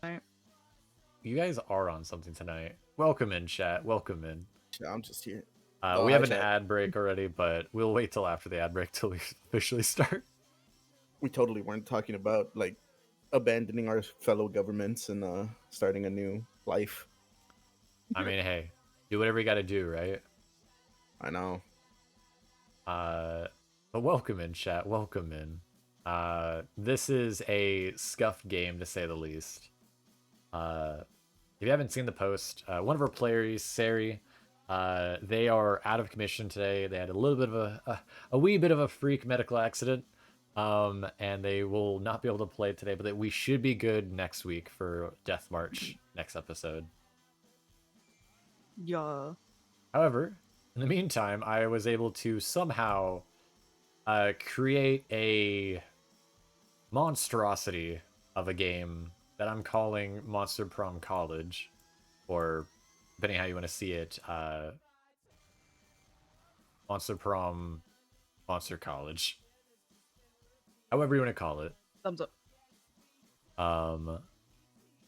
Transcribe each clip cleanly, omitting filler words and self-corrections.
You guys are on something tonight. Welcome in, chat. Welcome in. I'm just here. We Hi, have an chat. ad break already, but we'll wait till after the ad break till we officially start. We totally weren't talking about like abandoning our fellow governments and starting a new life. I mean, hey, do whatever you got to do, right? I know. But welcome in, chat. Welcome in. This is a scuffed game to say the least. If you haven't seen the post, one of our players, Sari, they are out of commission today. They had a little bit of a wee bit of a freak medical accident, and they will not be able to play today. But we should be good next week for Death March next episode. Yeah. However, in the meantime, I was able to somehow create a monstrosity of a game that I'm calling Monster Prom College, or depending how you want to see it, Monster Prom Monster College. However you want to call it. Thumbs up.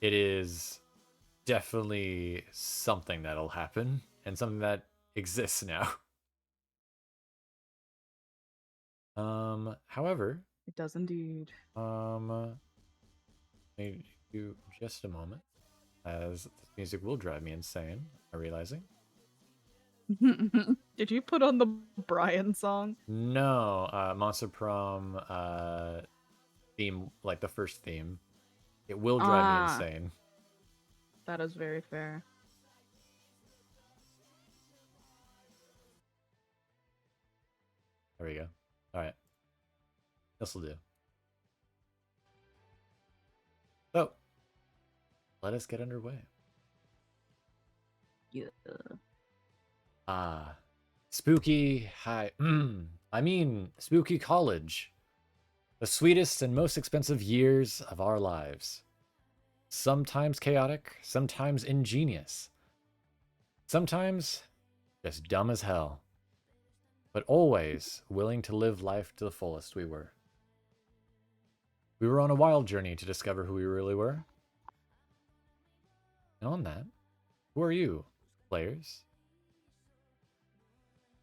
It is definitely something that'll happen and something that exists now. However, It does indeed. Give you just a moment, as this music will drive me insane. I'm realizing. Did you put on the Brian song? No, Monster Prom theme, like the first theme. It will drive me insane. That is very fair. There we go. Alright. This'll do. So, let us get underway. Yeah. Spooky high. Spooky college. The sweetest and most expensive years of our lives. Sometimes chaotic, sometimes ingenious. Sometimes just dumb as hell. But always willing to live life to the fullest we were. We were on a wild journey to discover who we really were. And on that, who are you, players?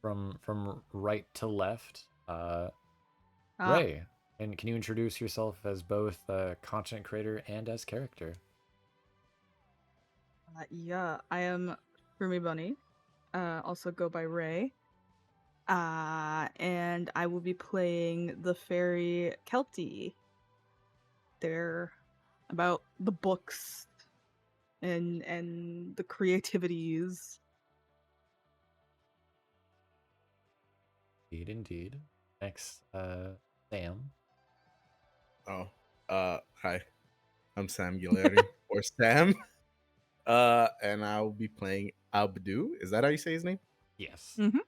From right to left, Ray. And can you introduce yourself as both content creator and as character? Yeah, I am Rumi Bunny. Also go by Ray. And I will be playing the fairy Kelty. They're about the books and the creativities. Indeed. Next, Sam. Oh, hi. I'm Sam Guilherme, or Sam. And I'll be playing Abdu. Is that how you say his name? Yes. Mm-hmm.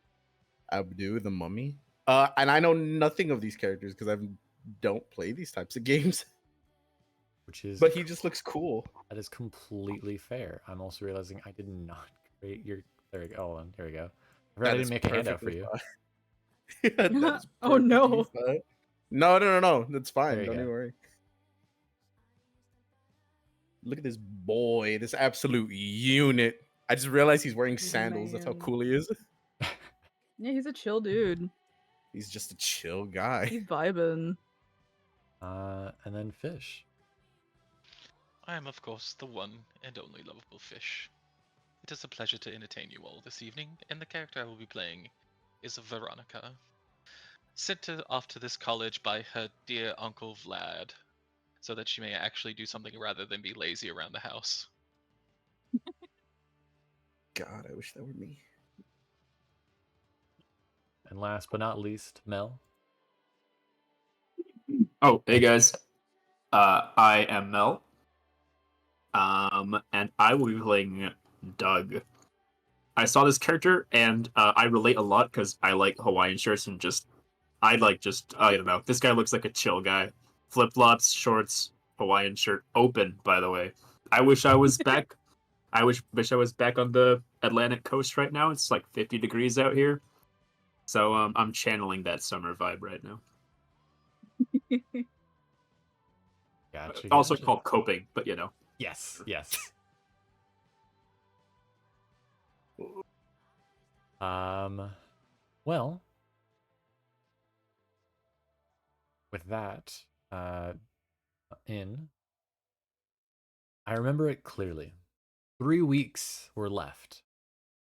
Abdu the Mummy. And I know nothing of these characters because I don't play these types of games. Which is, but he just looks cool. That is completely fair. I'm also realizing I did not create your. There we go. Hold on. There we go. I forgot I didn't make a handout for you. Oh no. Fine. No. That's fine. Don't even worry. Look at this boy, this absolute unit. I just realized he's wearing sandals. That's how cool he is. Yeah, he's a chill dude. He's just a chill guy. He's vibing. And then Fish. I am, of course, the one and only lovable Fish. It is a pleasure to entertain you all this evening, and the character I will be playing is Veronica. Sent off to this college by her dear Uncle Vlad, so that she may actually do something rather than be lazy around the house. God, I wish that were me. And last but not least, Mel. Oh, hey guys. I am Mel. And I will be playing Doug. I saw this character and I relate a lot because I like Hawaiian shirts and I don't know. This guy looks like a chill guy. Flip-flops, shorts, Hawaiian shirt, open, by the way. I wish I was back. I wish I was back on the Atlantic coast right now. It's like 50 degrees out here. So I'm channeling that summer vibe right now. Gotcha. Also called coping, but you know. Yes, yes. Well, with that I remember it clearly. 3 weeks were left,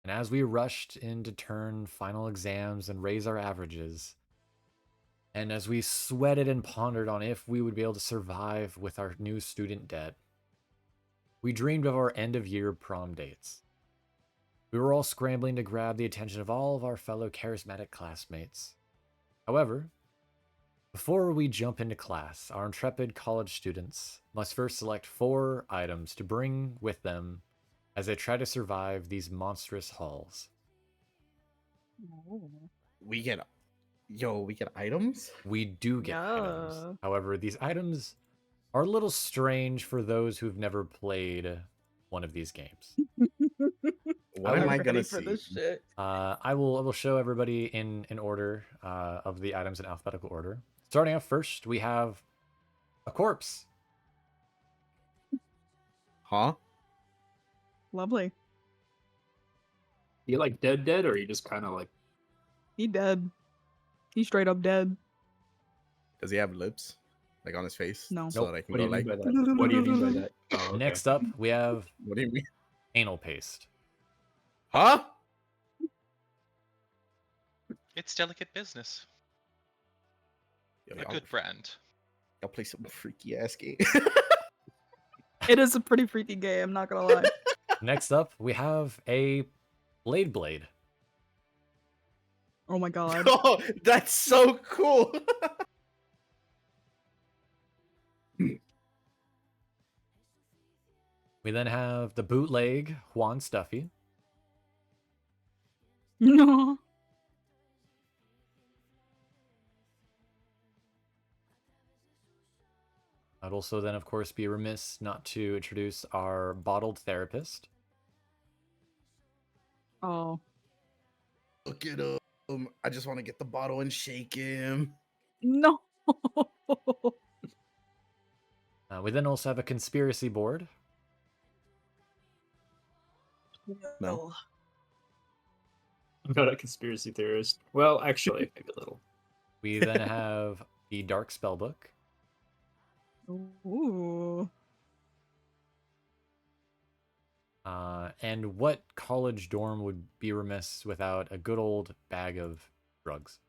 and as we rushed in to turn final exams and raise our averages, and as we sweated and pondered on if we would be able to survive with our new student debt, we dreamed of our end of year prom dates. We were all scrambling to grab the attention of all of our fellow charismatic classmates. However, before we jump into class, our intrepid college students must first select 4 items to bring with them as they try to survive these monstrous halls. We get items? We do get items. Yeah. However, these items are a little strange for those who've never played one of these games. What I am will- I I'm gonna ready for see? this shit. I will show everybody in order of the items in alphabetical order. Starting off first, we have a corpse. Huh? Lovely. You like dead, or you just kind of like? He dead. He straight up dead. Does he have lips? Like on his face? No. So Nope. that I can What do go you mean like, by that? What do you mean by that? Oh, okay. Next up, we have what do you mean? anal paste. Huh? It's delicate business. Yo, A good brand. y'all play some freaky ass game. It is a pretty freaky game, I'm not gonna lie. Next up, we have a blade. Oh my god. Oh, that's so cool. We then have the bootleg Juan Stuffy. No. I'd also then, of course, be remiss not to introduce our bottled therapist. Oh. Look at him. I just want to get the bottle and shake him. No. We then also have a conspiracy board. No. I'm not a conspiracy theorist. Well, actually, maybe a little. We then have the dark spellbook. Ooh. And what college dorm would be remiss without a good old bag of drugs?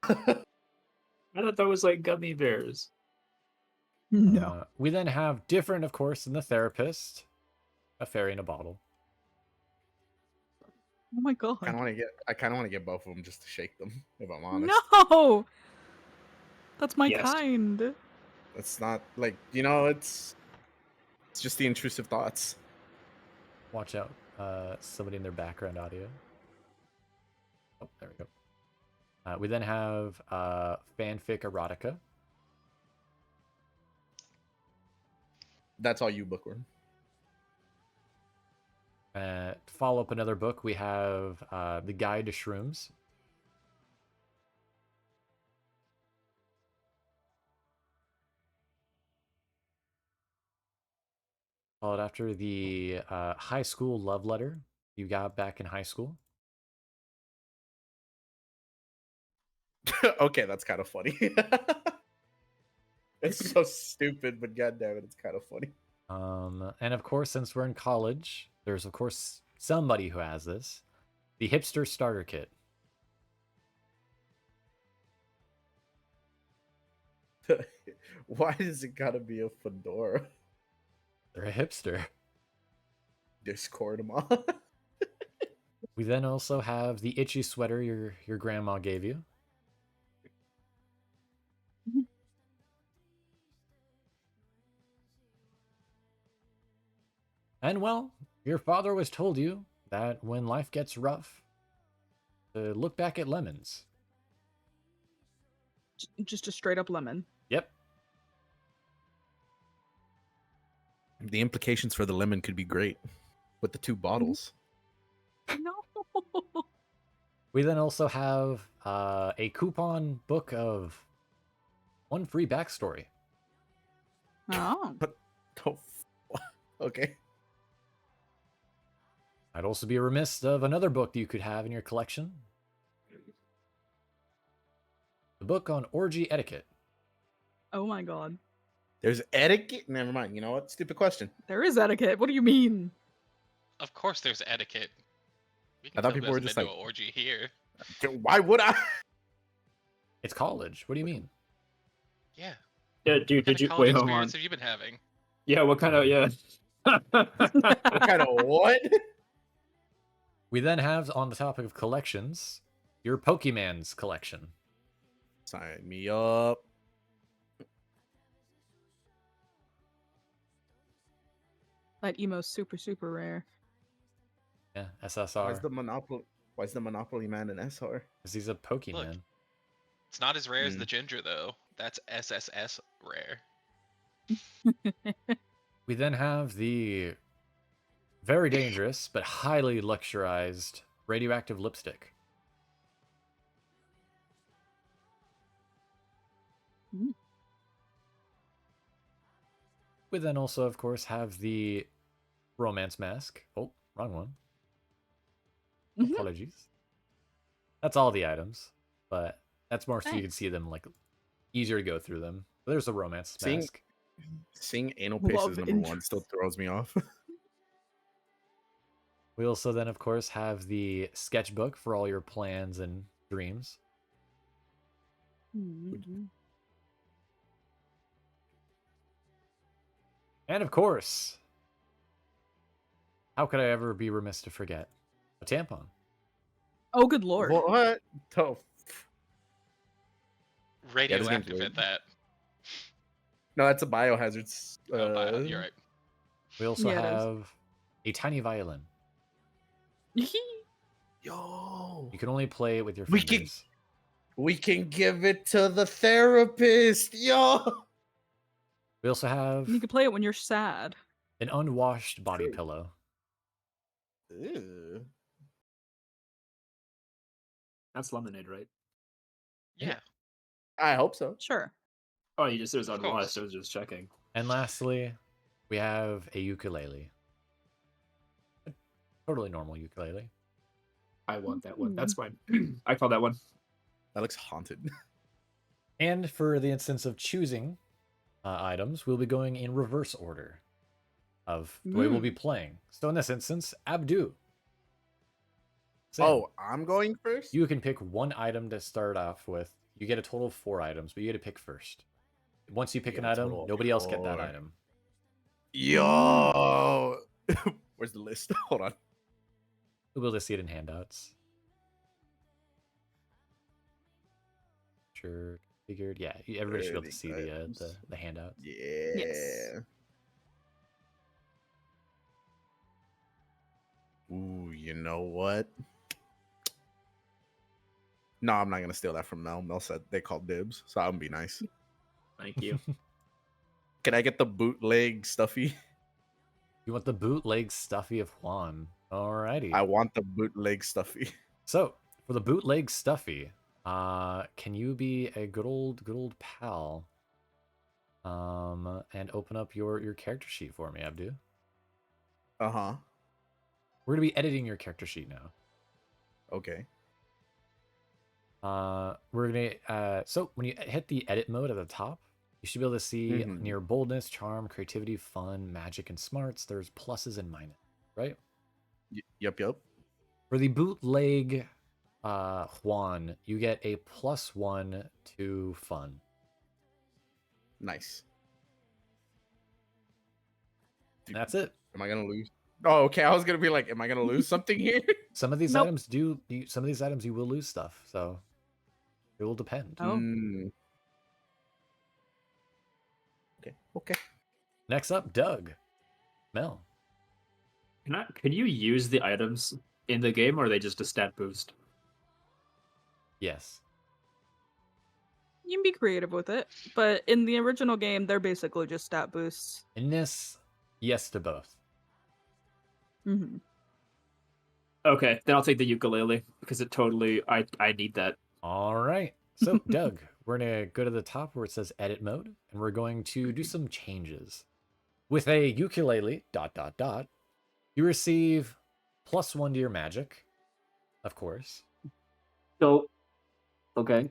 I thought that was like gummy bears. No. We then have different, of course, than the therapist, a fairy in a bottle. Oh my god. I kind of want to get both of them just to shake them. If I'm honest, No. That's my Yes. kind. it's not like it's just the intrusive thoughts. Watch out, somebody in their background audio. Oh, there we go. We then have fanfic erotica. That's all you, bookworm. To follow up another book, we have The Guide to Shrooms. Followed after the high school love letter you got back in high school. Okay, that's kind of funny. It's so stupid, but goddamn it, it's kind of funny. And of course, since we're in college, there's of course somebody who has this. The hipster starter kit. Why does it gotta be a fedora? They're a hipster. Discord mom. We then also have the itchy sweater your grandma gave you. And well, your father was told you that when life gets rough, to look back at lemons. Just a straight up lemon. Yep. The implications for the lemon could be great with the 2 bottles. No. We then also have a coupon book of 1 free backstory. Oh. Oh, okay. I'd also be remiss of another book that you could have in your collection. The book on orgy etiquette. Oh my god. There's etiquette. Never mind. You know what? Stupid question. There is etiquette. What do you mean? Of course, there's etiquette. We I can thought tell people who were hasn't just been to like- an orgy here. Why would I? It's college. What do you mean? Yeah. Yeah, dude, What kind did of you college wait? Hold on. experience have you been having? Yeah, what kind of yeah? What kind of what? We then have, on the topic of collections, your Pokemon's collection. Sign me up. That emo's super, super rare. Yeah, Why's SSR. the Monopoly? Why's the Monopoly man an SR? Because he's a Pokemon. It's not as rare as Mm. the ginger, though. That's SSS rare. We then have the very dangerous but highly luxurized radioactive lipstick. Mm. We then also, of course, have the romance mask. Oh, wrong one. Mhm. Apologies. That's all the items, but that's more so you can Thanks. see them, like, easier to go through them. But there's the romance Seeing- mask. Seeing anal piss Love is number one interest. still throws me off. We also then, of course, have the sketchbook for all your plans and dreams. Mhm. And of course, how could I ever be remiss to forget a tampon? Oh, good lord. What? Oh, Radioactive great. at that. no, that's a biohazard. You're right. We also Yeah, it is. have a tiny violin. Yo, You can only play it with your We can- fingers. we can give it to the therapist. Yo. We also have You can play it when you're sad. an unwashed body True. pillow. Ew. That's lemonade, right? Yeah. I hope so. Sure. Oh, you just it was Of unwashed. course. I was just checking. And lastly, we have a ukulele. A totally normal ukulele. I want that one. That's fine. I call that one. That looks haunted. And for the instance of choosing items, we'll be going in reverse order of the way we'll be playing. So in this instance, Abdu. Sam, Oh, I'm going first. you can pick one item to start off with. You get a total of 4 items, but you get to pick first. Once you pick You an get a item, total of nobody else get that 4. item. Yo. Where's the list? Hold on. You'll be able to see it in handouts. Sure, figured. Yeah, everybody should be able to see Items. the handout. Yeah. Ooh, you know what? No, I'm not gonna steal that from Mel. Mel said they called dibs, so I'm gonna be nice. Thank you. Can I get the bootleg stuffy? You want the bootleg stuffy of Juan. Alrighty. I want the bootleg stuffy. So for the bootleg stuffy, can you be a good old pal? And open up your character sheet for me, Abdu. Uh-huh. We're gonna be editing your character sheet now. Okay. We're gonna so when you hit the edit mode at the top, you should be able to see Mhm. near boldness, charm, creativity, fun, magic, and smarts. There's pluses and minuses, right? Yup. For the bootleg Juan, you get a +1 to fun. Nice. And that's it. Am I gonna lose? Oh, okay. I was gonna be like, am I gonna lose something here? Some of these Nope. items some of these items you will lose stuff, so it will depend. Oh. Mm. Okay. Next up, Doug. Mel. Can you use the items in the game, or are they just a stat boost? Yes. You can be creative with it, but in the original game, they're basically just stat boosts. In this, yes to both. Hmm. Okay, then I'll take the ukulele because it totally I need that. All right. So, Doug, we're going to go to the top where it says edit mode, and we're going to do some changes. With a ukulele, ... you receive +1 to your magic, of course. So, okay.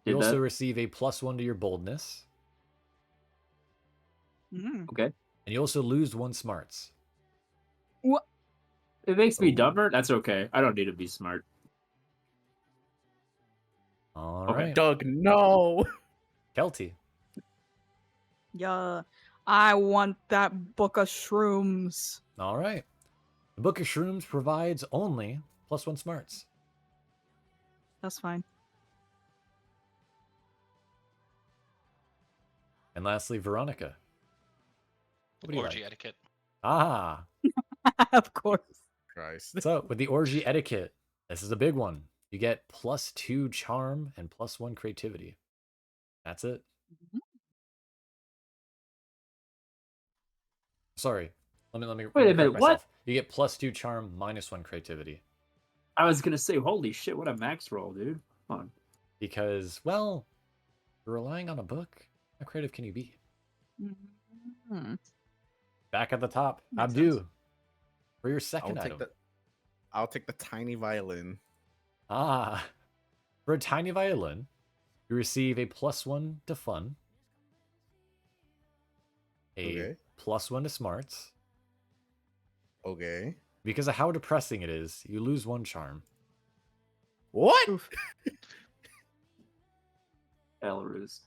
You Did also that. receive a +1 to your boldness, Okay. and you also lose 1 smarts. What? It makes me Ooh. dumber. That's okay. I don't need to be smart. All Okay. right. Doug, no. Kelty. Yeah. I want that book of shrooms. All right. The Book of Shrooms provides only +1 smarts. That's fine. And lastly, Veronica. What would you Orgy like? etiquette. Ah. Of course. Christ. So, with the orgy etiquette, this is a big one. You get +2 charm and +1 creativity. That's it. Sorry. Let me Wait a correct minute, what? myself. You get +2 charm, -1 creativity. I was gonna say, holy shit, what a max roll, dude. Come on. Because, well, you're relying on a book. How creative can you be? Mhm. Back at the top, Makes Abdu. sense. For your I'll second take item. the I'll take the tiny violin. Ah. For a tiny violin, you receive a +1 to fun, a Okay. +1 to smarts. Okay. Because of how depressing it is, you lose 1 charm. What? Oof. Belarus.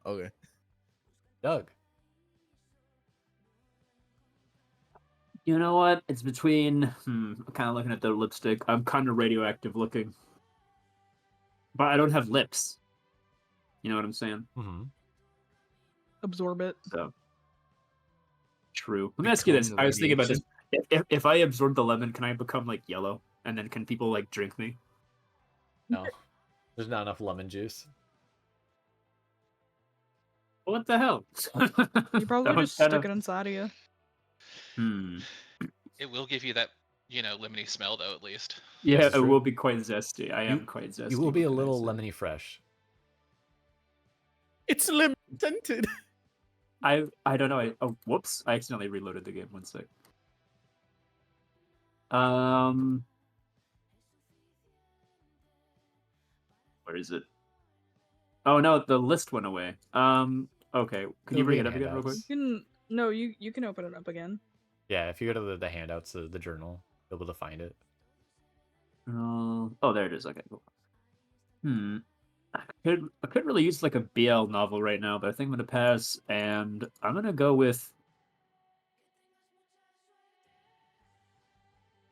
Okay. Doug. You know what? It's between. I'm kind of looking at the lipstick. I'm kind of radioactive looking. But I don't have lips. You know what I'm saying? Mm-hmm. Absorb it. So. True. Let me ask you this. Become I was thinking about this. radiation? If I absorb the lemon, can I become like yellow? And then can people like drink me? No. There's not enough lemon juice. What the hell? You probably That was just kind stick of- it inside of you. Hmm. It will give you that, lemony smell though, at least. Yeah, This is it true. will be quite zesty. I You- am quite zesty. You will be a what can I little say? lemony fresh. It's lemon scented. I don't know. Whoops! I accidentally reloaded the game. 1 sec. Where is it? Oh no, the list went away. Okay. Can you It'll bring be it in up again real quick? You can open it up again. Yeah, if you go to the handouts, the journal, you'll be able to find it. Oh, there it is. Okay, cool. I could really use like a BL novel right now, but I think I'm gonna pass, and I'm gonna go with.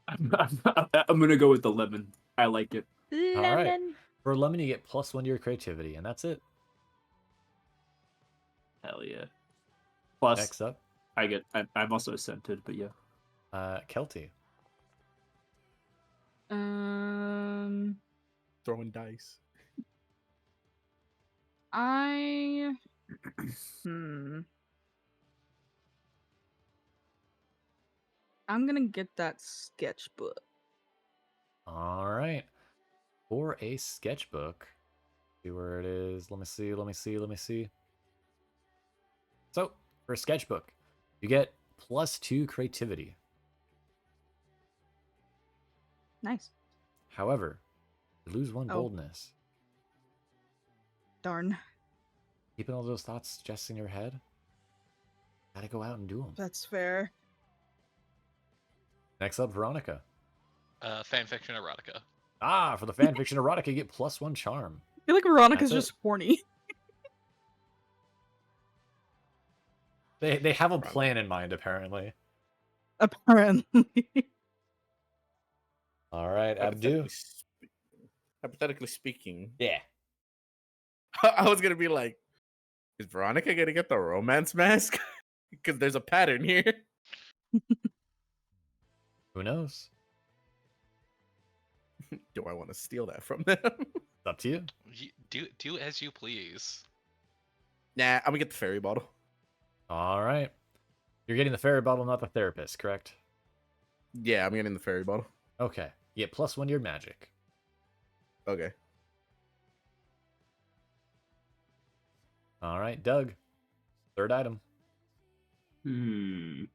I'm gonna go with the lemon. I like it. All right. For lemon, you get +1 to your creativity, and that's it. Hell yeah. Plus, Next up, I'm also scented, but yeah. Kelty. Throwing dice. I I'm gonna get that sketchbook. All right. For a sketchbook, see where it is. Let me see. So, for a sketchbook, you get +2 creativity. Nice. However, you lose 1 Oh. boldness. Darn. Keeping all those thoughts just in your head, gotta go out and do them. That's fair. Next up, Veronica. Fanfiction erotica. Ah, for the fanfiction erotica, you get +1 charm. I feel like Veronica's That's just horny. They have a plan in mind, apparently. Apparently. All right, Abdu. Hypothetically speaking, Yeah. I was gonna be like, is Veronica gonna get the romance mask? Because there's a pattern here. Who knows? Do I want to steal that from them? It's up to you. Do as you please. Nah, I'm gonna get the fairy bottle. All right. You're getting the fairy bottle, not the therapist, correct? Yeah, I'm getting the fairy bottle. Okay. You get +1 to your magic. Okay. All right, Doug. Third item. One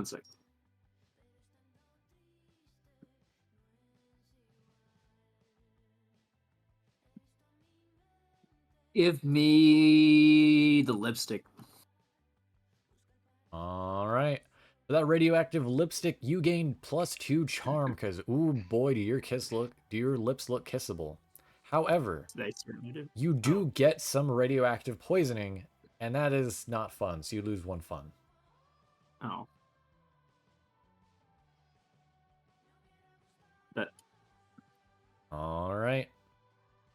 sec. Give me the lipstick. All right. For that radioactive lipstick, you gain +2 charm because, ooh boy, do your lips look kissable. However, They certainly do. you do get some radioactive poisoning, and that is not fun, so you lose 1 fun. Oh. That All right.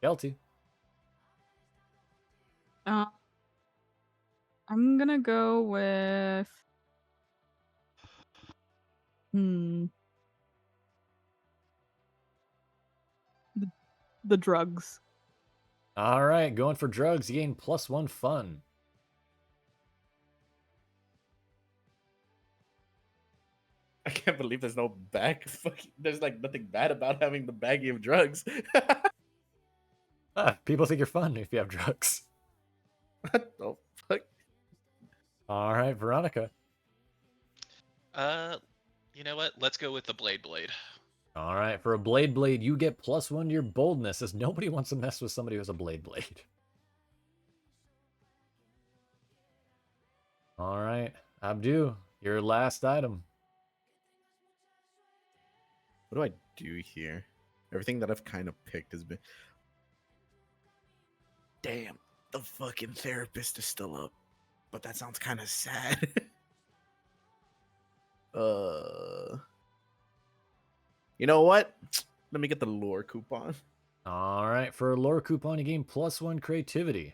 Guilty. I'm gonna go with the drugs. All right, going for drugs, you gain +1 fun. I can't believe there's no bag. There's like nothing bad about having the baggie of drugs. People think you're fun if you have drugs. What the fuck? All right, Veronica. You know what? Let's go with the blade. All right, for a blade, you get +1 to your boldness, as nobody wants to mess with somebody who has a blade. All right, Abdu, your last item. What do I do here? Everything that I've kind of picked has been. Damn, the fucking therapist is still up. But that sounds kind of sad. You know what? Let me get the lore coupon. All right, for a lore coupon, you gain +1 creativity.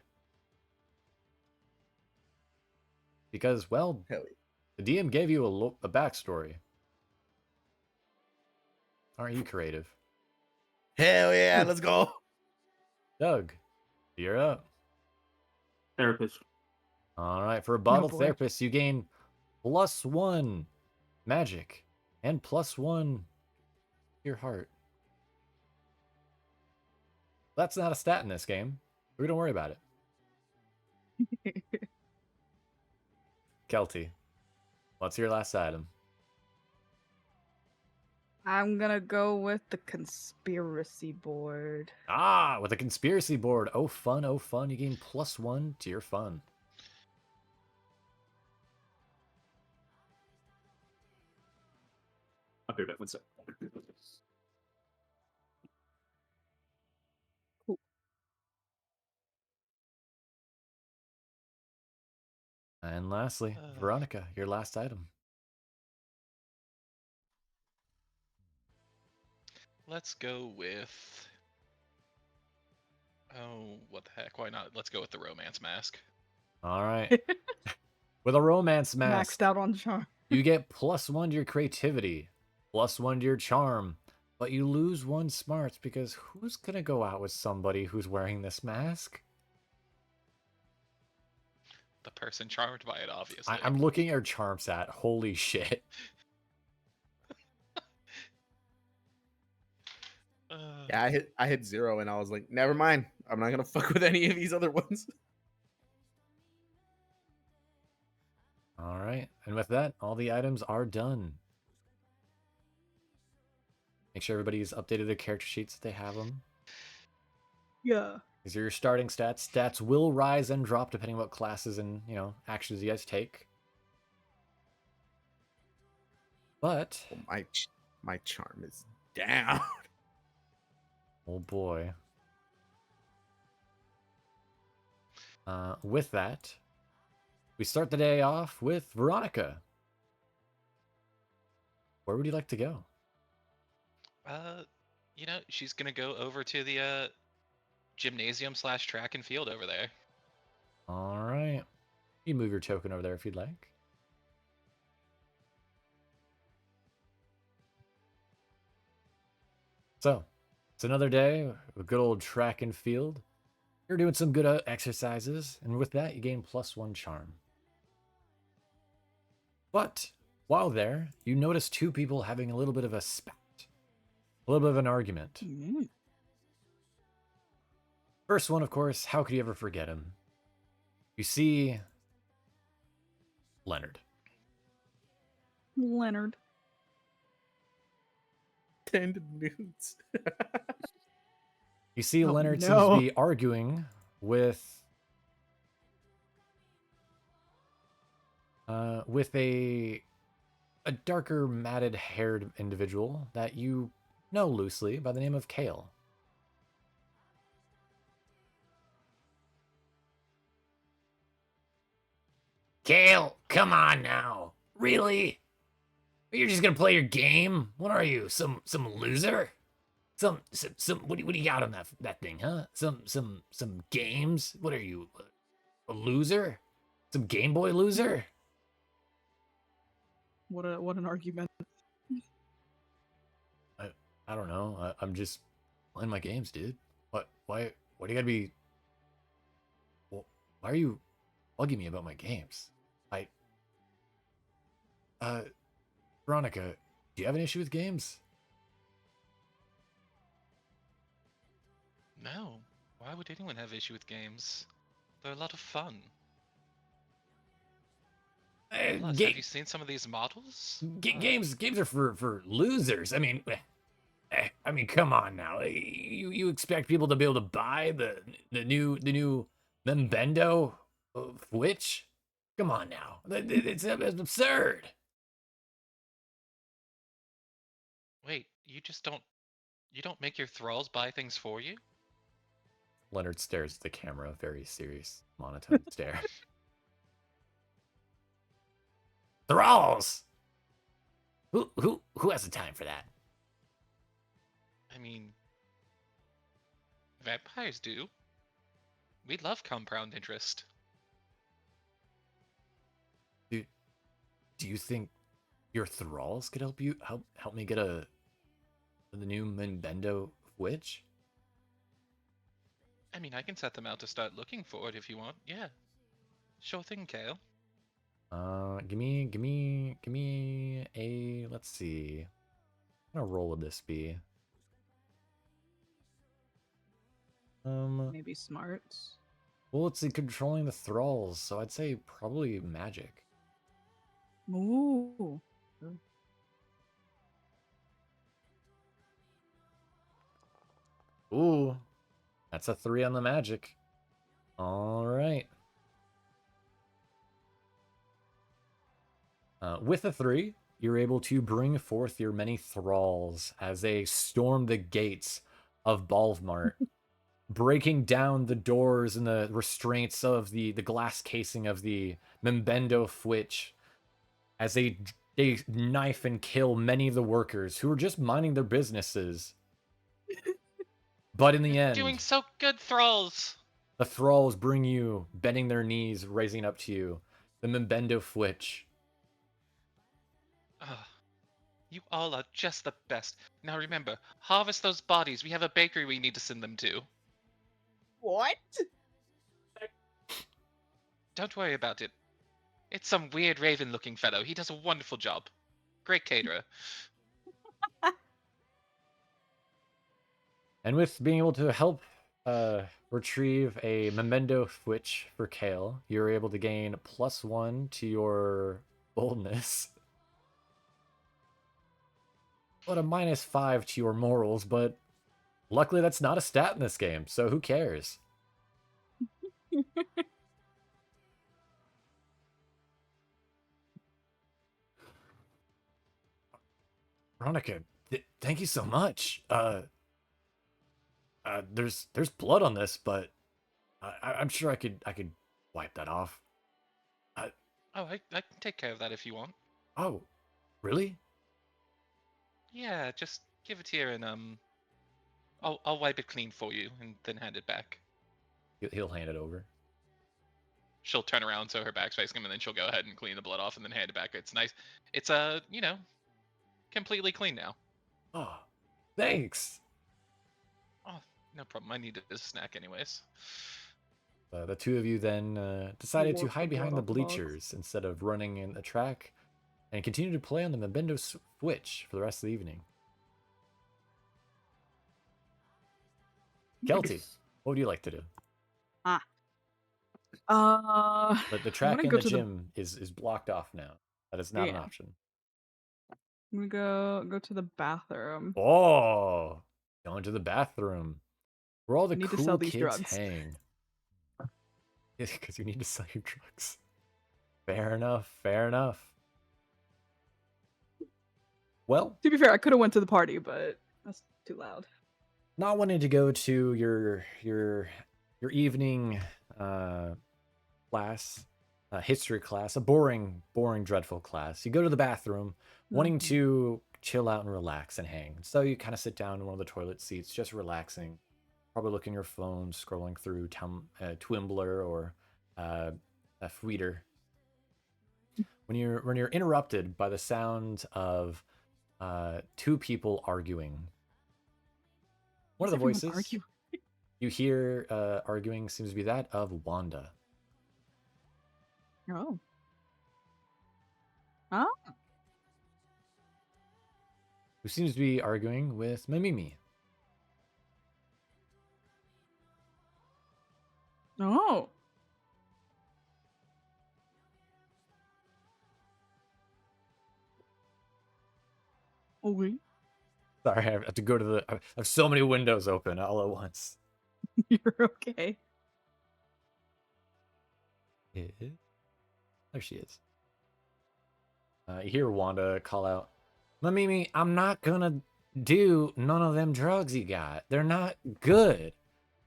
Because, well, Hell yeah. the DM gave you a backstory. Aren't you creative? Hell yeah, let's go. Doug, you're up. therapist. All right, for a bottle boy. therapist, you gain +1 magic and +1 your heart. That's not a stat in this game. We don't worry about it. Kelty, what's your last item? I'm gonna go with the conspiracy board. With a conspiracy board. Oh, fun. You gain +1 to your fun. I'll be back. One sec. And lastly, Veronica, your last item. Let's go with. Oh, what the heck? Why not? Let's go with the romance mask. All right. With a romance mask, Maxed out on charm. you get +1 to your creativity, +1 to your charm, but you lose 1 smarts because who's gonna go out with somebody who's wearing this mask? The person charmed by it, obviously. I'm looking at your charm stat. Holy shit. Yeah, I hit 0 and I was like, never mind. I'm not gonna fuck with any of these other ones. All right, and with that, all the items are done. Make sure everybody's updated their character sheets if they have them. Yeah. These are your starting stats. Stats will rise and drop depending on what classes and, actions you guys take. But Oh, my charm is down. oh boy. With that, we start the day off with Veronica. Where would you like to go? She's gonna go over to the gymnasium/track and field over there. All right. You can move your token over there if you'd like. So, it's another day of good old track and field. You're doing some good exercises, and with that, you gain +1 charm. But while there, you notice 2 people having a little bit of a spat, a little bit of an argument. First one, of course, how could you ever forget him? You see Leonard. Leonard. Tended nudes. You see Oh, Leonard seems no. to be arguing with a darker matted haired individual that you know loosely by the name of Kale. Kale, come on now. Really? You're just gonna play your game? What are you, some loser? Some what do you got on that thing, huh? Some games? What are you, a loser? Some Game Boy loser? What an argument. I don't know. I'm just playing my games, dude. What? Why do you gotta be? Well, why are you bugging me about my games? Veronica, do you have an issue with games? No. Why would anyone have issue with games? They're a lot of fun. Plus, have you seen some of these models? Games are for losers. I mean, come on now. You expect people to be able to buy the new Membendo Witch? Come on now. It's absurd. Wait, you don't make your thralls buy things for you? Leonard stares at the camera, very serious, monotone stare. Thralls! Who has the time for that? I mean, vampires do. We love compound interest. Do you think your thralls could help me get the new Membendo Witch? I mean, I can set them out to start looking for it if you want. Yeah. Sure thing, Kale. Give me a, let's see. What kind of roll would this be? Maybe smarts. Well, it's controlling the thralls, so I'd say probably magic. Ooh. Ooh, that's a 3 on the magic. All right. With a 3, you're able to bring forth your many thralls as they storm the gates of Balvmart, breaking down the doors and the restraints of the glass casing of the Membendo Fwitch as they knife and kill many of the workers who are just minding their businesses. But in the end, Doing so good, thralls! the thralls bring you, bending their knees, raising up to you, the Membendo Fwitch. You all are just the best. Now remember, harvest those bodies. We have a bakery we need to send them to. What? Don't worry about it. It's some weird raven-looking fellow. He does a wonderful job. Great caterer. And with being able to help retrieve a Memendo Fwitch for Kale, you're able to gain +1 to your boldness. But a -5 to your morals, but luckily that's not a stat in this game, so who cares? Veronica, thank you so much. There's blood on this, but I'm sure I could wipe that off. Oh, I can take care of that if you want. Oh, really? Yeah, just give it here and I'll wipe it clean for you and then hand it back. He'll hand it over. She'll turn around so her back's facing him, and then she'll go ahead and clean the blood off and then hand it back. It's nice. It's completely clean now. Oh, thanks. Oh, no problem. I needed a snack anyways. The two of you then decided to Warp the hide behind the blood off the box. bleachers instead of running in the track, and continue to play on the Membendo Switch for the rest of the evening. Kelty. What would you like to do? But the I'm track gonna in go the to the gym is blocked off now. That is not an yeah. option. I'm gonna go to the bathroom. Oh, going to the bathroom. Where all I the need to cool sell these kids drugs. hang. Because you need to sell your drugs. Fair enough, fair enough. Well, To be fair, I could have went to the party, but that's too loud. not wanting to go to your evening class, history class, a boring, dreadful class. You go to the bathroom, wanting Mhm. to chill out and relax and hang. So you kind of sit down in one of the toilet seats, just relaxing, probably looking at your phone, scrolling through Twimbler or a Fweeter. When you're interrupted by the sound of two people arguing. One of Why's the everyone voices arguing? you hear arguing seems to be that of Wanda. Oh. Oh. Who seems to be arguing with Mimimi. Oh. Okay. Sorry, I have to go to I have so many windows open all at once. You're okay. There she is. You hear Wanda call out, Mimimi, I'm not gonna do none of them drugs you got. They're not good.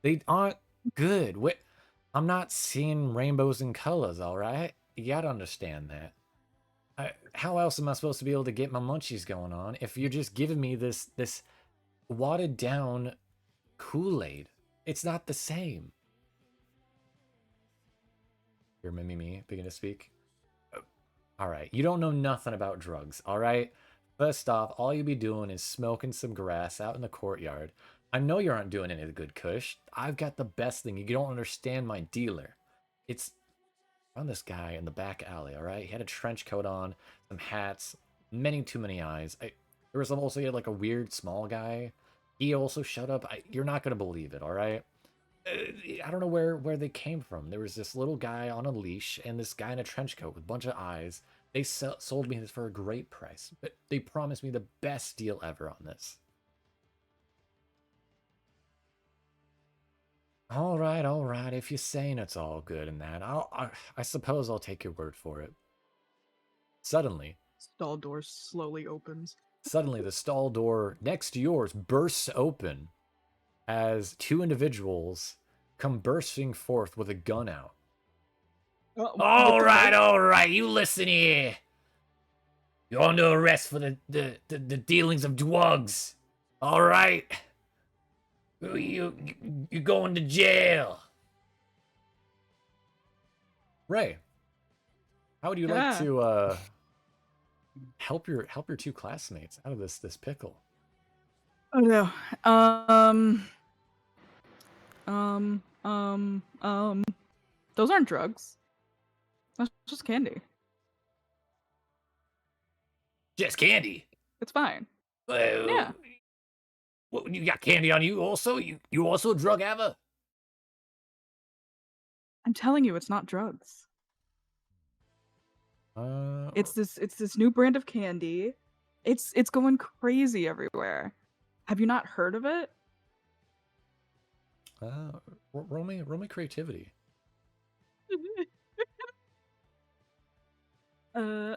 They aren't good. I'm not seeing rainbows and colors, all right? You gotta understand that. How else am I supposed to be able to get my munchies going on if you're just giving me this watered down Kool-Aid? It's not the same. Hear Mimimi begin to speak. All right, you don't know nothing about drugs, all right? First off, all you be doing is smoking some grass out in the courtyard. I know you aren't doing any of the good kush. I've got the best thing. You don't understand my dealer. It's found this guy in the back alley, all right? He had a trench coat on, some hats, many too many eyes. There was also like a weird small guy. He also showed up. You're not going to believe it, all right? I don't know where they came from. There was this little guy on a leash and this guy in a trench coat with a bunch of eyes. They sold me this for a great price, but they promised me the best deal ever on this. All right. If you're saying it's all good and that, I suppose I'll take your word for it. Suddenly, Stall door slowly opens. the stall door next to yours bursts open as two individuals come bursting forth with a gun out. All right, you listen here. You're under arrest for the dealings of drugs. All right. You going to jail. Ray, how would you like Yeah. to help your two classmates out of this pickle? Oh no. Those aren't drugs. That's just candy. Just candy. It's fine. Well, Yeah. what, you got candy on you also? You also a drug haver? I'm telling you, it's not drugs. It's this new brand of candy. It's going crazy everywhere. Have you not heard of it? Roll me creativity. Eh.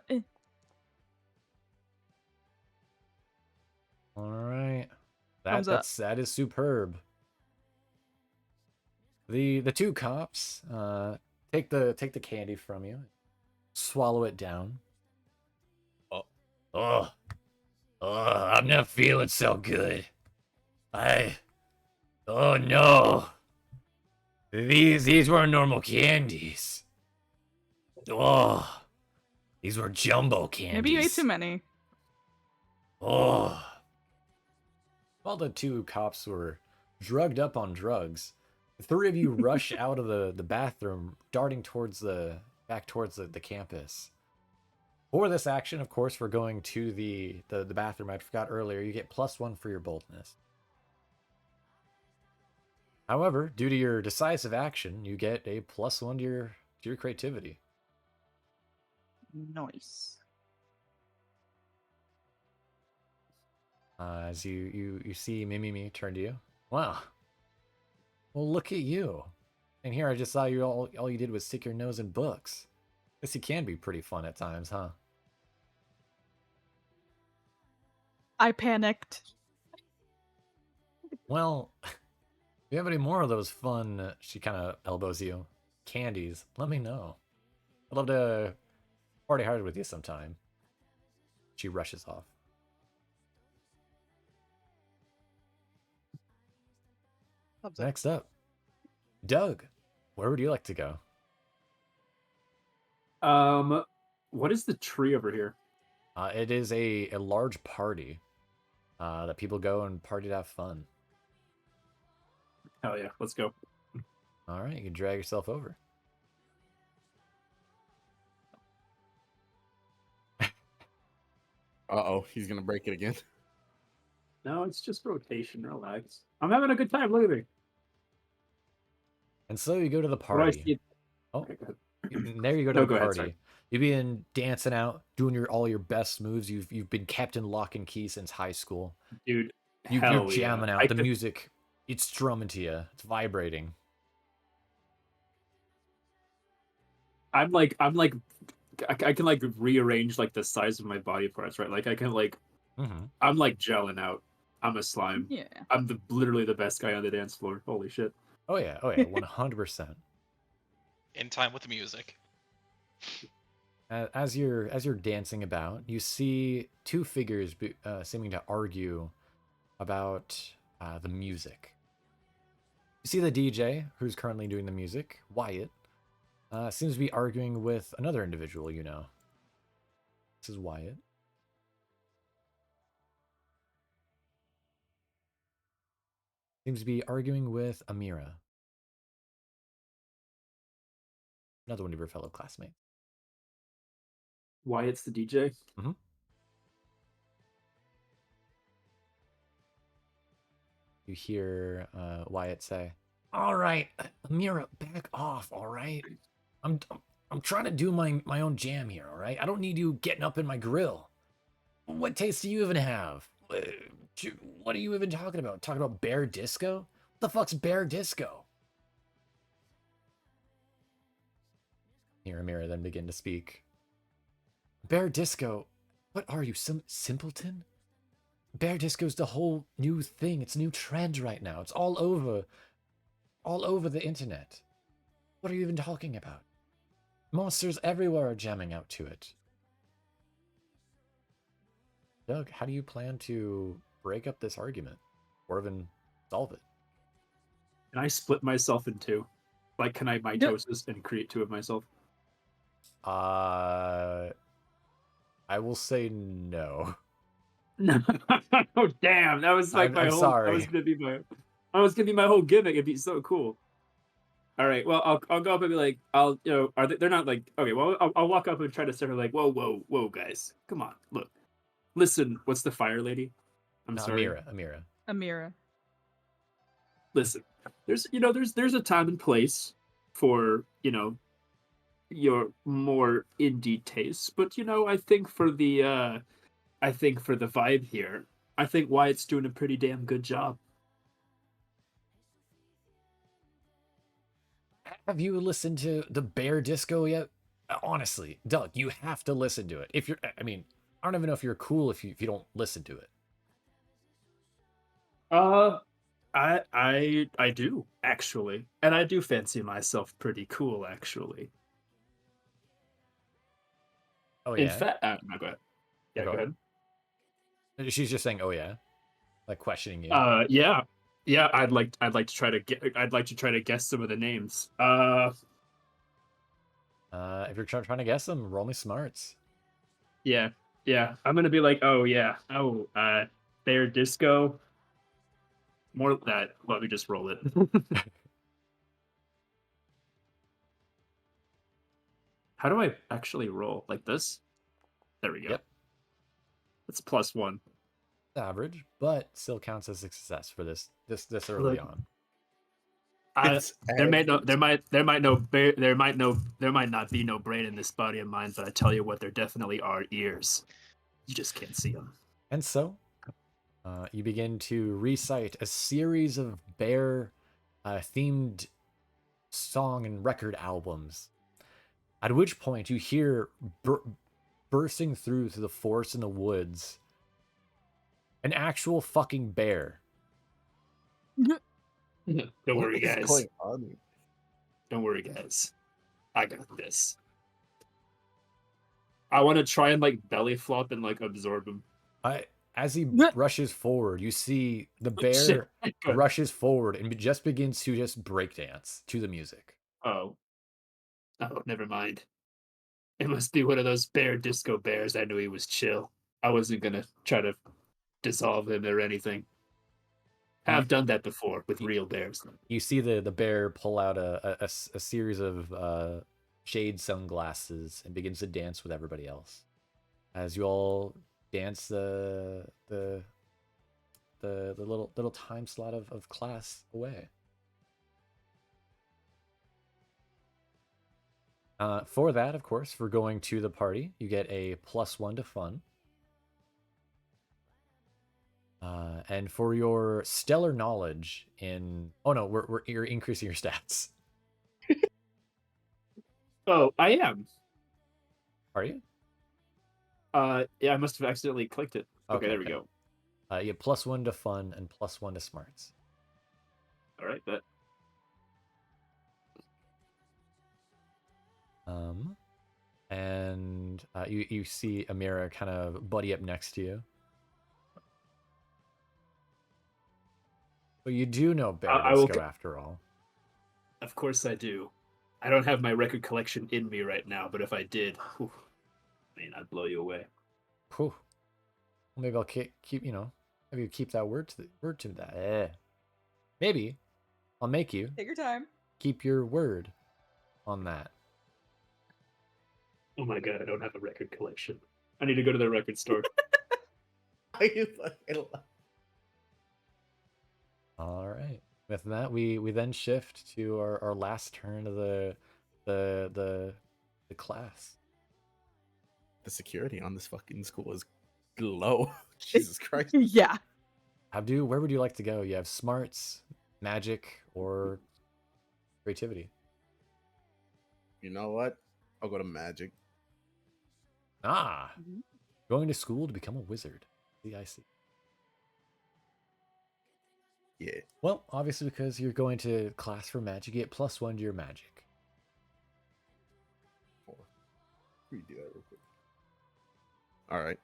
All right. Thumbs up. That is superb. The two cops take the candy from you, swallow it down. Oh, I'm not feeling so good. Oh no. These weren't normal candies. Oh, these were jumbo candies. Maybe you ate too many. Oh. While the two cops were drugged up on drugs, the three of you rush out of the bathroom, darting back towards the campus. For this action, of course, we're going to the bathroom. I forgot earlier, you get +1 for your boldness. However, due to your decisive action, you get a +1 to your creativity. Nice. As you see Mimimi turn to you. Wow. Well, look at you. And here I just saw you all you did was stick your nose in books. Guess you can be pretty fun at times, huh? I panicked. Well, if you have any more of those fun, she kind of elbows you, candies, let me know. I'd love to party hard with you sometime. She rushes off. Next up, Doug, where would you like to go? What is the tree over here? It is a large party that people go and party to have fun. Hell yeah, let's go. All right, you can drag yourself over. Uh-oh, he's gonna break it again. No, it's just rotation. Relax. I'm having a good time. Look at me. And so you go to the What do I party. see? Oh, Okay, go ahead. there you go to No, the go ahead, party. sorry. You've been dancing out, doing all your best moves. You've been kept in lock and key since high school. Dude, You're hell jamming yeah. out. The music, it's drumming to you. It's vibrating. I'm like, I can like rearrange like the size of my body parts, right? Like I can like, Mm-hmm. I'm like gelling out. I'm a slime. Yeah. I'm literally the best guy on the dance floor. Holy shit. Oh yeah, 100%. In time with the music. As you're dancing about, you see two figures seeming to argue about the music. You see the DJ, who's currently doing the music, Wyatt, seems to be arguing with another individual you know. This is Wyatt. Seems to be arguing with Amira, another one of your fellow classmates. Wyatt's the DJ. Mm-hmm. You hear Wyatt say, "All right, Amira, back off. All right, I'm trying to do my own jam here. All right, I don't need you getting up in my grill. What taste do you even have? What are you even talking about? Talking about bear disco? What the fuck's bear disco?" Hear Amira then begin to speak. Bear disco? What are you, some simpleton? Bear disco's the whole new thing. It's a new trend right now. It's all over the internet. What are you even talking about? Monsters everywhere are jamming out to it. Doug, how do you plan to break up this argument or even solve it? Can I split myself in two? Like, can I mitosis and create two of myself? I will say no. No. Oh damn, that was like I'm my whole. sorry. That was gonna be my. That was gonna be my whole gimmick. It'd be so cool. All right, well, I'll go up and be like, are they're not like, okay, well, I'll walk up and try to start like, whoa, guys, come on, look, listen, what's the fire lady? I'm sorry, Amira. listen, there's a time and place for your more indie tastes, but I think for the vibe here, I think Wyatt's doing a pretty damn good job. Have you listened to the Bear Disco yet? Honestly, Doug, you have to listen to it. I don't even know if you're cool if you don't listen to it. I do actually, and I do fancy myself pretty cool actually. Oh yeah. In fact, no, go ahead. Yeah, go ahead. She's just saying, "Oh yeah," like questioning you. Yeah. I'd like to try to guess some of the names. If you're trying to guess them, roll me smarts. Yeah. I'm gonna be like, oh yeah, Bear Disco. More of that. Let me just roll it. How do I actually roll? Like this? There we go. Yep. It's +1. Average, but still counts as a success for this early on. It's There might not be no brain in this body of mine, but I tell you what, there definitely are ears. You just can't see them. And so, you begin to recite a series of bear themed song and record albums. At which point, you hear bursting through to the forest in the woods an actual fucking bear. Don't What worry, is guys. going on? Don't worry, guys. I got this. I want to try and like belly flop and like absorb him. As he rushes forward, you see the Shit. bear rushes forward and just begins to just breakdance to the music. Oh, never mind. It must be one of those bear disco bears. I knew he was chill. I wasn't gonna try to dissolve him or anything. Have done that before with real bears. You see the bear pull out a series of shade sunglasses and begins to dance with everybody else. As you all dance the little time slot of class away. For that, of course, for going to the party, you get a +1 to fun. And for your stellar knowledge in... Oh no, you're increasing your stats. Oh, I am. Are you? Yeah, I must have accidentally clicked it. Okay, there we go. You have +1 to fun and +1 to smarts. All right, bet. And you see Amira kind of buddy up next to you. But you do know Bear Disco after all. Of course I do. I don't have my record collection in me right now, but if I did, whew, man, I'd blow you away. Whew. Well, maybe I'll keep maybe keep that word to that. Maybe I'll make you Take your time. keep your word on that. Oh my god, I don't have a record collection. I need to go to the record store. Are you fucking All right. With that, we then shift to our last turn of the class. The security on this fucking school is low. Jesus Christ. Yeah. Abdu, where would you like to go? You have smarts, magic, or creativity. You know what? I'll go to magic. Going to school to become a wizard. I see. Yeah. Well, obviously because you're going to class for magic, you get +1 to your magic. 4. We do that real quick. All right.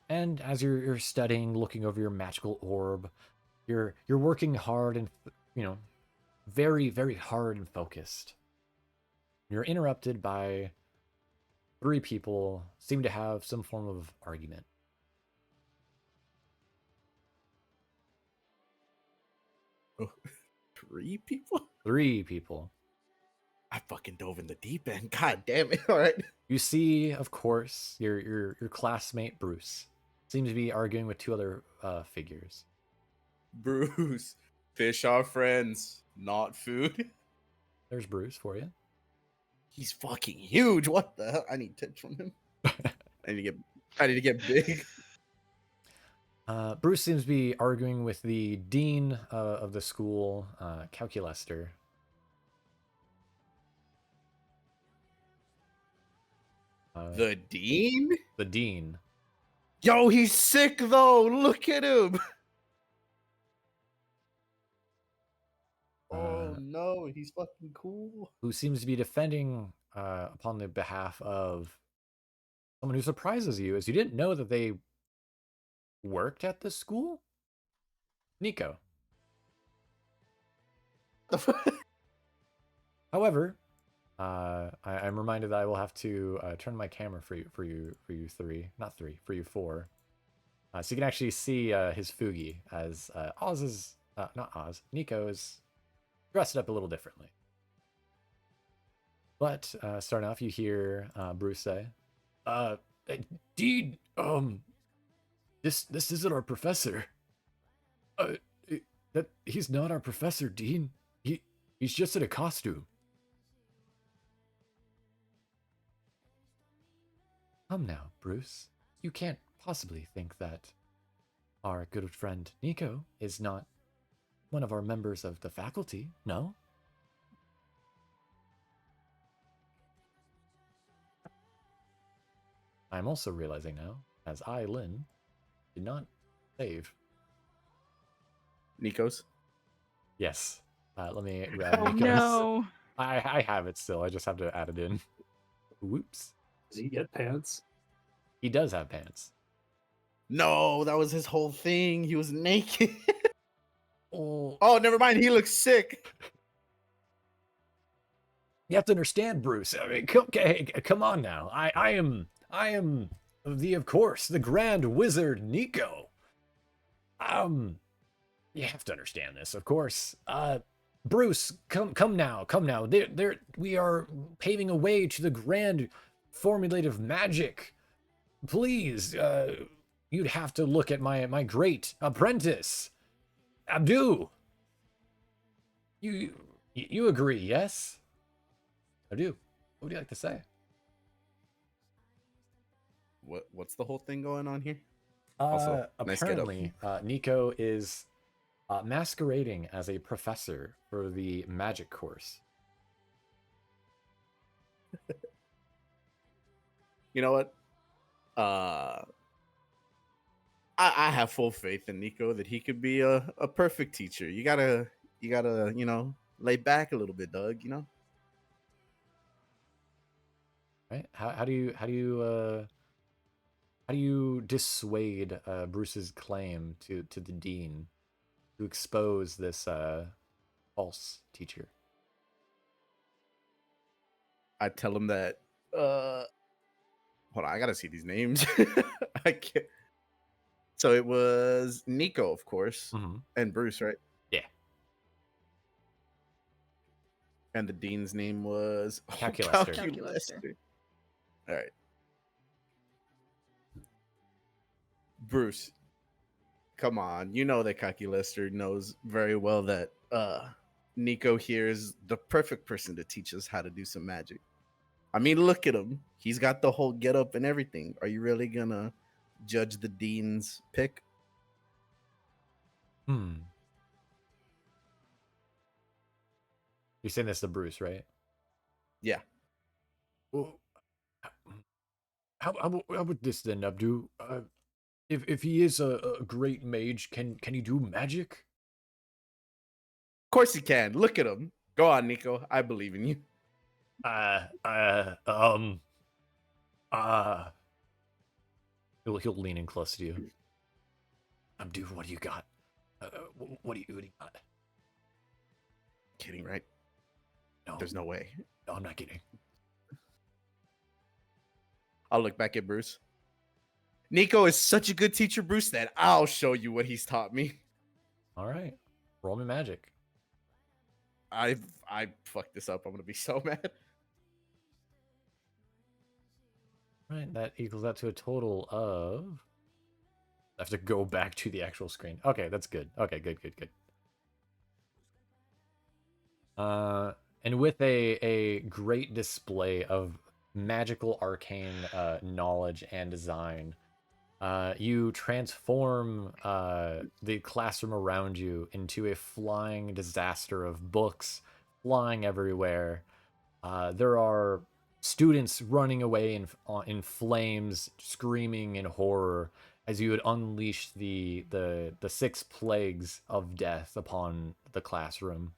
And as you're studying, looking over your magical orb, you're working hard and very, very hard and focused. You're interrupted by 3 people seem to have some form of argument. Oh, 3 people? 3 people. I fucking dove in the deep end. God damn it. All right. You see, of course, your classmate Bruce seems to be arguing with 2 other figures. Bruce, fish are friends, not food. There's Bruce for you. He's fucking huge. What the hell? I need tips from him. I need to get big. Bruce seems to be arguing with the dean of the school, Calculester. The dean? The dean. Yo, he's sick though. Look at him. Oh no, he's fucking cool. Who seems to be defending upon the behalf of someone who surprises you, as you didn't know that they worked at the school? Nico. However, I'm reminded that I will have to turn my camera for you 3, not 3, for you 4. So you can actually see his Fugi, as Oz is, not Oz, Nico is dressed up a little differently. But starting off, you hear Bruce say, Dean, this isn't our professor. That he's not our professor, Dean. He's just in a costume. Come now, Bruce. You can't possibly think that our good friend Nico is not one of our members of the faculty, no? I'm also realizing now, as I, Lynn, did not save. Nico's. Yes. Let me grab Oh Nico's. no. I have it still. I just have to add it in. Whoops. Does he get pants? He does have pants. No, that was his whole thing. He was naked. Oh, Oh, never mind. He looks sick. you have to understand, Bruce. I mean, come on now. I am of course, the Grand Wizard Nico. You have to understand this, of course. Bruce, come now. We are paving a way to the grand formulative magic. Please, you'd have to look at my great apprentice, Abdu. You agree, yes? Abdu, what would you like to say? What's the whole thing going on here? Also, nice get up. Apparently, Nico is masquerading as a professor for the magic course. You know what? I have full faith in Nico that he could be a perfect teacher. You gotta, lay back a little bit, Doug. Right? How do you dissuade Bruce's claim to the dean to expose this false teacher? I tell him that. Hold on, I gotta see these names. I can't. So it was Nico, of course, and Bruce, right? Yeah. And the dean's name was Calculester. Calculester. All right. Bruce, come on. You know that Calculester knows very well that Nico here is the perfect person to teach us how to do some magic. I mean, look at him. He's got the whole getup and everything. Are you really gonna judge the dean's pick? You're saying this to Bruce, right? Yeah. Well, how about this then, Abdu? If he is a great mage, can he do magic? Of course he can. Look at him. Go on, Nico. I believe in you. He'll lean in close to you. Abdu, what do you got? What do you got? Kidding, right? No, There's no way. no, I'm not kidding. I'll look back at Bruce. Nico is such a good teacher, Bruce, that I'll show you what he's taught me. All right, roll me magic. I fucked this up. I'm gonna be so mad. Right, that equals out to a total of. I have to go back to the actual screen. Okay, that's good. Okay, good. And with a great display of magical arcane knowledge and design, you transform the classroom around you into a flying disaster of books flying everywhere. There are students running away in flames, screaming in horror as you would unleash the six plagues of death upon the classroom.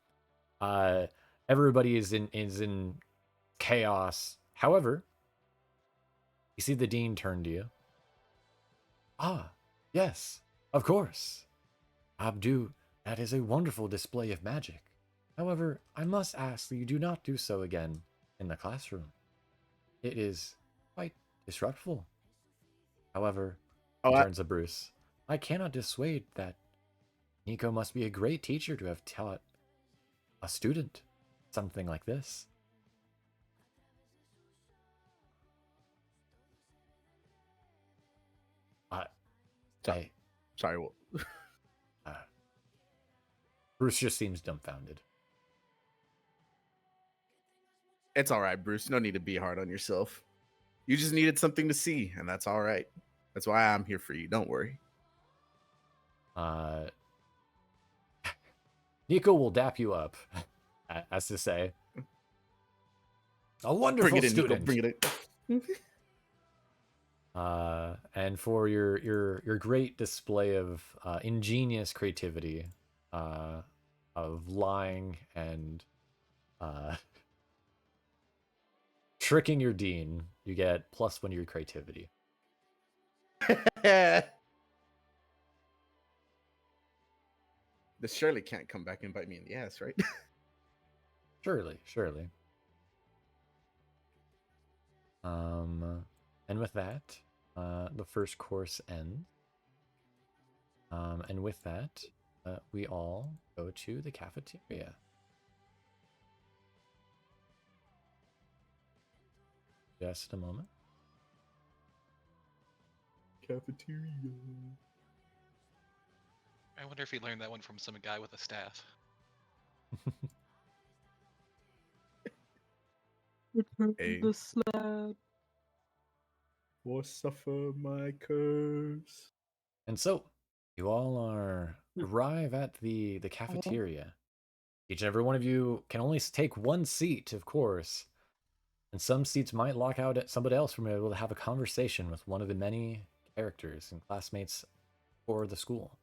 Everybody is in chaos. However, you see the dean turn to you. Ah, yes, of course. Abdu, that is a wonderful display of magic. However, I must ask that you do not do so again in the classroom. It is quite disruptful. However, turns to Bruce, I cannot dissuade that Nico must be a great teacher to have taught a student something like this. Sorry. Well, Bruce just seems dumbfounded. It's all right, Bruce. No need to be hard on yourself. You just needed something to see, and that's all right. That's why I'm here for you. Don't worry. Nico will dap you up, as to say, a wonderful Bring it in, student. Nico. Bring it in. And for your great display of ingenious creativity, of lying and tricking your dean, you get +1 to your creativity. This surely can't come back and bite me in the ass, right? Surely. And with that, the first course ends. And with that, we all go to the cafeteria. Just a moment. Cafeteria. I wonder if he learned that one from some guy with a staff. Hey. The slab. Or suffer my curse. And so, you all arrive at the cafeteria. Each and every one of you can only take one seat, of course. And some seats might lock out somebody else from being able to have a conversation with one of the many characters and classmates for the school.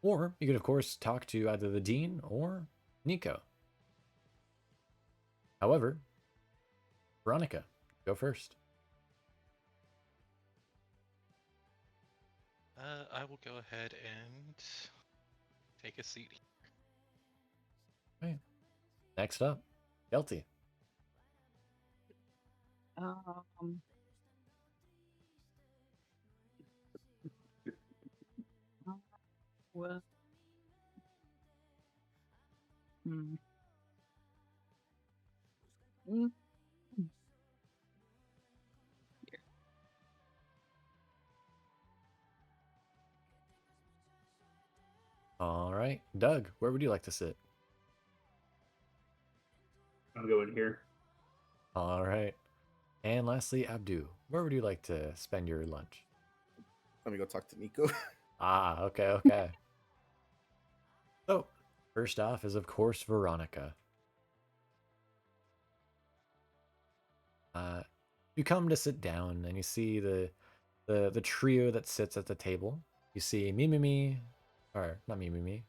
Or you could, of course, talk to either the dean or Nico. However, Veronica, go first. I will go ahead and take a seat. Right. Next up, Kelty. Well. Hmm. Mm. All right, Doug, where would you like to sit? I'm going here. All right. And lastly, Abdu, where would you like to spend your lunch? Let me go talk to Nico. Ah, okay. So, first off is, of course, Veronica. You come to sit down and you see the trio that sits at the table. You see Mimimi, or not Mimimi.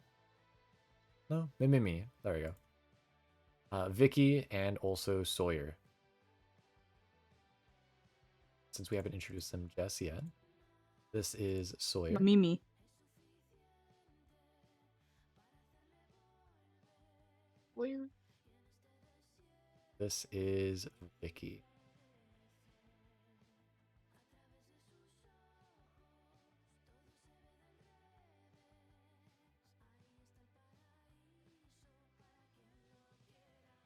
No, Mimimi. There we go. Vicky and also Sawyer. Since we haven't introduced them just yet, this is Sawyer. Mimi. Where? This is Vicky.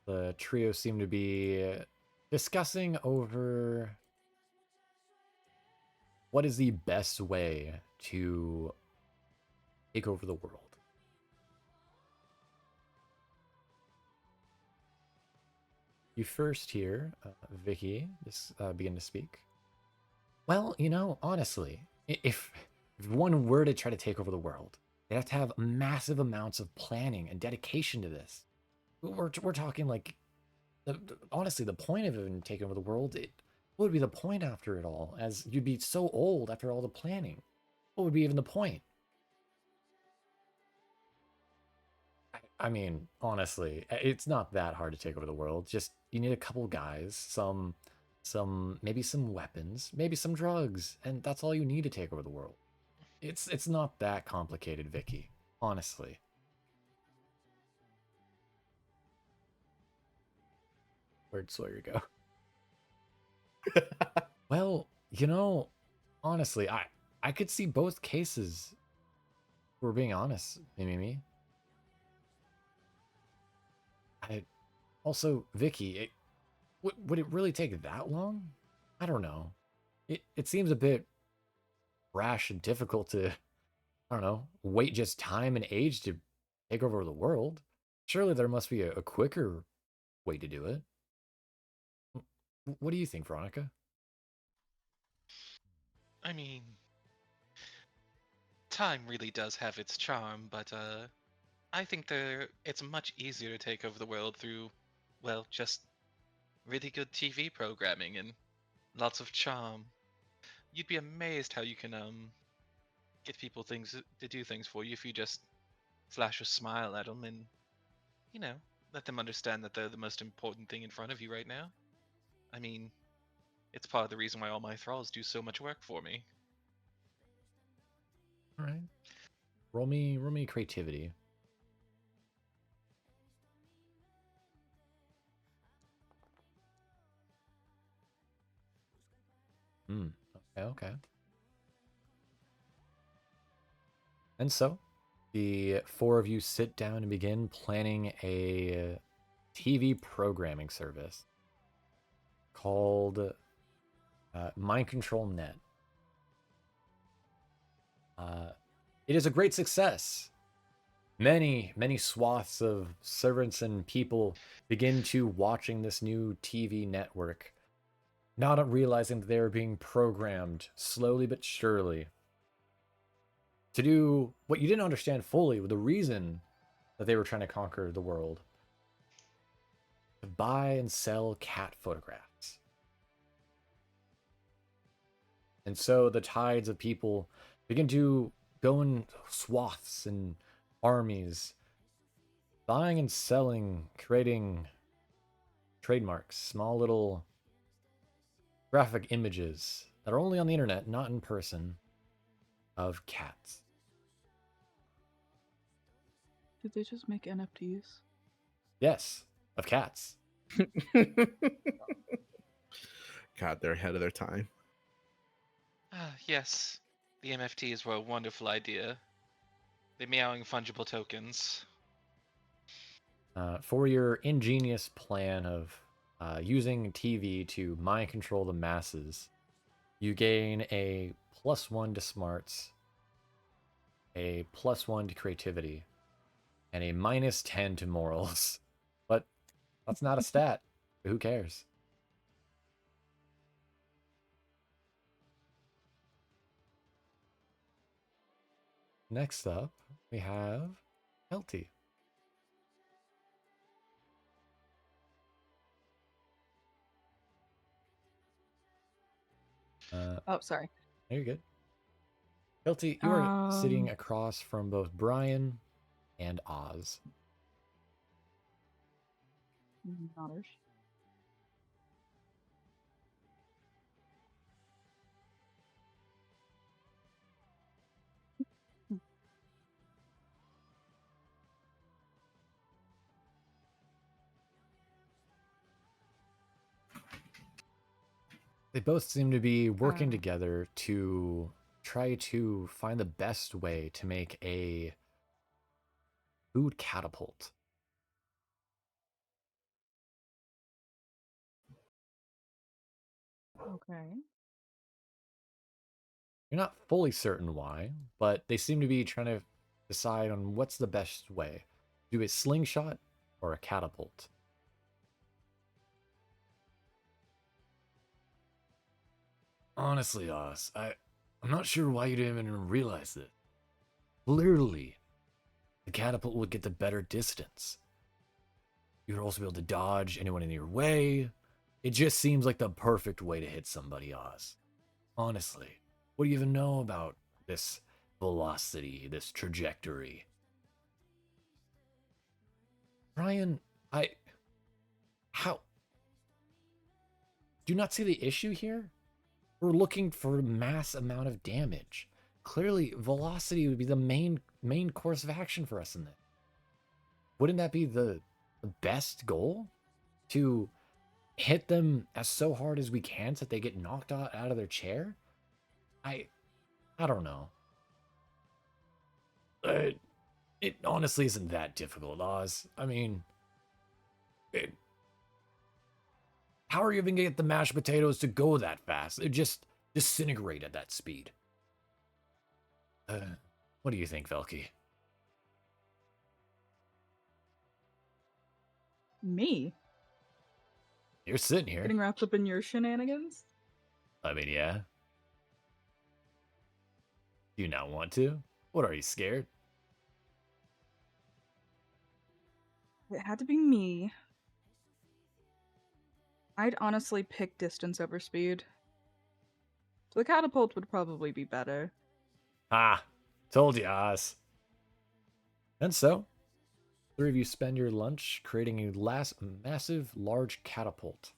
The trio seem to be discussing over what is the best way to take over the world. You first hear Vicky begin to speak. Well, honestly, if one were to try to take over the world, they'd have to have massive amounts of planning and dedication to this. We're talking like, honestly, the point of even taking over the world, what would be the point after it all? As you'd be so old after all the planning. What would be even the point? I mean, honestly, it's not that hard to take over the world. Just you need a couple guys, maybe some weapons, maybe some drugs, and that's all you need to take over the world. It's not that complicated, Vicky. Honestly. Where'd Sawyer go? Well, honestly, I could see both cases. If we're being honest, me. Also, Vicky, would it really take that long? I don't know. It seems a bit rash and difficult to, I don't know, wait just time and age to take over the world. Surely there must be a quicker way to do it. What do you think, Veronica? I mean, time really does have its charm, but I think it's much easier to take over the world through, well, just really good TV programming and lots of charm. You'd be amazed how you can get people things to do things for you if you just flash a smile at them and, you know, let them understand that they're the most important thing in front of you right now. I mean, it's part of the reason why all my thralls do so much work for me. All right. Roll me creativity. Okay. And so, the four of you sit down and begin planning a TV programming service called Mind Control Net. It is a great success. Many swaths of servants and people begin to watching this new TV network, not realizing that they are being programmed slowly but surely to do what you didn't understand fully, the reason that they were trying to conquer the world. To buy and sell cat photographs. And so the tides of people begin to go in swaths and armies, buying and selling, creating trademarks, small little graphic images that are only on the internet, not in person, of cats. Did they just make NFTs? Yes, of cats. God, they're ahead of their time. Yes, the MFTs were a wonderful idea. The meowing fungible tokens. For your ingenious plan of using TV to mind control the masses, you gain a +1 to smarts, a +1 to creativity, and a -10 to morals. But that's not a stat. Who cares? Next up, we have Kelty. Oh, sorry. You're good. Kelty, you are sitting across from both Brian and Oz. Nodders. They both seem to be working together to try to find the best way to make a food catapult. Okay. You're not fully certain why, but they seem to be trying to decide on what's the best way. Do a slingshot or a catapult? Honestly, Oz, I'm not sure why you didn't even realize it. Clearly, the catapult would get the better distance. You would also be able to dodge anyone in your way. It just seems like the perfect way to hit somebody, Oz. Honestly, what do you even know about this velocity, this trajectory? Brian, how? Do you not see the issue here? We're looking for mass amount of damage. Clearly, velocity would be the main course of action for us in this. Wouldn't that be the best goal? To hit them as so hard as we can so that they get knocked out of their chair? I don't know. It honestly isn't that difficult, Oz. I mean, how are you even gonna get the mashed potatoes to go that fast? They just disintegrate at that speed. What do you think, Velky? Me? You're sitting here. Getting wrapped up in your shenanigans? I mean, yeah. Do you not want to? What, are you scared? It had to be me. I'd honestly pick distance over speed. So the catapult would probably be better. Ah, told you, Oz. And so, three of you spend your lunch creating a massive, large catapult.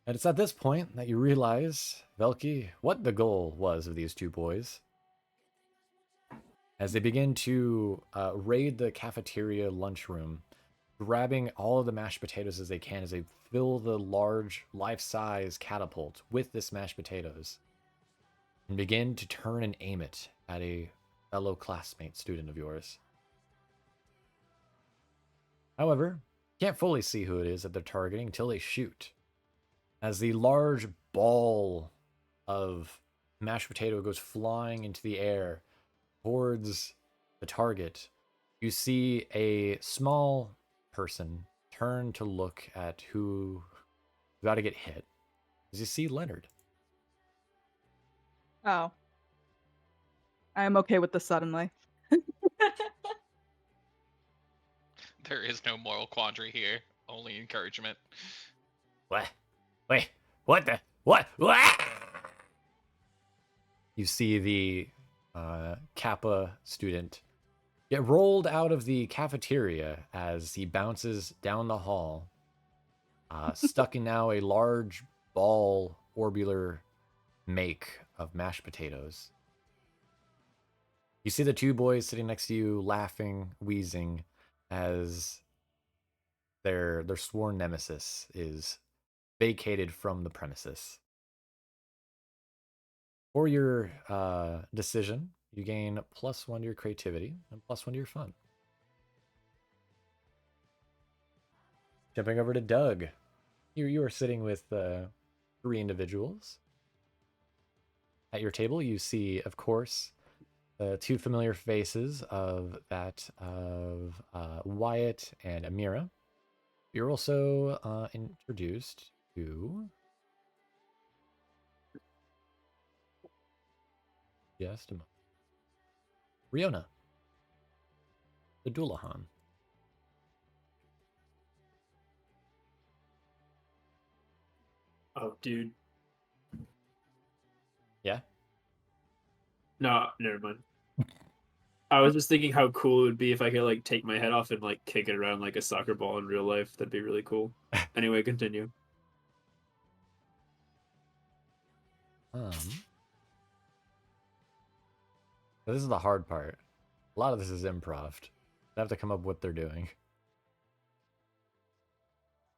And it's at this point that you realize, Velki, what the goal was of these two boys. As they begin to raid the cafeteria lunchroom, grabbing all of the mashed potatoes as they can as they fill the large, life-size catapult with this mashed potatoes, and begin to turn and aim it at a fellow classmate student of yours. However, you can't fully see who it is that they're targeting until they shoot. As the large ball of mashed potato goes flying into the air towards the target, you see a small person turn to look at who's about to get hit. As you see Leonard. Oh. I am okay with this suddenly. There is no moral quandary here, only encouragement. What? Wait, what the? What? What? You see the Kappa student get rolled out of the cafeteria as he bounces down the hall, stuck in now a large ball orbular make of mashed potatoes. You see the two boys sitting next to you, laughing, wheezing, as their sworn nemesis is vacated from the premises. For your decision, you gain +1 to your creativity and +1 to your fun. Jumping over to Doug. You are sitting with 3 individuals. At your table, you see, of course, the 2 familiar faces of Wyatt and Amira. You're also introduced to... Just a moment. Riona, the Dullahan. Oh, dude. Yeah? No, never mind. I was just thinking how cool it would be if I could like take my head off and like kick it around like a soccer ball in real life. That'd be really cool. Anyway, continue. This is the hard part. A lot of this is improv. I have to come up with what they're doing.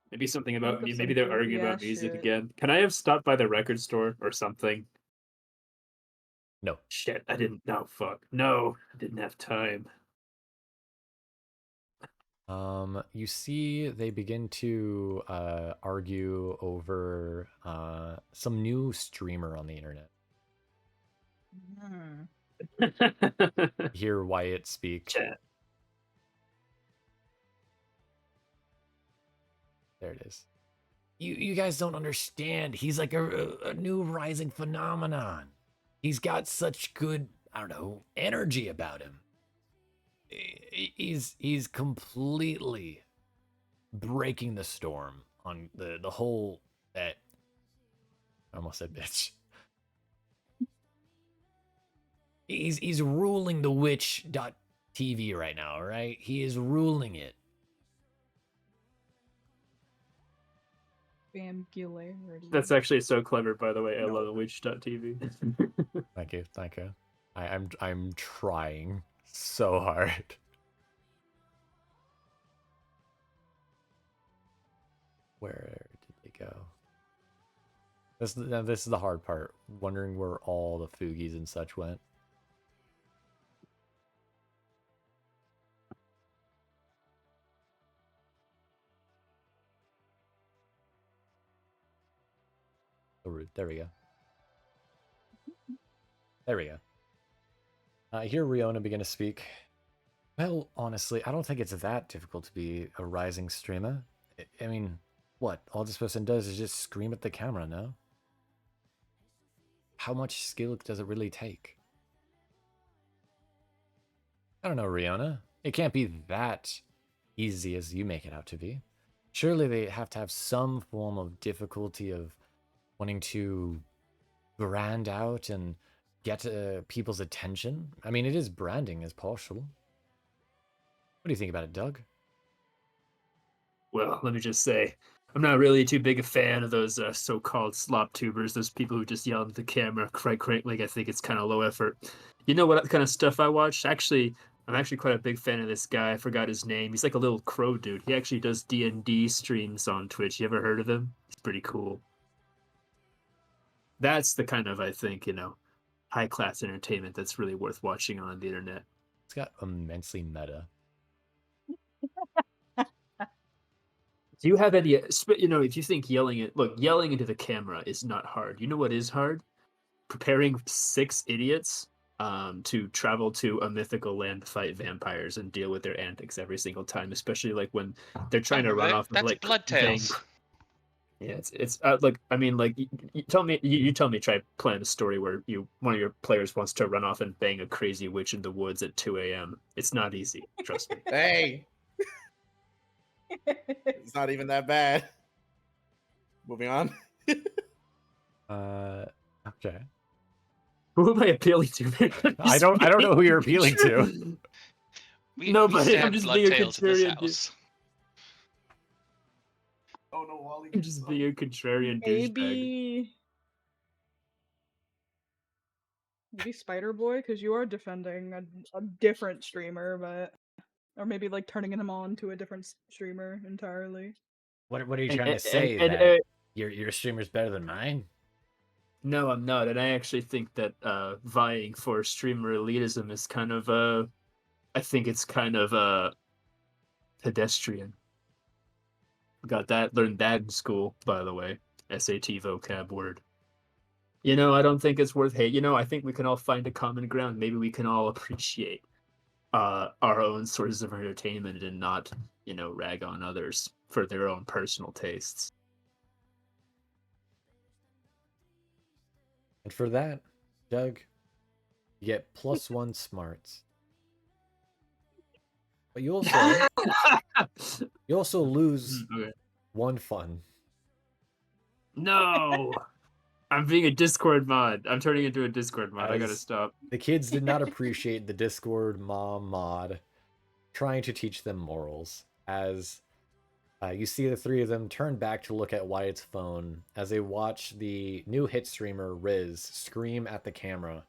Maybe something Think about of maybe something. they're arguing Yeah, about music shoot. again. Can I have stopped by the record store or something? No. Shit, I didn't. No, fuck. No, I didn't have time. You see they begin to argue over some new streamer on the internet. Hear Wyatt speak. Chat. There it is. You guys don't understand. He's like a new rising phenomenon. He's got such good, I don't know, energy about him. He's completely breaking the storm on the whole that I almost said bitch. He's ruling the witch.tv right now, right? He is ruling it. Famgularity. That's actually so clever, by the way. I No. love witch.tv. Thank you, thank you. I'm trying so hard. Where did they go? This is the hard part. Wondering where all the Foogies and such went. So rude. There we go. There we go. I hear Riona begin to speak. Well, honestly, I don't think it's that difficult to be a rising streamer. I mean, what? All this person does is just scream at the camera, no? How much skill does it really take? I don't know, Rihanna. It can't be that easy as you make it out to be. Surely they have to have some form of difficulty of wanting to brand out and get people's attention. I mean, it is branding as partial. What do you think about it, Doug? Well, let me just say, I'm not really too big a fan of those so-called slop tubers. Those people who just yell at the camera quite frankly. I think it's kind of low effort. You know what kind of stuff I watch? Actually, I'm actually quite a big fan of this guy. I forgot his name. He's like a little crow dude. He actually does D&D streams on Twitch. You ever heard of him? He's pretty cool. That's the kind of, I think, high-class entertainment that's really worth watching on the internet. It's got immensely meta. Do you have any, if you think yelling into the camera is not hard. You know what is hard? Preparing 6 idiots to travel to a mythical land to fight vampires and deal with their antics every single time, especially like when they're trying to run off of That's like Blood Tales. Yeah, it's like I mean like you tell me try playing a story where one of your players wants to run off and bang a crazy witch in the woods at 2 a.m. It's not easy, trust me. Hey, it's not even that bad. Moving on. Okay. Who am I appealing to? man? I don't know who you're appealing to. We Nobody, I'm stand just Blood being a Tales in this contrarian, dude. house. Oh no, Wally. I'm just being a contrarian douchebag. Maybe Spider Boy, because you are defending a different streamer, but or maybe like turning him on to a different streamer entirely. What are you And- trying to and- say? and- That your streamer's better than mine? No, I'm not, and I actually think that vying for streamer elitism is kind of I think it's kind of pedestrian. Learned that in school, by the way. SAT vocab word. I don't think it's worth hate. I think we can all find a common ground. Maybe we can all appreciate our own sources of entertainment and not, rag on others for their own personal tastes. And for that, Doug, you get +1 smarts. But you also lose Okay. 1 fun. No, I'm being a Discord mod. I'm turning into a Discord mod. I gotta As stop. The kids did not appreciate the Discord mom mod trying to teach them morals. As you see the 3 of them turn back to look at Wyatt's phone as they watch the new hit streamer Riz scream at the camera.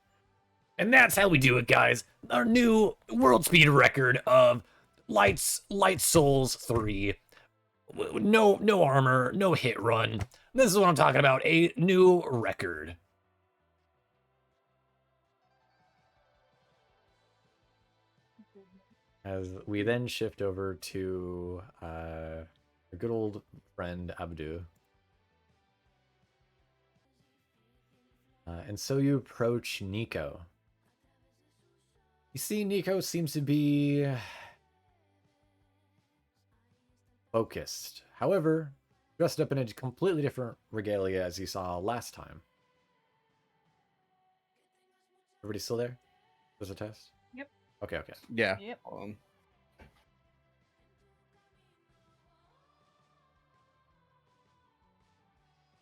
And that's how we do it, guys. Our new world speed record of Light Souls 3. No armor, no hit run. This is what I'm talking about. A new record. As we then shift over to our good old friend Abdu. And so you approach Nico. You see, Nico seems to be focused. However, dressed up in a completely different regalia as you saw last time. Everybody still there? There's a test? Yep. Okay. Yeah. Yep.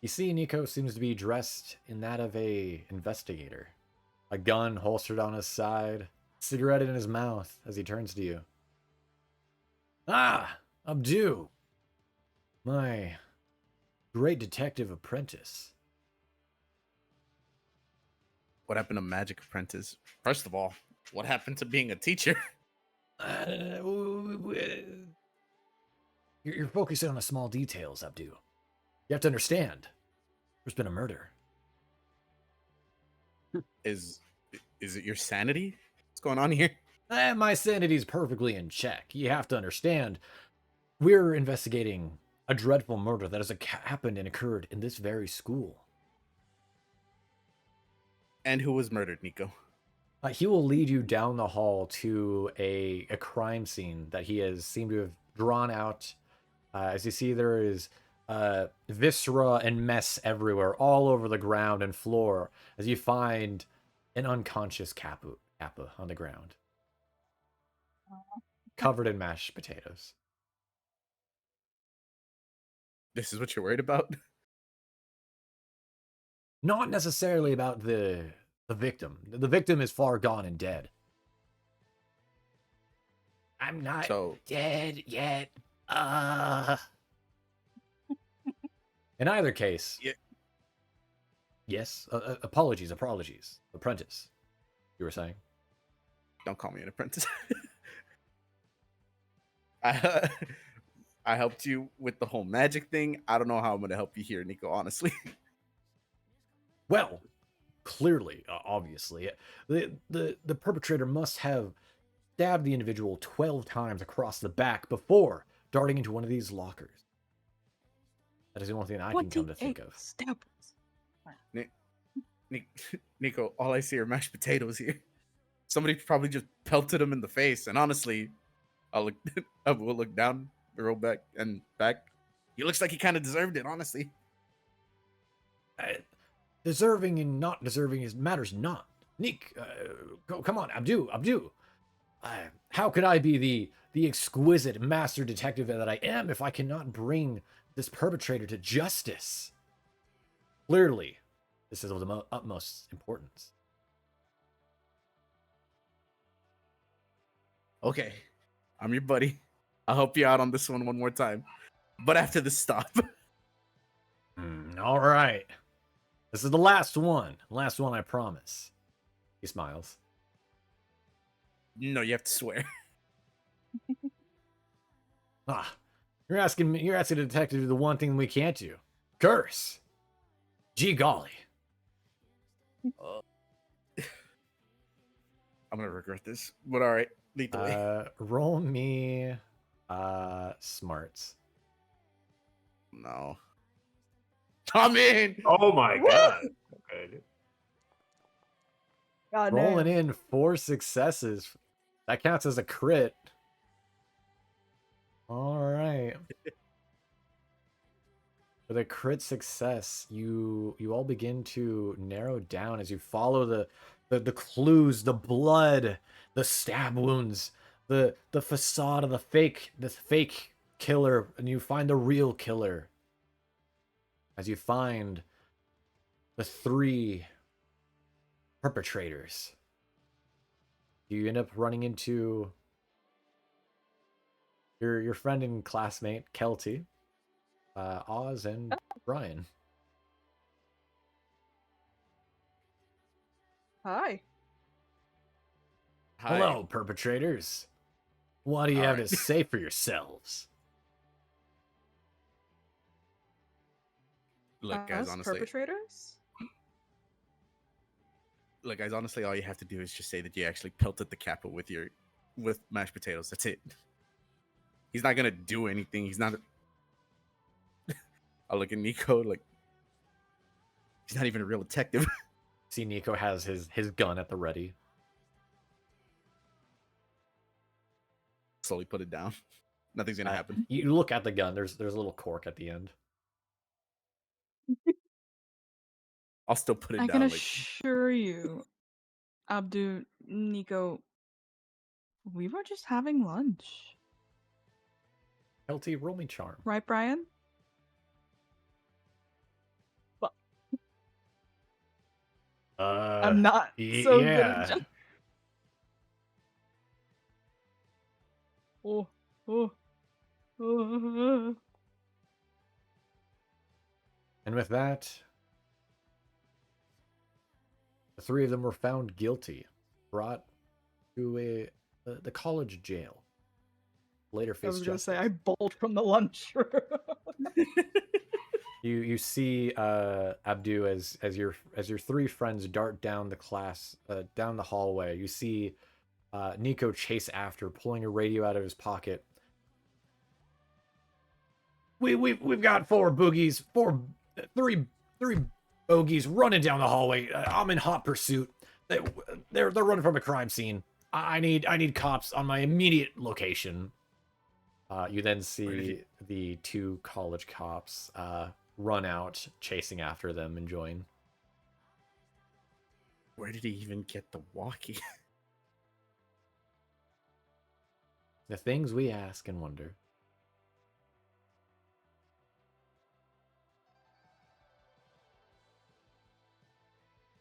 You see, Nico seems to be dressed in that of a investigator. A gun holstered on his side, cigarette in his mouth as he turns to you. Ah, Abdu, my great detective apprentice. What happened to Magic Apprentice? First of all, what happened to being a teacher? You're focusing on the small details, Abdu. You have to understand. There's been a murder. Is it your sanity? What's going on here? My sanity's perfectly in check. You have to understand. We're investigating a dreadful murder that has happened and occurred in this very school. And who was murdered, Nico? He will lead you down the hall to a crime scene that he has seemed to have drawn out. As you see, there is viscera and mess everywhere, all over the ground and floor, as you find an unconscious Kappa on the ground, covered in mashed potatoes. This is what you're worried about? Not necessarily about the victim. The victim is far gone and dead. I'm not dead yet. In either case, yeah. Yes. Apologies. Apprentice, you were saying? Don't call me an apprentice. I helped you with the whole magic thing. I don't know how I'm going to help you here, Nico, honestly. Well, clearly, obviously, the perpetrator must have stabbed the individual 12 times across the back before darting into one of these lockers. That is the only thing I can come to think of. Nico, all I see are mashed potatoes here. Somebody probably just pelted him in the face, and honestly, I will look down, roll back, and back. He looks like he kind of deserved it, honestly. Deserving and not deserving matters not. Nick, come on, Abdu. How could I be the exquisite master detective that I am if I cannot bring this perpetrator to justice? Clearly, this is of the utmost importance. Okay, I'm your buddy. I'll help you out on this one more time. But after this stop. All right. This is the last one. Last one, I promise. He smiles. No, you have to swear. You're asking the detective to do the one thing we can't do. Curse. Gee golly. I'm gonna regret this. But all right, lethally. Roll me smarts. No. Come in. Oh my god. Okay. God Rolling damn. in 4 successes. That counts as a crit. All right. With a crit success, you all begin to narrow down as you follow the clues, the blood, the stab wounds, the facade of the fake killer, and you find the real killer. As you find the 3 perpetrators. You end up running into your friend and classmate, Kelty, Oz, and Brian. Hi. Hi. Hello, perpetrators. What do you have to say for yourselves? Look, guys, Us honestly. perpetrators? Look, guys, honestly, all you have to do is just say that you actually pelted the Kappa with mashed potatoes. That's it. He's not gonna do anything. He's not. I look at Nico like he's not even a real detective. See, Nico has his gun at the ready. Slowly put it down. Nothing's gonna happen. You look at the gun. There's a little cork at the end. I'll still put it I down. can Like, assure you, Abdu, Nico, we were just having lunch. Kelty, roll me charm. Right, Brian? I'm not so good at jokes. Oh. And with that, the 3 of them were found guilty, brought to the college jail. Later I faced was gonna justice. say I bolt from the lunch. You see Abdu as your 3 friends dart down down the hallway. You see Nico chase after, pulling a radio out of his pocket. We've got 3 bogies running down the hallway. I'm in hot pursuit. They're running from a crime scene. I need cops on my immediate location. You then see the two college cops run out, chasing after them and join. Where did he even get the walkie? The things we ask and wonder.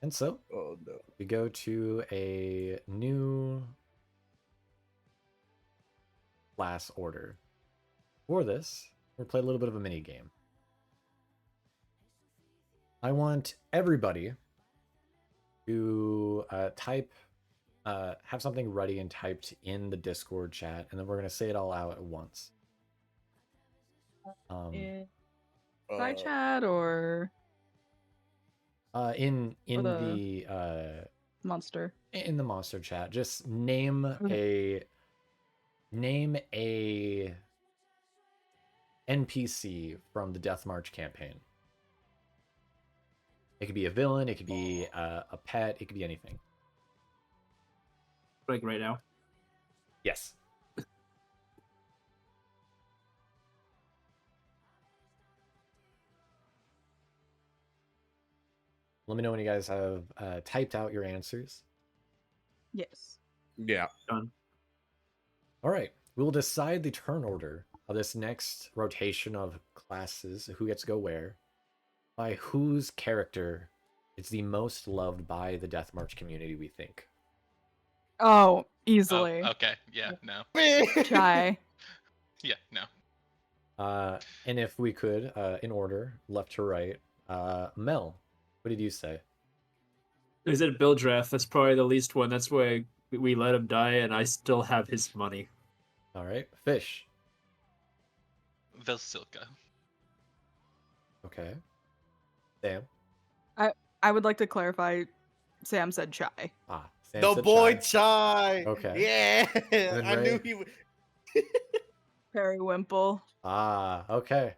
And so Oh no. we go to a new class order. For this, we'll play a little bit of a mini game. I want everybody to have something ready and typed in the Discord chat, and then we're gonna say it all out at once. In side Uh, chat or In the- the monster? in the monster chat, just name Okay. a NPC from the Death March campaign. It could be a villain, it could be a pet, it could be anything. Like right now. Yes. Let me know when you guys have typed out your answers. Yes. yeah. Done. All right. We will decide the turn order of this next rotation of classes, who gets to go where, by whose character is the most loved by the Death March community, we think. Oh, Oh, easily. okay. Yeah, no. Chai. Yeah, no. And if we could, in order, left to right, Mel, what did you say? Is it a bill draft? That's probably the least one. That's why we let him die, and I still have his money. All right. Fish. Velsilka. Okay. Sam. I would like to clarify. Sam said chai. Sam The said boy Chai. Chai. Okay. Yeah. then I knew Ray? he would. Periwimple. Okay.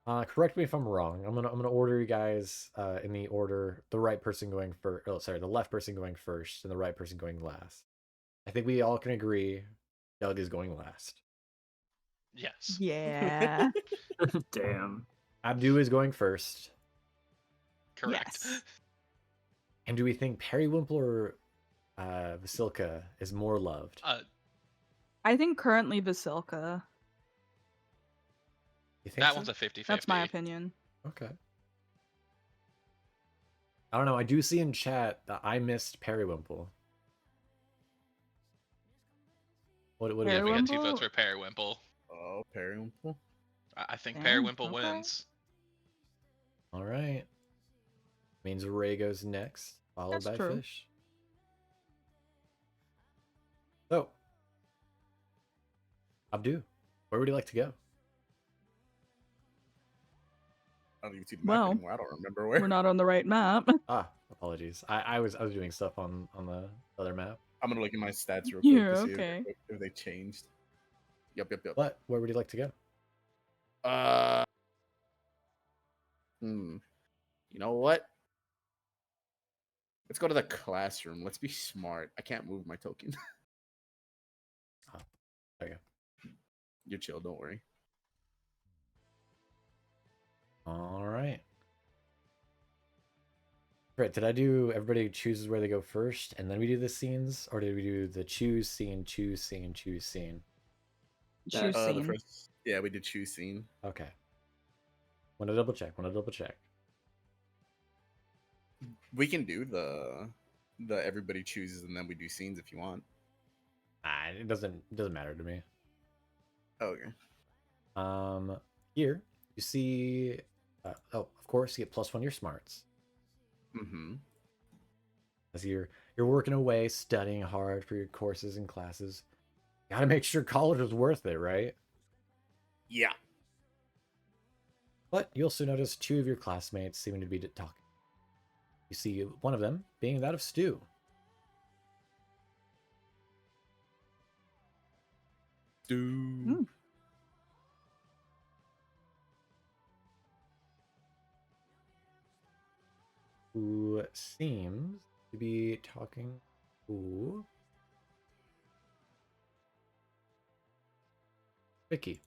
Correct me if I'm wrong. I'm gonna order you guys in the order, the right person going first. Oh, sorry, the left person going first and the right person going last. I think we all can agree Doug is going last. Yes. Yeah. Damn. Abdu is going first. Correct. Yes. And do we think Periwimple or Vasilka is more loved? I think currently Vasilka. You think That so? one's a 50-50. That's my opinion. Okay. I don't know. I do see in chat that I missed Periwimple. What Yeah, we got Periwinkle? 2 votes for Periwimple. Oh, Periwinkle. I think Damn, Periwimple okay. wins. All right. Means Ray goes next, followed That's by true. Fish. So, Abdu, where would you like to go? I don't even see the map Well, anymore. I don't remember where. We're not on the right map. Apologies. I was doing stuff on the other map. I'm gonna look at my stats real quick Yeah, to see okay. if they changed. Yep. But where would you like to go? You know what? Let's go to the classroom. Let's be smart. I can't move my token. There you You're chill. Don't worry. go. All right. Right, did I do everybody chooses where they go first and then we do the scenes? Or did we do the choose scene, choose scene, choose scene? Choose The scene. first, yeah, we did choose scene. Okay. Want to double check. We can do the everybody chooses and then we do scenes if you want. It doesn't matter to me. Okay. Here you see of course you get +1 your smarts. Mm-hmm. As you're working away, studying hard for your courses and classes. Gotta make sure college is worth it, right? Yeah. But you also notice 2 of your classmates seeming to be talking. You see one of them being that of Stu. Mm. Who seems to be talking to Vicky.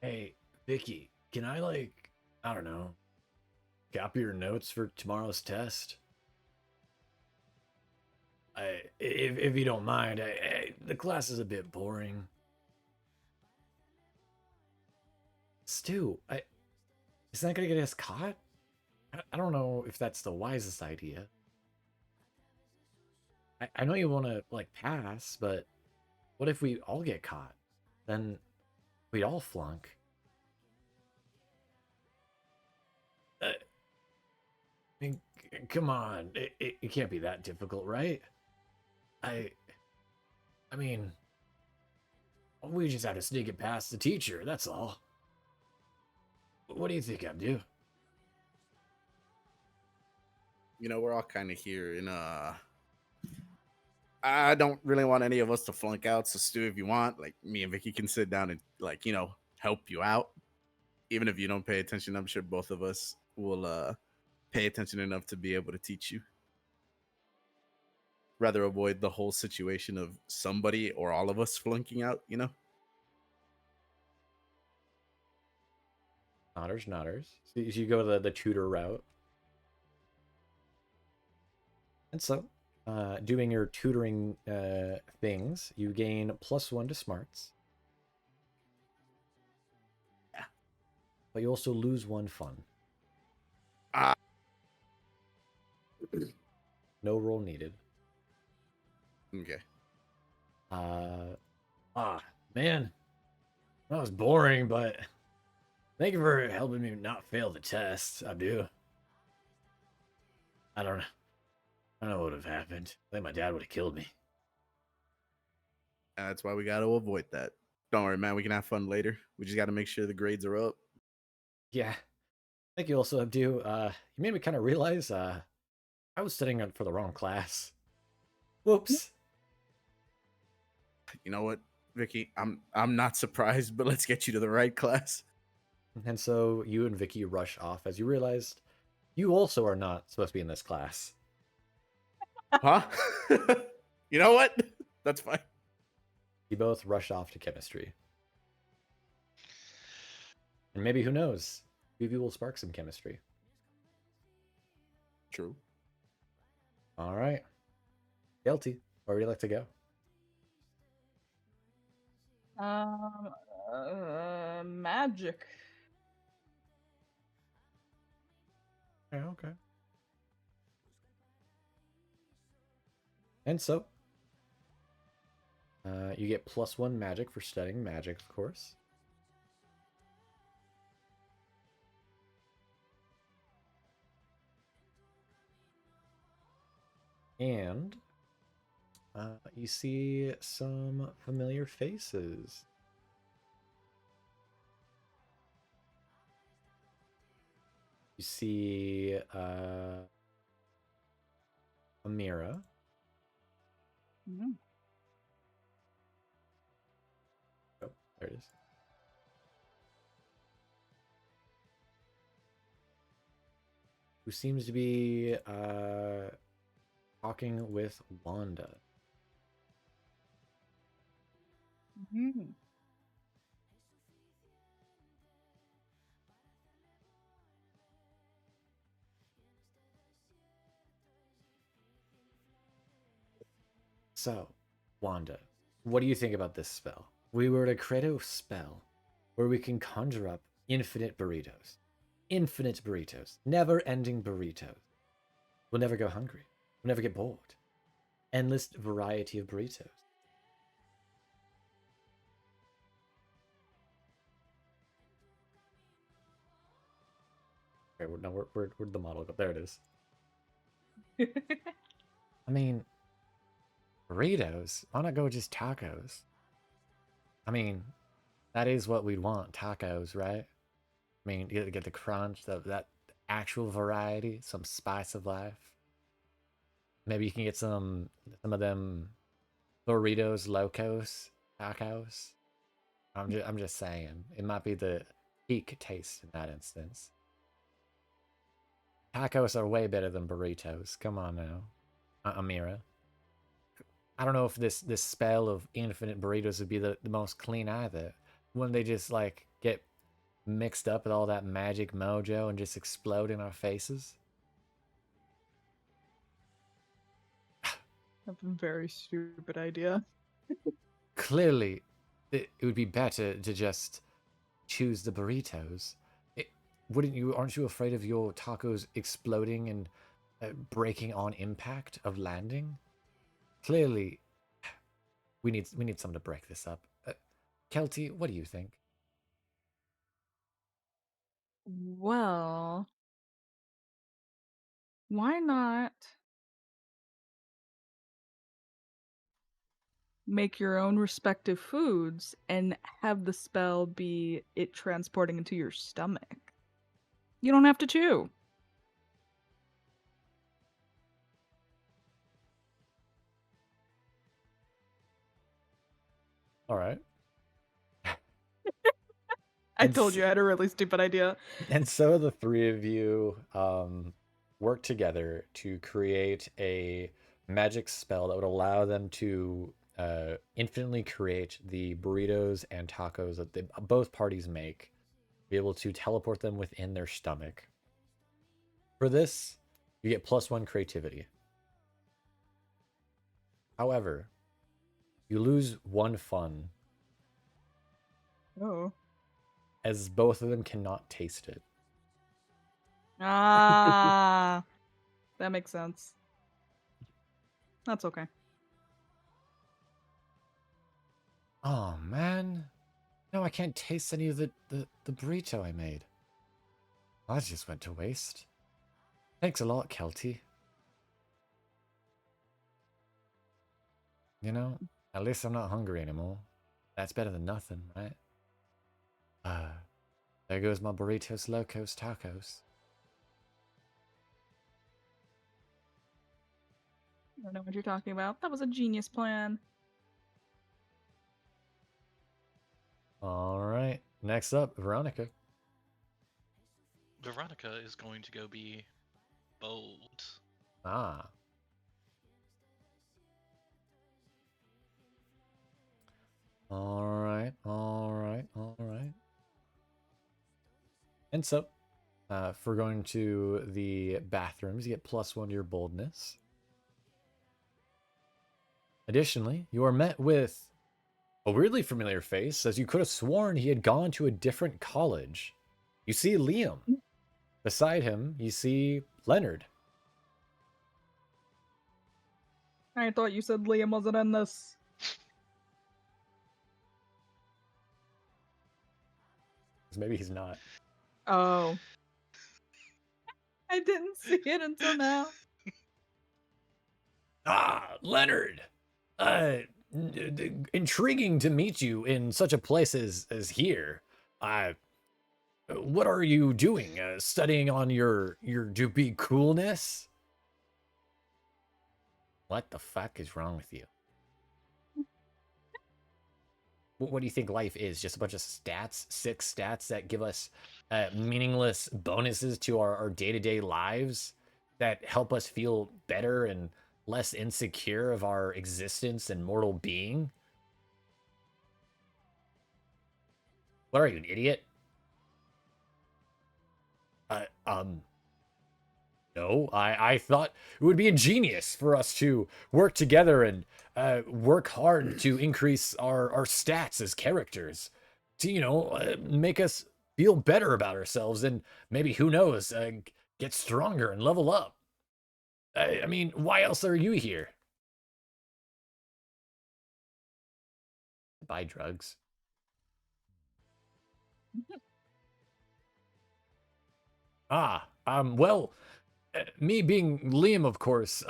Hey, Vicky, can I I don't know, copy your notes for tomorrow's test? If you don't mind, the class is a bit boring. Stu, is that gonna get us caught? I don't know if that's the wisest idea. I know you want to pass, but what if we all get caught? Then we'd all flunk. I mean, come on, it can't be that difficult, right? I mean, we just have to sneak it past the teacher. That's all. What do you think, Abdu? You know, we're all kind of here, and I don't really want any of us to flunk out. So, Stu, if you want, me and Vicky can sit down and help you out. Even if you don't pay attention, I'm sure both of us will pay attention enough to be able to teach you. Rather avoid the whole situation of somebody or all of us flunking out, Nodders. So you go the tutor route. And so, doing your tutoring things, you gain +1 to smarts. Yeah. But you also lose 1 fun. No roll needed. Okay. Man. That was boring, but thank you for helping me not fail the test. I do. I don't know what would have happened. I think my dad would have killed me. That's why we got to avoid that. Don't worry, man. We can have fun later. We just got to make sure the grades are up. Yeah. Thank you also, Abdu. You made me kind of realize I was studying up for the wrong class. Whoops. You know what, Vicky? I'm not surprised, but let's get you to the right class. And so you and Vicky rush off as you realized you also are not supposed to be in this class. Huh? You know what? That's fine. You both rush off to chemistry. And maybe, who knows, maybe will spark some chemistry. True. All right. Guilty. Where would you like to go? Magic. Okay. And so, you get +1 magic for studying magic, of course. And you see some familiar faces. You see Amira. Mm. Oh, there it is. Who seems to be talking with Wanda. Mhm. So, Wanda, what do you think about this spell? We were to create a spell where we can conjure up infinite burritos. Infinite burritos. Never-ending burritos. We'll never go hungry. We'll never get bored. Endless variety of burritos. Okay, where'd the model go? There it is. I mean, burritos? Why not go just tacos? I mean, that is what we'd want, tacos, right? I mean, you get the crunch, that actual variety, some spice of life. Maybe you can get some of them Burritos Locos Tacos. I'm just saying. It might be the peak taste in that instance. Tacos are way better than burritos. Come on now. Amira. I don't know if this spell of infinite burritos would be the most clean either. When they just like get mixed up with all that magic mojo and just explode in our faces. That's a very stupid idea. Clearly, it would be better to just choose the burritos. Aren't you afraid of your tacos exploding and breaking on impact of landing? Clearly, we need something to break this up. Kelty, what do you think? Well, why not make your own respective foods and have the spell be it transporting into your stomach? You don't have to chew. All right. I told you I had a really stupid idea. And so the three of you work together to create a magic spell that would allow them to infinitely create the burritos and tacos that both parties make, be able to teleport them within their stomach. For this, you get +1 creativity. However, you lose 1 fun, Oh. as both of them cannot taste it. Ah. That makes sense. That's okay. Oh man. No, I can't taste any of the burrito I made. That just went to waste. Thanks a lot, Kelty. You know, at least I'm not hungry anymore. That's better than nothing, right? There goes my burritos locos tacos. I don't know what you're talking about. That was a genius plan. All right. Next up, Veronica. Veronica is going to go be bold. Ah. All right. And so, if we're going to the bathrooms, you get +1 to your boldness. Additionally, you are met with a weirdly familiar face, as you could have sworn he had gone to a different college. You see Liam. Beside him, you see Leonard. I thought you said Liam wasn't in this. 'Cause maybe he's not. Oh. I didn't see it until now. Ah, Leonard! Intriguing to meet you in such a place as here. What are you doing? Studying on your to-be coolness? What the fuck is wrong with you? What do you think life is? Just a bunch of stats? 6 stats that give us meaningless bonuses to our day-to-day lives that help us feel better and less insecure of our existence and mortal being? What are you, an idiot? No, I thought it would be ingenious for us to work together and work hard to increase our stats as characters to, make us feel better about ourselves and maybe, who knows, get stronger and level up. I mean, why else are you here? Buy drugs. Well, me being Liam, of course,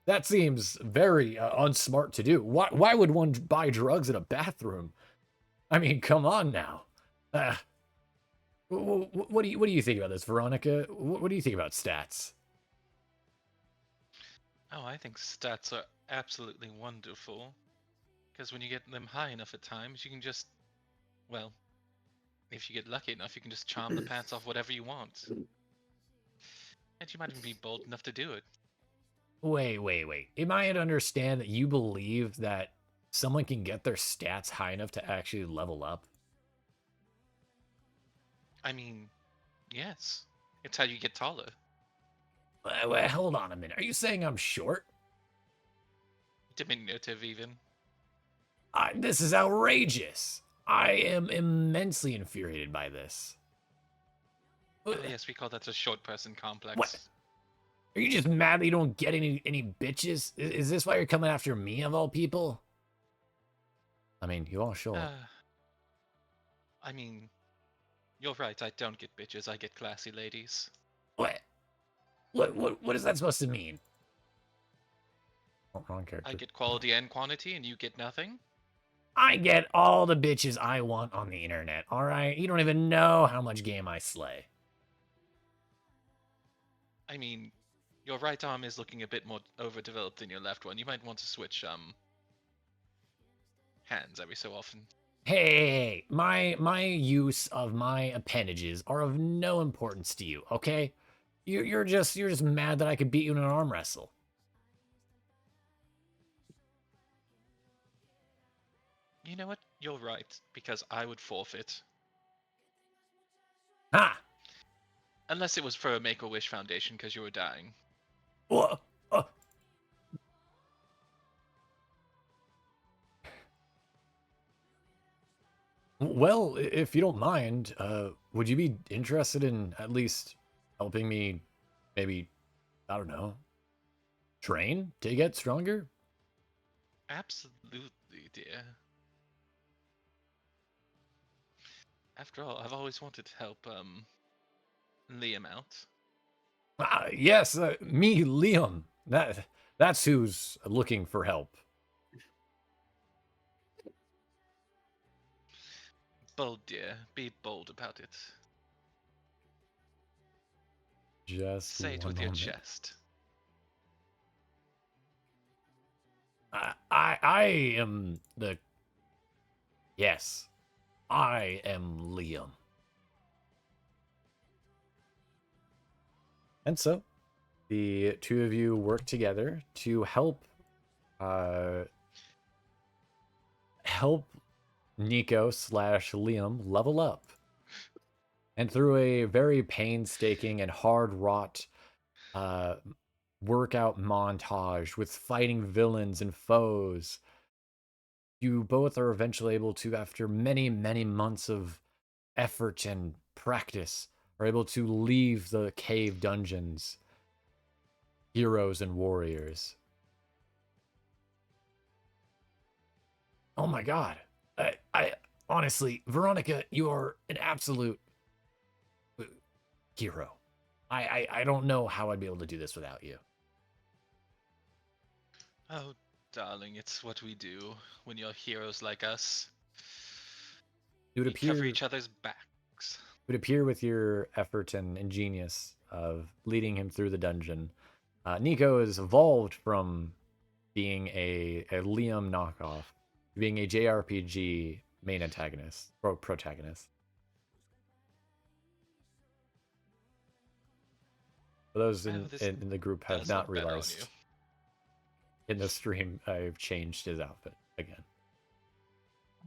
that seems very unsmart to do. Why would one buy drugs in a bathroom? I mean, come on now. What do you think about this, Veronica? What do you think about stats? Oh, I think stats are absolutely wonderful. Because when you get them high enough at times, you can just, well, if you get lucky enough, you can just charm the pants off whatever you want. And you might even be bold enough to do it. Wait. Am I to understand that you believe that someone can get their stats high enough to actually level up? I mean, yes. It's how you get taller. Wait, hold on a minute. Are you saying I'm short? Diminutive, even. This is outrageous. I am immensely infuriated by this. Yes, we call that a short person complex. What? Are you just mad that you don't get any bitches? Is this why you're coming after me of all people? I mean, you are short. I mean, you're right, I don't get bitches, I get classy ladies. What? What is that supposed to mean? Oh, wrong character. I get quality and quantity, and you get nothing? I get all the bitches I want on the internet, alright? You don't even know how much game I slay. I mean, your right arm is looking a bit more overdeveloped than your left one. You might want to switch, hands every so often. Hey, my use of my appendages are of no importance to you, okay? You're just mad that I could beat you in an arm wrestle. You know what? You're right, because I would forfeit. Ha! Unless it was for a Make-A-Wish Foundation because you were dying. Wha- uh. Well, if you don't mind, would you be interested in at least helping me, maybe, I don't know, train to get stronger? Absolutely, dear. After all, I've always wanted to help, Liam out. Yes, me, Liam. That's who's looking for help. Bold, dear. Be bold about it. Just Say it one with your moment. chest. I am the. Yes, I am Liam. And so, the two of you work together to help Nico / Liam level up. And through a very painstaking and hard-wrought workout montage with fighting villains and foes, you both are eventually able to, after many, many months of effort and practice, are able to leave the cave dungeons, heroes and warriors. Oh my god. I honestly, Veronica, you are an absolute hero. I don't know how I'd be able to do this without you. Oh, darling, it's what we do when you're heroes like us. It would We cover appear each other's backs. it would appear with your effort and ingenious of leading him through the dungeon, Nico has evolved from being a Liam knockoff to being a JRPG main antagonist or protagonist. For those Oh, this in the group have does not look better on realized, you. in the stream I've changed his outfit again.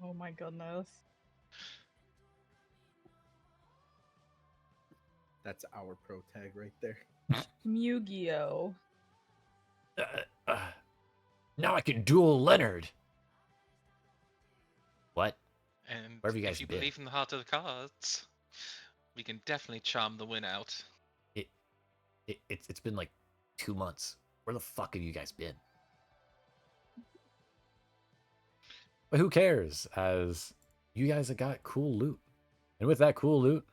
Oh my goodness. That's our pro tag right there. Yu-Gi-Oh! Now I can duel Leonard. What? And Where have you guys if you been? believe in the heart of the cards, we can definitely charm the win out. It's been like 2 months. Where the fuck have you guys been? But who cares, as you guys have got cool loot. And with that cool loot,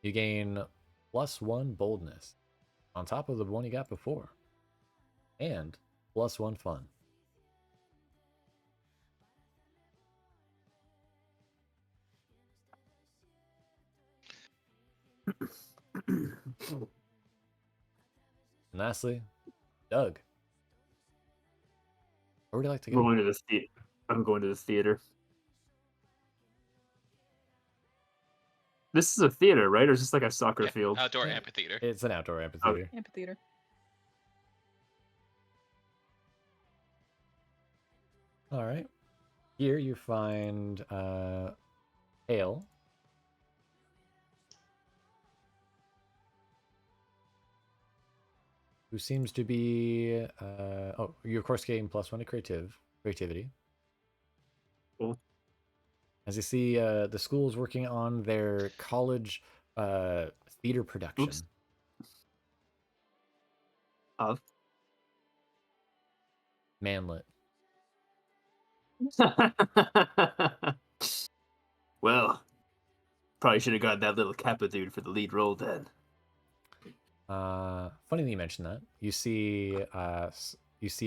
you gain +1 boldness on top of the one you got before. And +1 fun. And lastly, Doug. Where would you like to go? Going to the I'm going to the theater. This is a theater, right? Or is this like a soccer Yeah, field? outdoor Yeah. amphitheater. It's an outdoor amphitheater. Amphitheater. All right. Here you find Ale. Who seems to be oh, you of course getting +1 to creativity. Cool. As you see, the school is working on their college theater production. Oops. Of. Manlet. Well, probably should have got that little Kappa dude for the lead role then. Funny that you mentioned that. You see,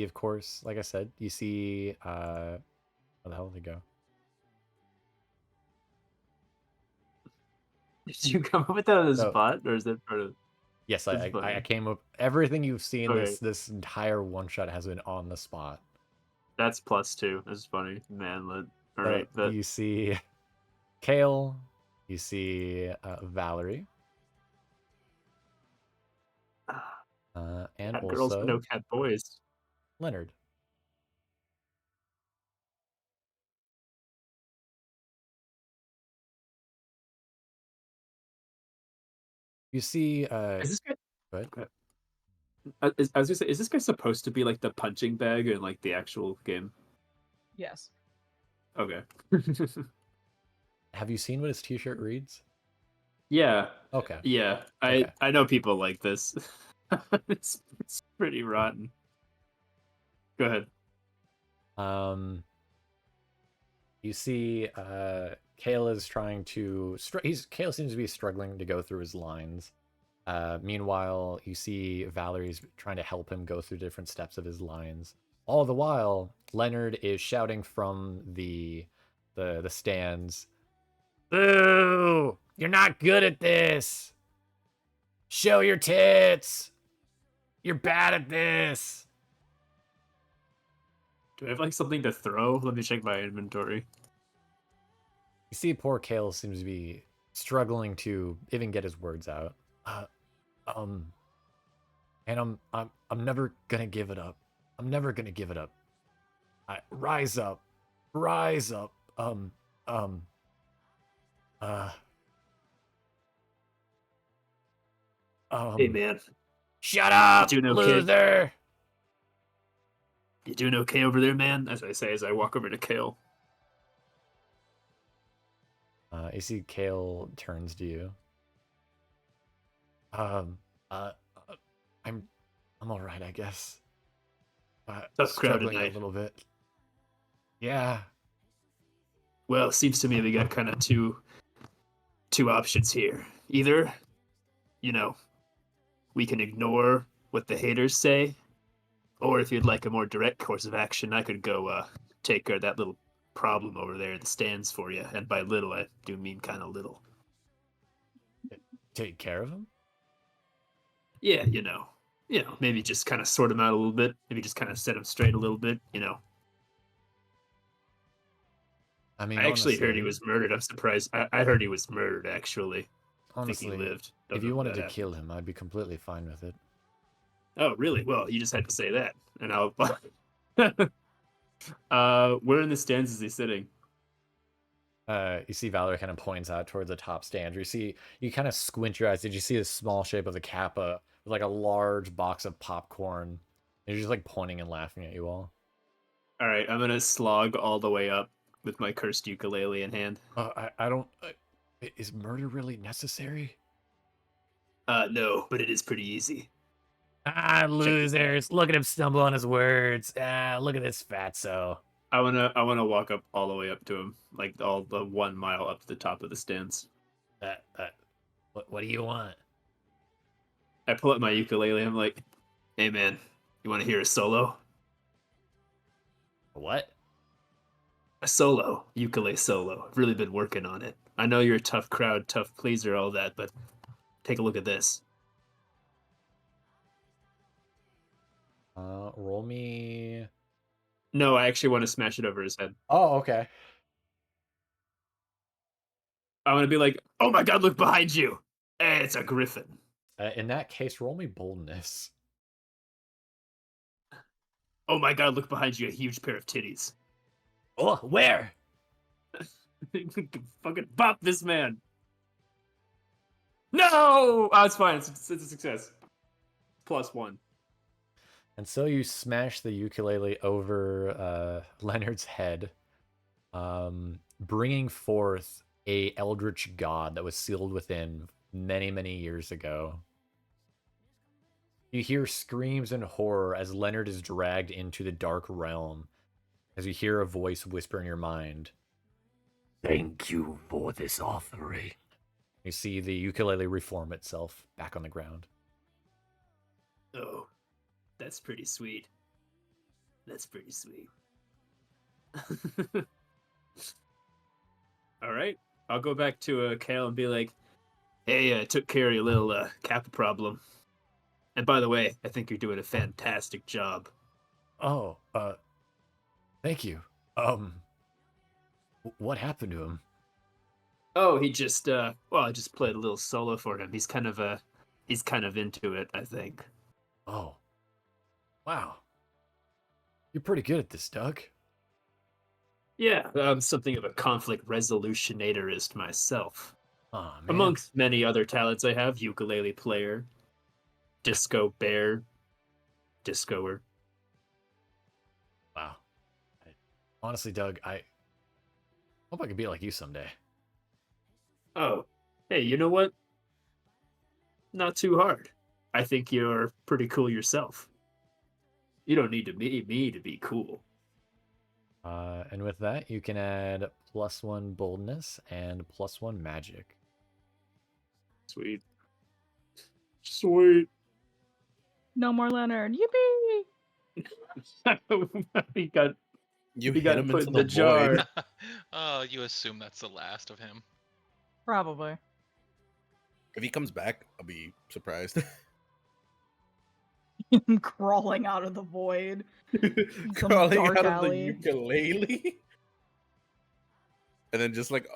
of course, like I said, you see, where the hell did they go? Did you come up with that on the Oh. spot, or is that part of? Yes, That's I funny. came up. Everything you've seen Okay. this entire one shot has been on the spot. That's +2. That's funny. Manlet. All So right, but you see Kale, you see Valerie, and cat girls, also no cat boys. Leonard. You see, Is this guy? go ahead. I was gonna say, is this guy supposed to be like the punching bag in like the actual game? Yes. Okay. Have you seen what his T-shirt reads? Yeah. Okay. Yeah. Okay. I know people like this. It's pretty rotten. Go ahead. You see, Kale is trying to. Kale seems to be struggling to go through his lines. Meanwhile, you see Valerie's trying to help him go through different steps of his lines. All the while, Leonard is shouting from the stands. Boo! You're not good at this. Show your tits. You're bad at this. Do I have like something to throw? Let me check my inventory. You see, poor Kale seems to be struggling to even get his words out. And I'm never gonna give it up. I'm never gonna give it up. Rise up, rise up. Hey man, Shut up, you doing okay? loser. You doing okay over there, man? As I say, as I walk over to Kale. You see, Kale turns to you. I'm all right, I guess. Tough crowd Struggling a tonight. little bit. Yeah. Well, it seems to me we got kind of two options here. Either, you know, we can ignore what the haters say, or if you'd like a more direct course of action, I could go take care of that little problem over there in the stands for you. And by little, I do mean kind of little. Take care of him? Yeah, maybe just kind of sort him out a little bit. Maybe just kind of set him straight a little bit. I mean, I actually heard he honestly- was murdered. I'm surprised. I heard he was murdered, actually. Honestly, I think he lived. Don't if know you if wanted that to happened. kill him, I'd be completely fine with it. Oh, really? Well, you just had to say that. And I'll... where in the stands is he sitting? You see Valerie kind of points out towards the top stand. You kind of squint your eyes. Did you see the small shape of the Kappa with like a large box of popcorn? And he's just like pointing and laughing at you all. All right, I'm gonna slog all the way up with my cursed ukulele in hand. I don't. Is murder really necessary? No, but it is pretty easy. Losers! Look at him stumble on his words. Look at this fatso. I wanna walk up all the way up to him, like all the 1 mile up to the top of the stands. What do you want? I pull up my ukulele. I'm like, "Hey man, you want to hear a solo? What? A solo, ukulele solo. I've really been working on it. I know you're a tough crowd, tough pleaser, all that, but take a look at this." Roll me No, I actually want to smash it over his head. Oh, okay. I want to be like, oh my god, look behind you! It's a griffin. In that case, roll me boldness. Oh my god, look behind you, a huge pair of titties. Oh, where? Fucking bop this man. No! Oh, it's fine. It's a success. +1. And so you smash the ukulele over Leonard's head, bringing forth a eldritch god that was sealed within many, many years ago. You hear screams in horror as Leonard is dragged into the dark realm, as you hear a voice whisper in your mind, "Thank you for this offering." You see the ukulele reform itself back on the ground. Oh, that's pretty sweet. That's pretty sweet. All right, I'll go back to Kale and be like, "Hey, I took care of your little kappa problem. And by the way, I think you're doing a fantastic job." Oh, thank you. What happened to him? Oh, he just well, I just played a little solo for him. He's kind of into it, I think. Oh, wow. You're pretty good at this, Doug. Yeah, I'm something of a conflict resolutionatorist myself. Aw, man. Amongst many other talents I have, ukulele player, disco bear, discoer. Wow. Honestly, Doug, I hope I could be like you someday. Oh, hey, you know what? Not too hard. I think you're pretty cool yourself. You don't need to be me to be cool. And with that, you can add +1 boldness and +1 magic. Sweet. Sweet. No more Leonard. Yippee! he got You he hit got him put into in the the jar. void. Oh, you assume that's the last of him. Probably. If he comes back, I'll be surprised. Him crawling out of the void. Some Crawling dark out of the alley. ukulele. And then just like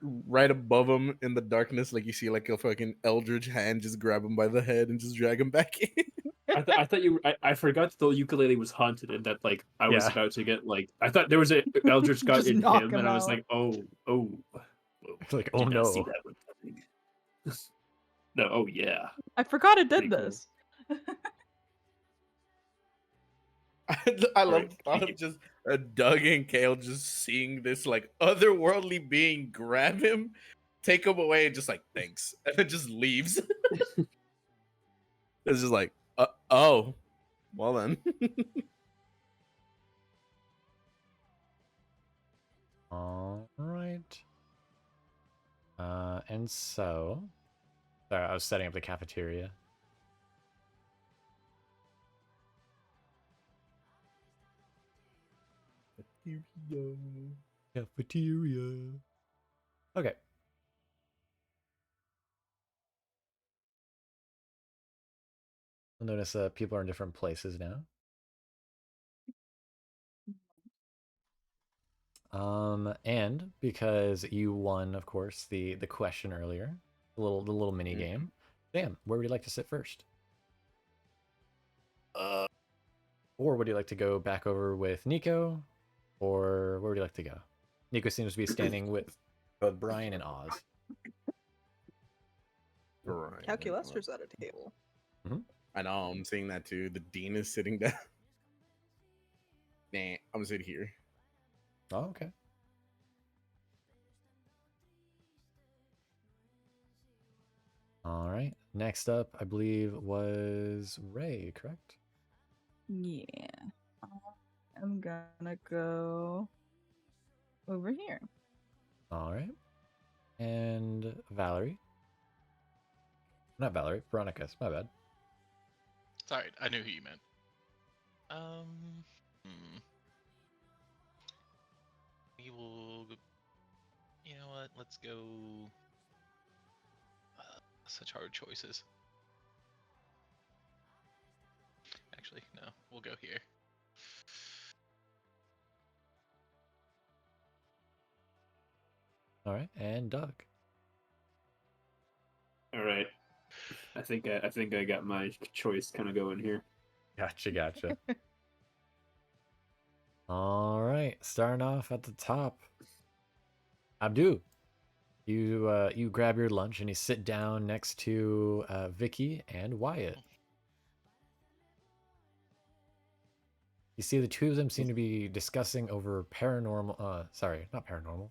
right above him in the darkness, like you see like a fucking eldritch hand just grab him by the head and just drag him back in. I thought you. I forgot that the ukulele was haunted and that like I was Yeah. about to get like I thought there was a eldritch god Just in knock him, him and I was out. like, oh. Like, Did oh not see no. that one coming. No, oh yeah. I forgot it did Pretty cool. this. I love Right. thought of just Doug and Kale just seeing this like otherworldly being grab him, take him away, and just like thanks, and then just leaves. It's just like, oh, well then. All right. And so, sorry, I was setting up the cafeteria. Cafeteria. Okay. You'll notice people are in different places now. And because you won, of course, the question earlier, the little mini game. Sam, where would you like to sit first? Or would you like to go back over with Nico? Or where would you like to go? Nico seems to be standing with both Brian and Oz. Calculester's at a table. I know, I'm seeing that too. The dean is sitting down. Nah, I'm gonna sit here. Oh, okay. All right. Next up, I believe, was Ray, correct? Yeah. I'm gonna go over here. All right. And Valerie. Not Valerie, Veronica. My bad. Sorry, I knew who you meant. Hmm. We will. You know what? Let's go. Such hard choices. Actually, no. We'll go here. All right, and Doug. All right. I think I got my choice kind of going here. Gotcha. All right, starting off at the top. Abdu, you grab your lunch and you sit down next to Vicky and Wyatt. You see the two of them seem to be discussing over paranormal. Sorry, not paranormal.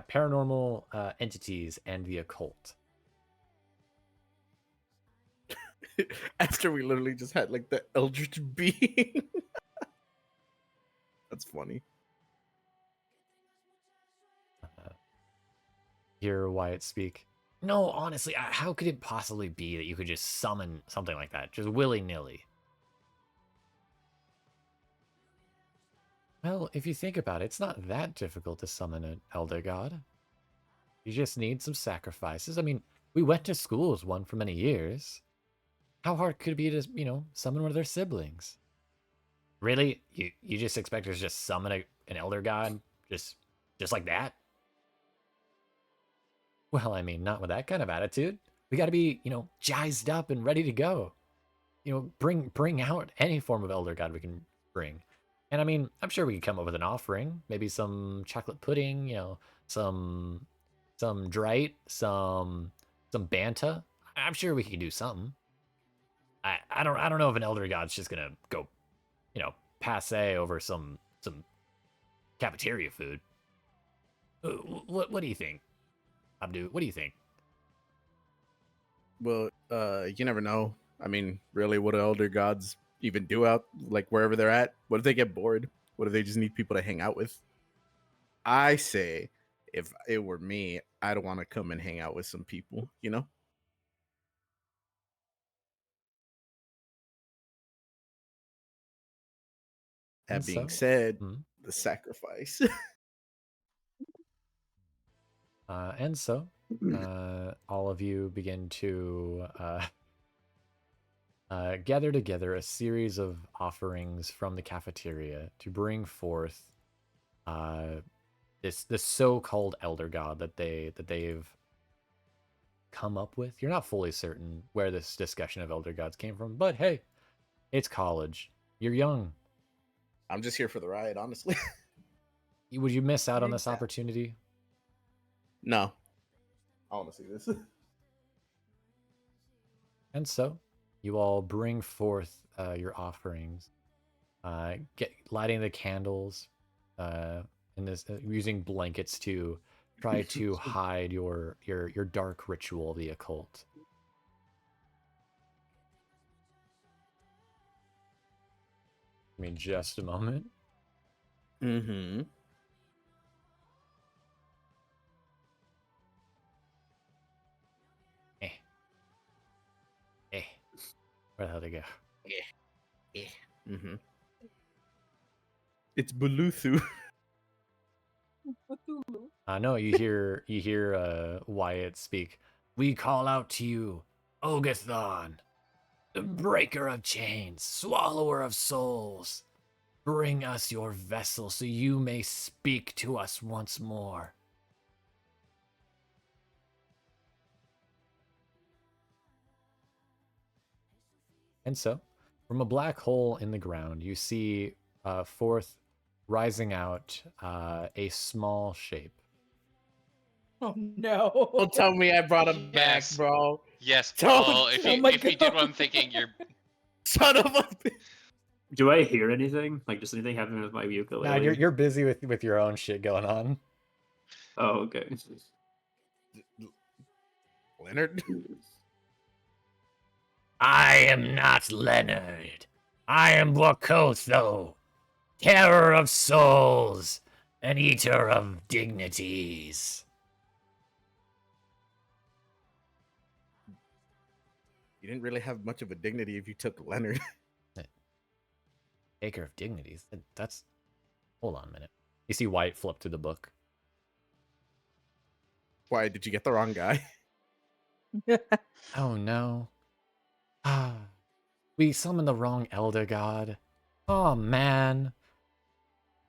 Paranormal entities and the occult. After we literally just had like the eldritch being. That's funny. Hear Wyatt speak. No, honestly, how could it possibly be that you could just summon something like that, just willy-nilly? Well, if you think about it, it's not that difficult to summon an elder god. You just need some sacrifices. I mean, we went to school as one for many years. How hard could it be to, summon one of their siblings? Really? You just expect us to just summon an elder god? Just like that? Well, I mean, not with that kind of attitude. We gotta be, jazzed up and ready to go. Bring out any form of elder god we can bring. And I mean, I'm sure we could come up with an offering. Maybe some chocolate pudding, some drite, some banta. I'm sure we could do something. I don't know if an elder god's just gonna go, passe over some cafeteria food. What do you think, Abdu? What do you think? Well, you never know. I mean, really, what do elder gods even do out like wherever they're at? What if they get bored? What if they just need people to hang out with? I say, if it were me, I'd want to come and hang out with some people, That And being so, said, the sacrifice. and so, all of you begin to gather together a series of offerings from the cafeteria to bring forth this so-called elder god that they've come up with. You're not fully certain where this discussion of elder gods came from, but hey, it's college. You're young. I'm just here for the ride, honestly. Would you miss out on this Exactly. opportunity? No. I want to see this. And so, you all bring forth your offerings, lighting the candles, in this using blankets to try to hide your dark ritual of the occult. I mean, just a moment. Mm-hmm. Where the hell did it go? Mm-hmm. It's Buluthu. No, you hear Wyatt speak. We call out to you, Ogathon, the breaker of chains, swallower of souls. Bring us your vessel so you may speak to us once more. And so, from a black hole in the ground, you see forth rising out a small shape. Oh no. Don't tell me I brought him back, Yes. bro. Yes, Don't Paul. If oh you my if you did what I'm God. thinking, you're Son of a bitch. Do I hear anything? Like, just anything happening with my ukulele? Nah, you're busy with your own shit going on. Oh, okay. Leonard? I am not Leonard. I am Wakotho, terror of souls, an eater of dignities. You didn't really have much of a dignity if you took Leonard. Taker of dignities? That's... Hold on a minute. You see White flip to the book. Why, did you get the wrong guy? Oh no. We summoned the wrong elder god. Oh man.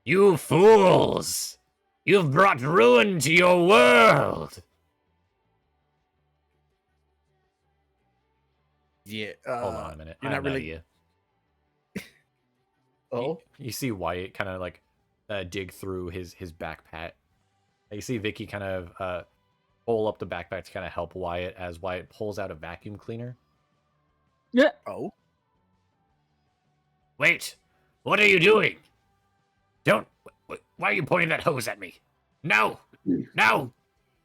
You fools! You've brought ruin to your world. Yeah. Hold on a minute. You're I not have an really. idea. Oh, You see Wyatt kind of like dig through his backpack. You see Vicky kind of pull up the backpack to kind of help Wyatt as Wyatt pulls out a vacuum cleaner. Yeah. oh. Wait, what are you doing? Don't. Why are you pointing that hose at me? No, no,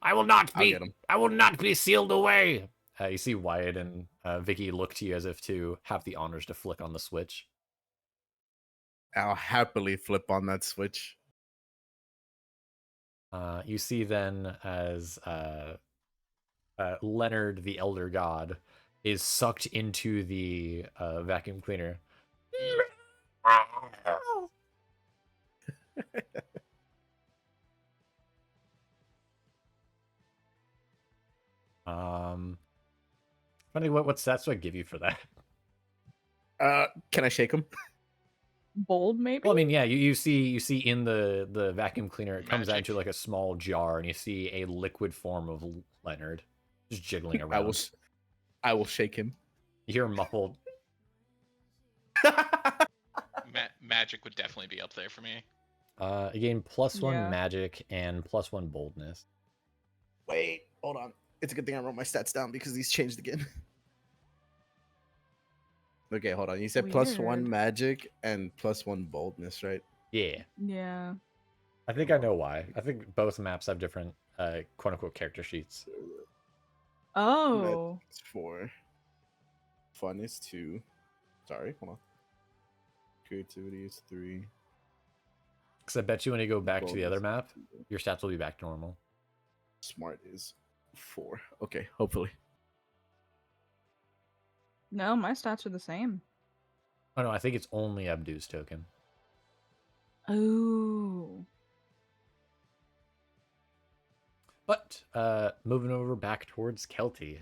I will not I'll be. get him. I will not be sealed away. You see Wyatt and Vicky look to you as if to have the honors to flick on the switch. I'll happily flip on that switch. You see then as Leonard, the Elder God, is sucked into the vacuum cleaner. Funny, what stats do I give you for that? Can I shake him? Bold, maybe? Well, I mean, yeah, you see in the vacuum cleaner, it comes out Magic. into like a small jar, and you see a liquid form of Leonard just jiggling around. I will shake him. You hear muffled. Magic would definitely be up there for me. Again, +1 Yeah. magic and +1 boldness. Wait, hold on. It's a good thing I wrote my stats down because these changed again. Okay, hold on. You said +1 Weird. magic and +1 boldness, right? Yeah, Yeah. I think I know why. I think both maps have different quote unquote character sheets. Oh. It's 4. Fun is 2. Sorry, hold on. Creativity is 3. Because I bet you when you go back to the other Boldness map, your stats will be back to normal. Smart is 4. Okay, hopefully. No, my stats are the same. Oh no, I think it's only Abdu's token. Oh. But moving over back towards Kelty.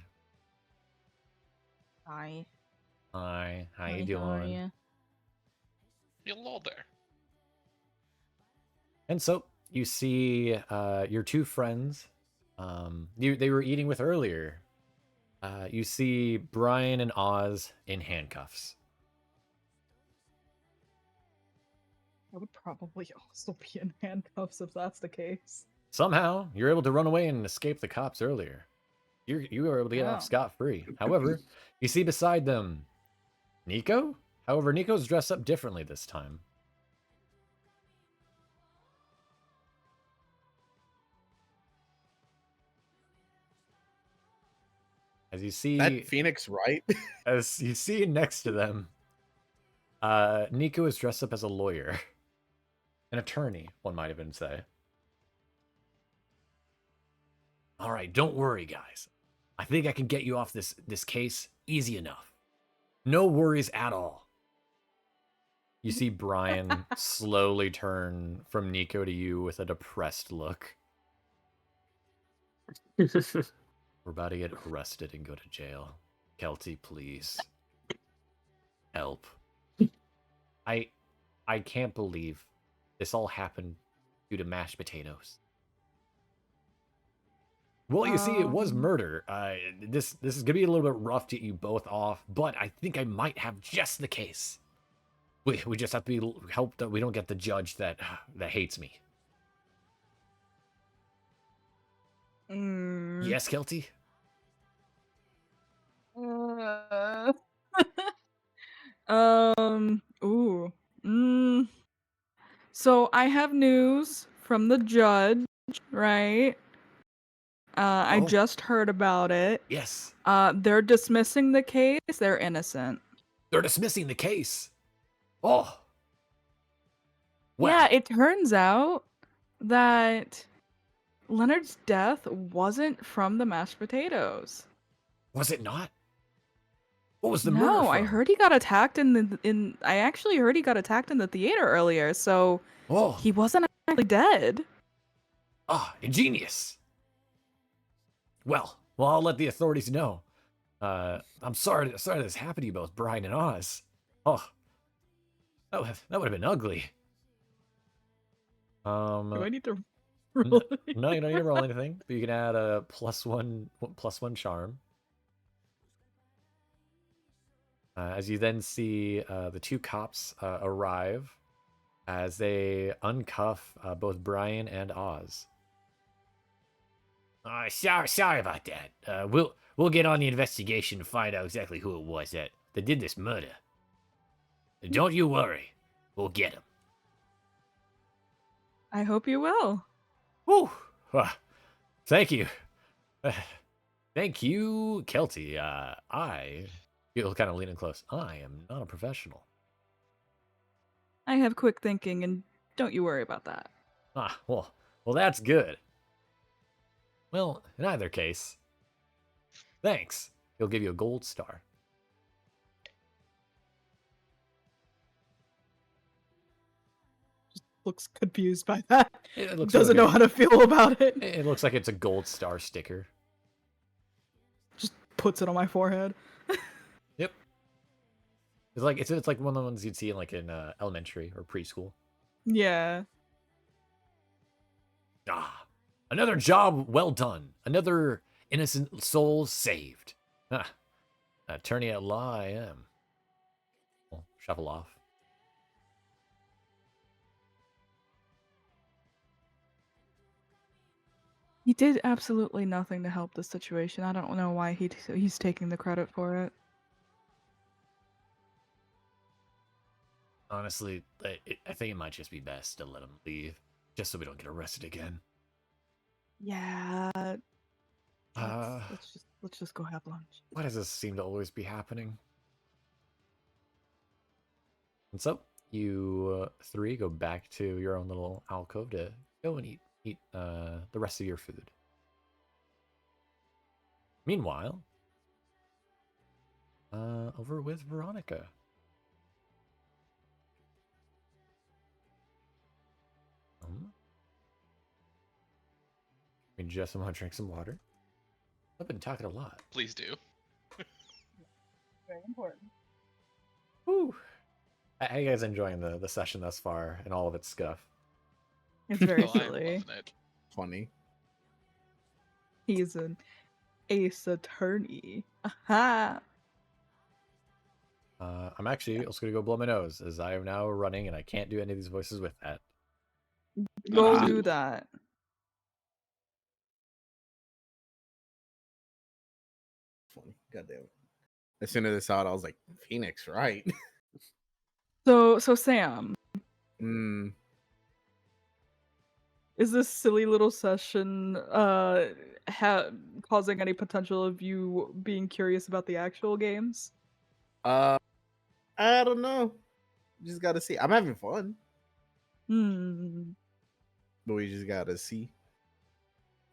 Hi. Hi, how you How are doing? ya? Hello there. And so you see your two friends. They were eating with earlier. You see Brian and Oz in handcuffs. I would probably also be in handcuffs if that's the case. Somehow, you're able to run away and escape the cops earlier. You were able to get Oh. off scot-free. However, you see beside them Nico? However, Nico's dressed up differently this time. As you see, That Phoenix, right? as you see next to them, Nico is dressed up as a lawyer, an attorney, one might even say. All right, don't worry, guys. I think I can get you off this case easy enough. No worries at all. You see Brian slowly turn from Nico to you with a depressed look. We're about to get arrested and go to jail. Kelty, please. Help. I can't believe this all happened due to mashed potatoes. Well, you see, it was murder. This is gonna be a little bit rough to get you both off, but I think I might have just the case. We just have to be hope that we don't get the judge that hates me. Mm. Yes, Kelty? Ooh. So I have news from the judge, right? I Oh. just heard about it. Yes. They're dismissing the case. They're innocent. They're dismissing the case. Oh. Well, Yeah, it turns out that Leonard's death wasn't from the mashed potatoes. was it not? What was the murder No, from? I heard he got attacked I actually heard he got attacked in the theater earlier, so Oh. he wasn't actually dead. Ah, ingenious. Well, I'll let the authorities know. I'm sorry this happened to you both, Brian and Oz. Oh, that would have been ugly. Do I need to roll. No, you don't need to roll anything, but you can add a +1 charm. As you then see the two cops arrive as they uncuff both Brian and Oz. Sorry about that. We'll get on the investigation and find out exactly who it was that did this murder. Don't you worry, we'll get him. I hope you will. Whew. Thank you. Thank you, Kelty. You'll kind of lean in close. I am not a professional. I have quick thinking, and don't you worry about that. Well, that's good. Well, in either case, thanks. He'll give you a gold star. Looks confused by that. It looks Doesn't like know how to feel about it. It looks like it's a gold star sticker. Just puts it on my forehead. Yep. It's like one of the ones you'd see in elementary or preschool. Yeah. Another job well done. Another innocent soul saved. Attorney at law I am. I'll shuffle off. He did absolutely nothing to help the situation. I don't know why he's taking the credit for it. Honestly, I think it might just be best to let him leave, just so we don't get arrested again. Yeah. Let's just go have lunch. Why does this seem to always be happening? And so you three go back to your own little alcove to go and eat the rest of your food. Meanwhile, over with Veronica. I mean, just want to drink some water. I've been talking a lot. Please do. Very important. Woo! How are you guys enjoying the session thus far and all of its scuff? It's very Oh, I'm silly. loving it. Funny. He's an ace attorney. Aha! I'm actually also going to go blow my nose, as I am now running and I can't do any of these voices with that. Go do that. Funny. Goddamn. As soon as I saw it, I was like, Phoenix, right? So Sam, is this silly little session causing any potential of you being curious about the actual games? I don't know. Just gotta see. I'm having fun, but we just gotta see.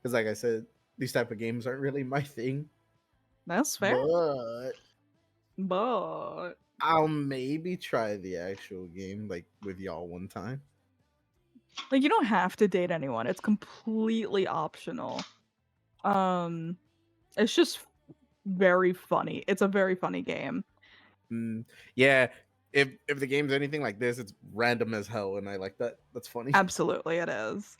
Because, like I said, these type of games aren't really my thing. That's fair. But I'll maybe try the actual game, like with y'all one time. Like, you don't have to date anyone. It's completely optional. It's just very funny. It's a very funny game. Yeah, if the game's anything like this, it's random as hell, and I like that. That's funny. Absolutely, it is.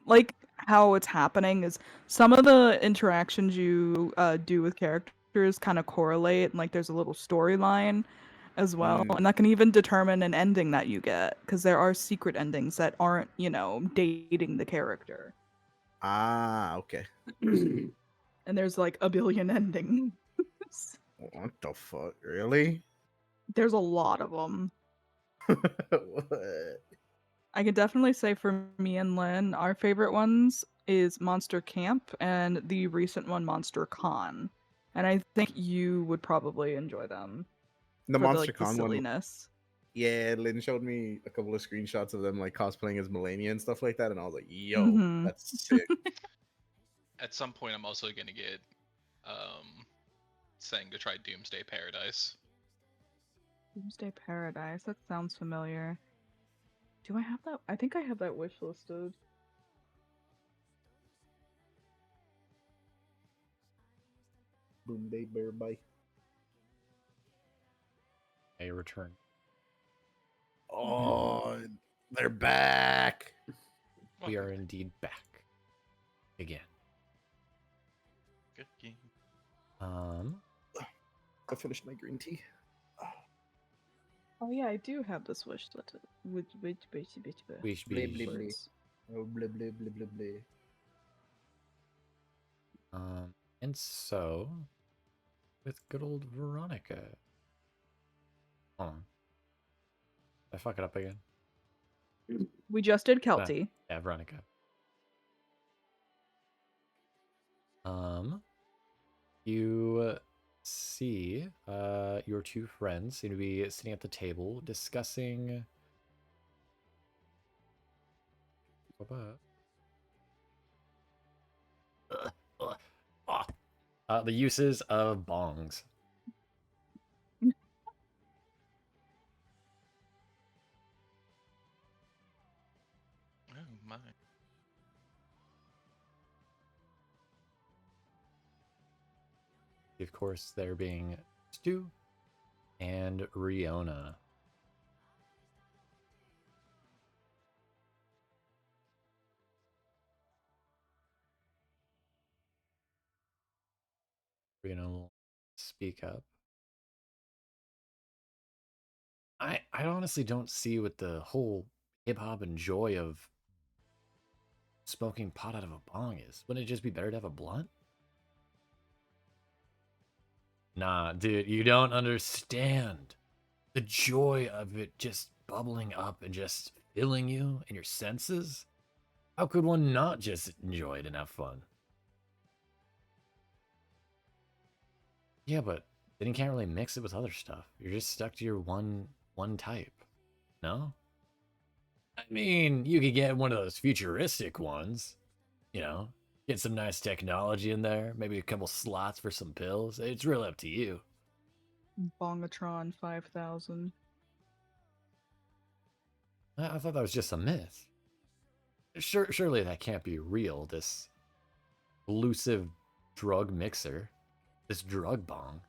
Like how it's happening is some of the interactions you do with characters kind of correlate, and like there's a little storyline as well, and that can even determine an ending that you get, because there are secret endings that aren't, dating the character. Ah, okay. And there's like a billion endings. What the fuck? Really? There's a lot of them. What? I could definitely say for me and Lynn, our favorite ones is Monster Camp and the recent one, Monster Con. And I think you would probably enjoy them. The for Monster the Con one. silliness. Yeah, Lynn showed me a couple of screenshots of them like cosplaying as Melania and stuff like that, and I was like, "Yo, that's sick." At some point, I'm also gonna get saying to try Doomsday Paradise. Doomsday Paradise. That sounds familiar. Do I have that? I think I have that wish listed. Boom, day, bear, bye. A return. Oh, they're back. We are indeed back. again. Good game. I finished my green tea. Oh yeah, I do have this wish list. We should Blah, be. blah, blah. Oh, blah, blah, blah, blah, blah. And so, with good old Veronica. Hold on. Did I fuck it up again? We just did Nah, Kelty. yeah, Veronica. You see, your two friends seem to be sitting at the table discussing. The uses of bongs. Oh my. Of course, there being Stu and Riona. Riona will speak up. I honestly don't see what the whole hip hop and joy of smoking pot out of a bong is. Wouldn't it just be better to have a blunt? Nah, dude, you don't understand. The joy of it just bubbling up and just filling you and your senses. How could one not just enjoy it and have fun? Yeah, but then you can't really mix it with other stuff. You're just stuck to your one type. No? I mean, you could get one of those futuristic ones. You know, get some nice technology in there, maybe a couple slots for some pills. It's really up to you. Bongatron 5000. I thought that was just a myth. Surely that can't be real, this elusive drug mixer, this drug bong.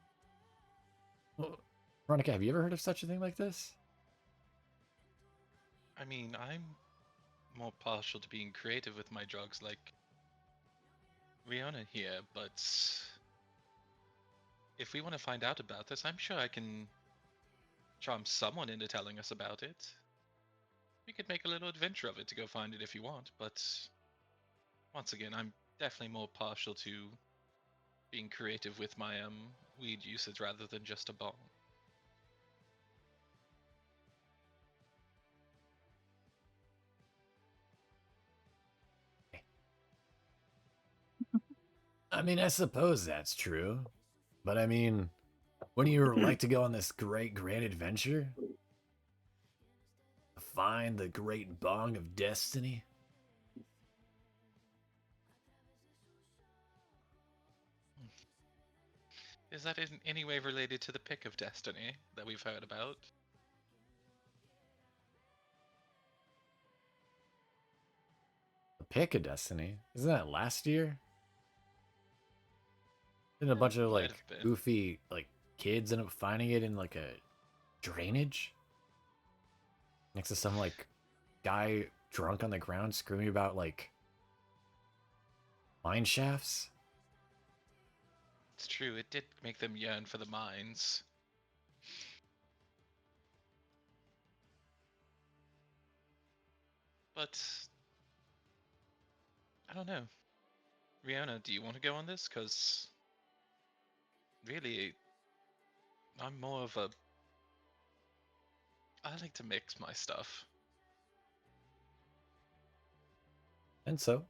Well, Veronica, have you ever heard of such a thing like this? I mean, I'm more partial to being creative with my drugs, like Rihanna here, but if we want to find out about this, I'm sure I can charm someone into telling us about it. We could make a little adventure of it to go find it if you want, but once again, I'm definitely more partial to being creative with my weed usage rather than just a bong. I mean, I suppose that's true. But I mean, wouldn't you like to go on this great grand adventure? Find the great bong of destiny? Is that in any way related to the pick of destiny that we've heard about? The pick of destiny? Isn't that last year? Didn't a bunch of Might like have been. goofy like kids end up finding it in like a drainage next to some like guy drunk on the ground screaming about like mine shafts? It's true, it did make them yearn for the mines. But I don't know. Rihanna, do you want to go on this? Because really, I'm more of a. I like to mix my stuff. And so,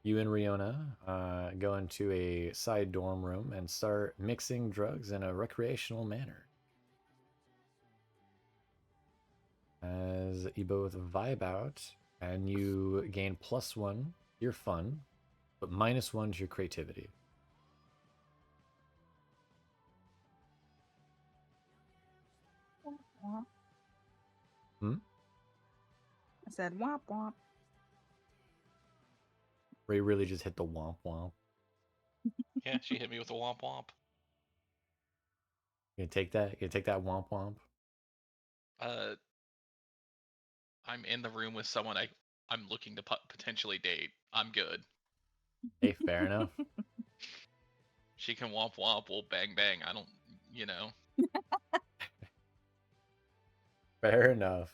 you and Riona go into a side dorm room and start mixing drugs in a recreational manner. As you both vibe out, and you gain +1 to your fun, but -1 to your creativity. Hmm? I said womp womp. Ray really just hit the womp womp. Yeah, she hit me with a womp womp. You gonna take that? You gonna take that womp womp? Uh, I'm in the room with someone I'm looking to potentially date. I'm good. Hey, fair enough. She can womp womp, we'll bang bang. I don't, you know. Fair enough.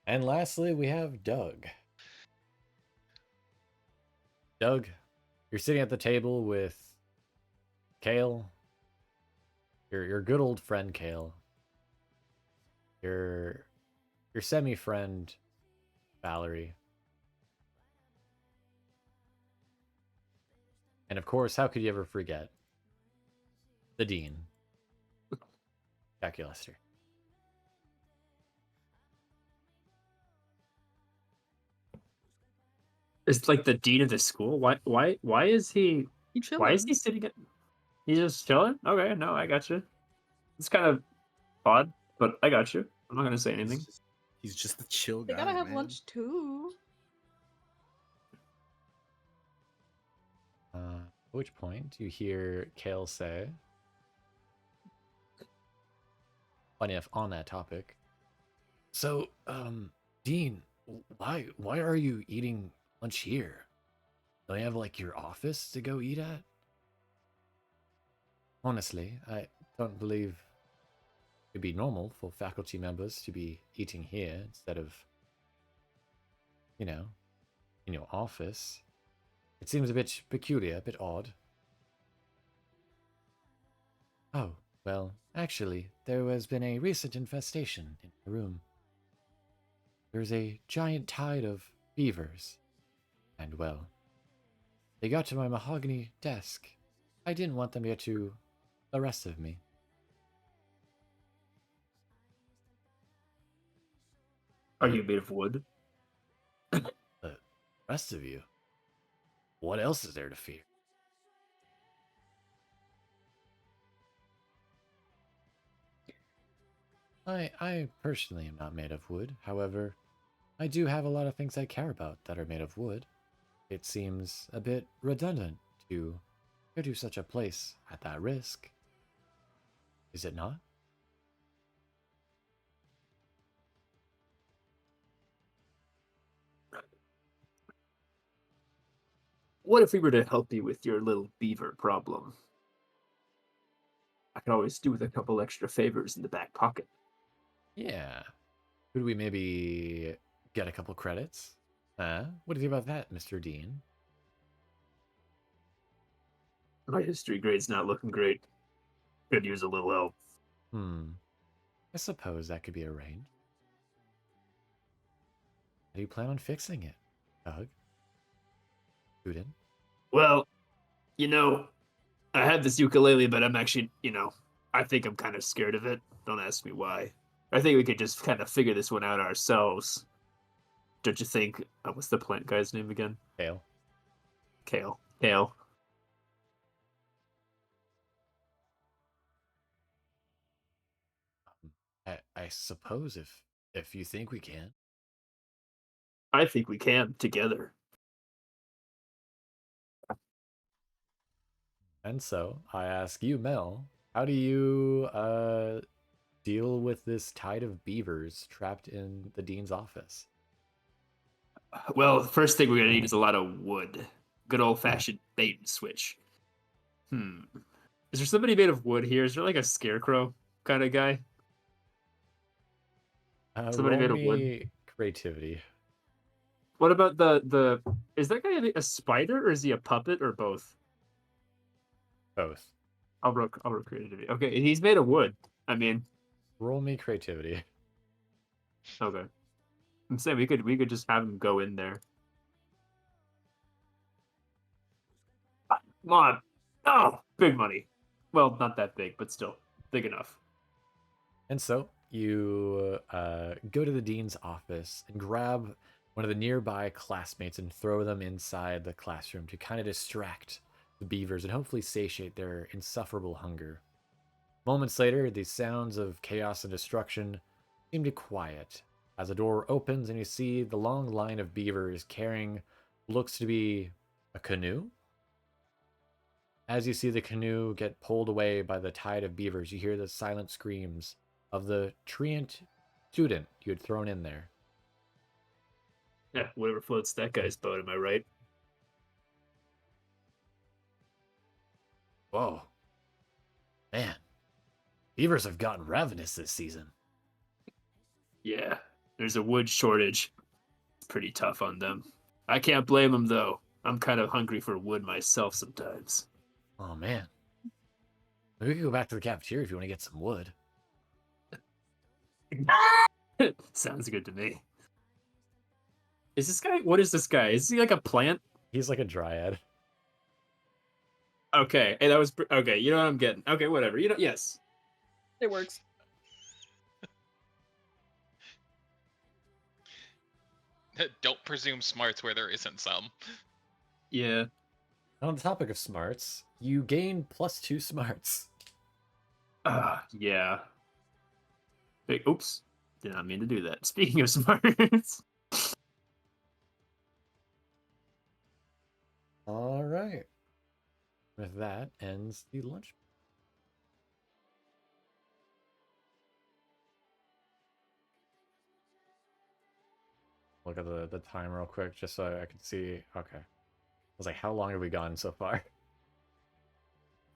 And lastly, we have Doug. Doug, you're sitting at the table with Kale, your good old friend Kale, your semi-friend Valerie, and of course, how could you ever forget the Dean, Jackie Lester. It's like the dean of the school. Why is he? You Why is chillin'. he sitting at? He's just chilling. Okay, no, I got you. It's kind of odd, but I got you. I'm not gonna say anything. He's just a chill They guy, gotta have man. lunch too. At which point you hear Kale say, funny enough, on that topic. So, Dean, why are you eating lunch here? Don't you have like your office to go eat at? Honestly, I don't believe it'd be normal for faculty members to be eating here instead of, you know, in your office. It seems a bit peculiar, a bit odd. Oh, well, actually, there has been a recent infestation in my room. There's a giant tide of beavers, and well, they got to my mahogany desk. I didn't want them to get to the rest of me. Are you made of wood? The rest of you? What else is there to fear? I personally am not made of wood. However, I do have a lot of things I care about that are made of wood. It seems a bit redundant to go to such a place at that risk. Is it not? What if we were to help you with your little beaver problem? I could always do with a couple extra favors in the back pocket. Yeah. Could we maybe get a couple credits? Huh? What do you think about that, Mr. Dean? My history grade's not looking great. Could use a little help. I suppose that could be arranged. How do you plan on fixing it, Doug? Student? Well, you know, I had this ukulele, but I'm actually, I think I'm kind of scared of it. Don't ask me why. I think we could just kind of figure this one out ourselves. Don't you think? What's the plant guy's name again? Kale? Kale. Kale. I suppose if you think we can. I think we can together. And so I ask you, Mel, how do you deal with this tide of beavers trapped in the dean's office? Well, the first thing we're gonna need is a lot of wood. Good old fashioned bait and switch. Is there somebody made of wood here? Is there like a scarecrow kind of guy? Somebody Roll made of wood. me creativity. What about the? Is that guy a spider or is he a puppet or both? Both. I'll roll creativity. Okay, he's made of wood. I mean, Roll me creativity. okay. I'm saying we could just have him go in there. Come on. Oh, big money. Well, not that big, but still big enough. And so you go to the dean's office and grab one of the nearby classmates and throw them inside the classroom to kind of distract the beavers and hopefully satiate their insufferable hunger. Moments later, the sounds of chaos and destruction seem to quiet as a door opens and you see the long line of beavers carrying what looks to be a canoe. As you see the canoe get pulled away by the tide of beavers, you hear the silent screams of the truant student you had thrown in there. Yeah, whatever floats that guy's boat. Am I right? Whoa. Man, beavers have gotten ravenous this season. Yeah, there's a wood shortage. It's pretty tough on them. I can't blame them, though. I'm kind of hungry for wood myself sometimes. Oh, man. Maybe we could go back to the cafeteria if you want to get some wood. Sounds good to me. Is this guy? What is this guy? Is he like a plant? He's like a dryad. Okay, hey, that was okay. You know what I'm getting? Okay, whatever. You know, yes. It works. Don't presume smarts where there isn't some. Yeah. On the topic of smarts, you gain +2 smarts. Yeah. Hey, oops. Did not mean to do that. Speaking of smarts. All right. With that ends the lunch. Look at the time real quick, just so I could see. Okay. I was like, how long have we gone so far?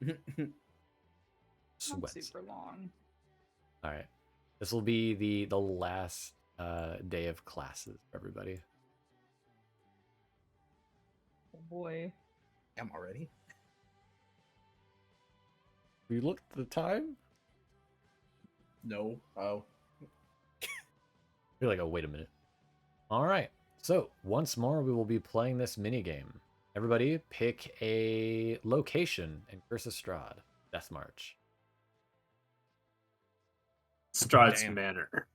Not Sweats. super long. All right. This will be the last day of classes for everybody. Oh boy. I'm already. We looked at the time? No. Oh. You're like, oh, wait a minute. All right. So, once more, we will be playing this minigame. Everybody, pick a location and curse Strahd. Death March. Strahd's Damn. Manor.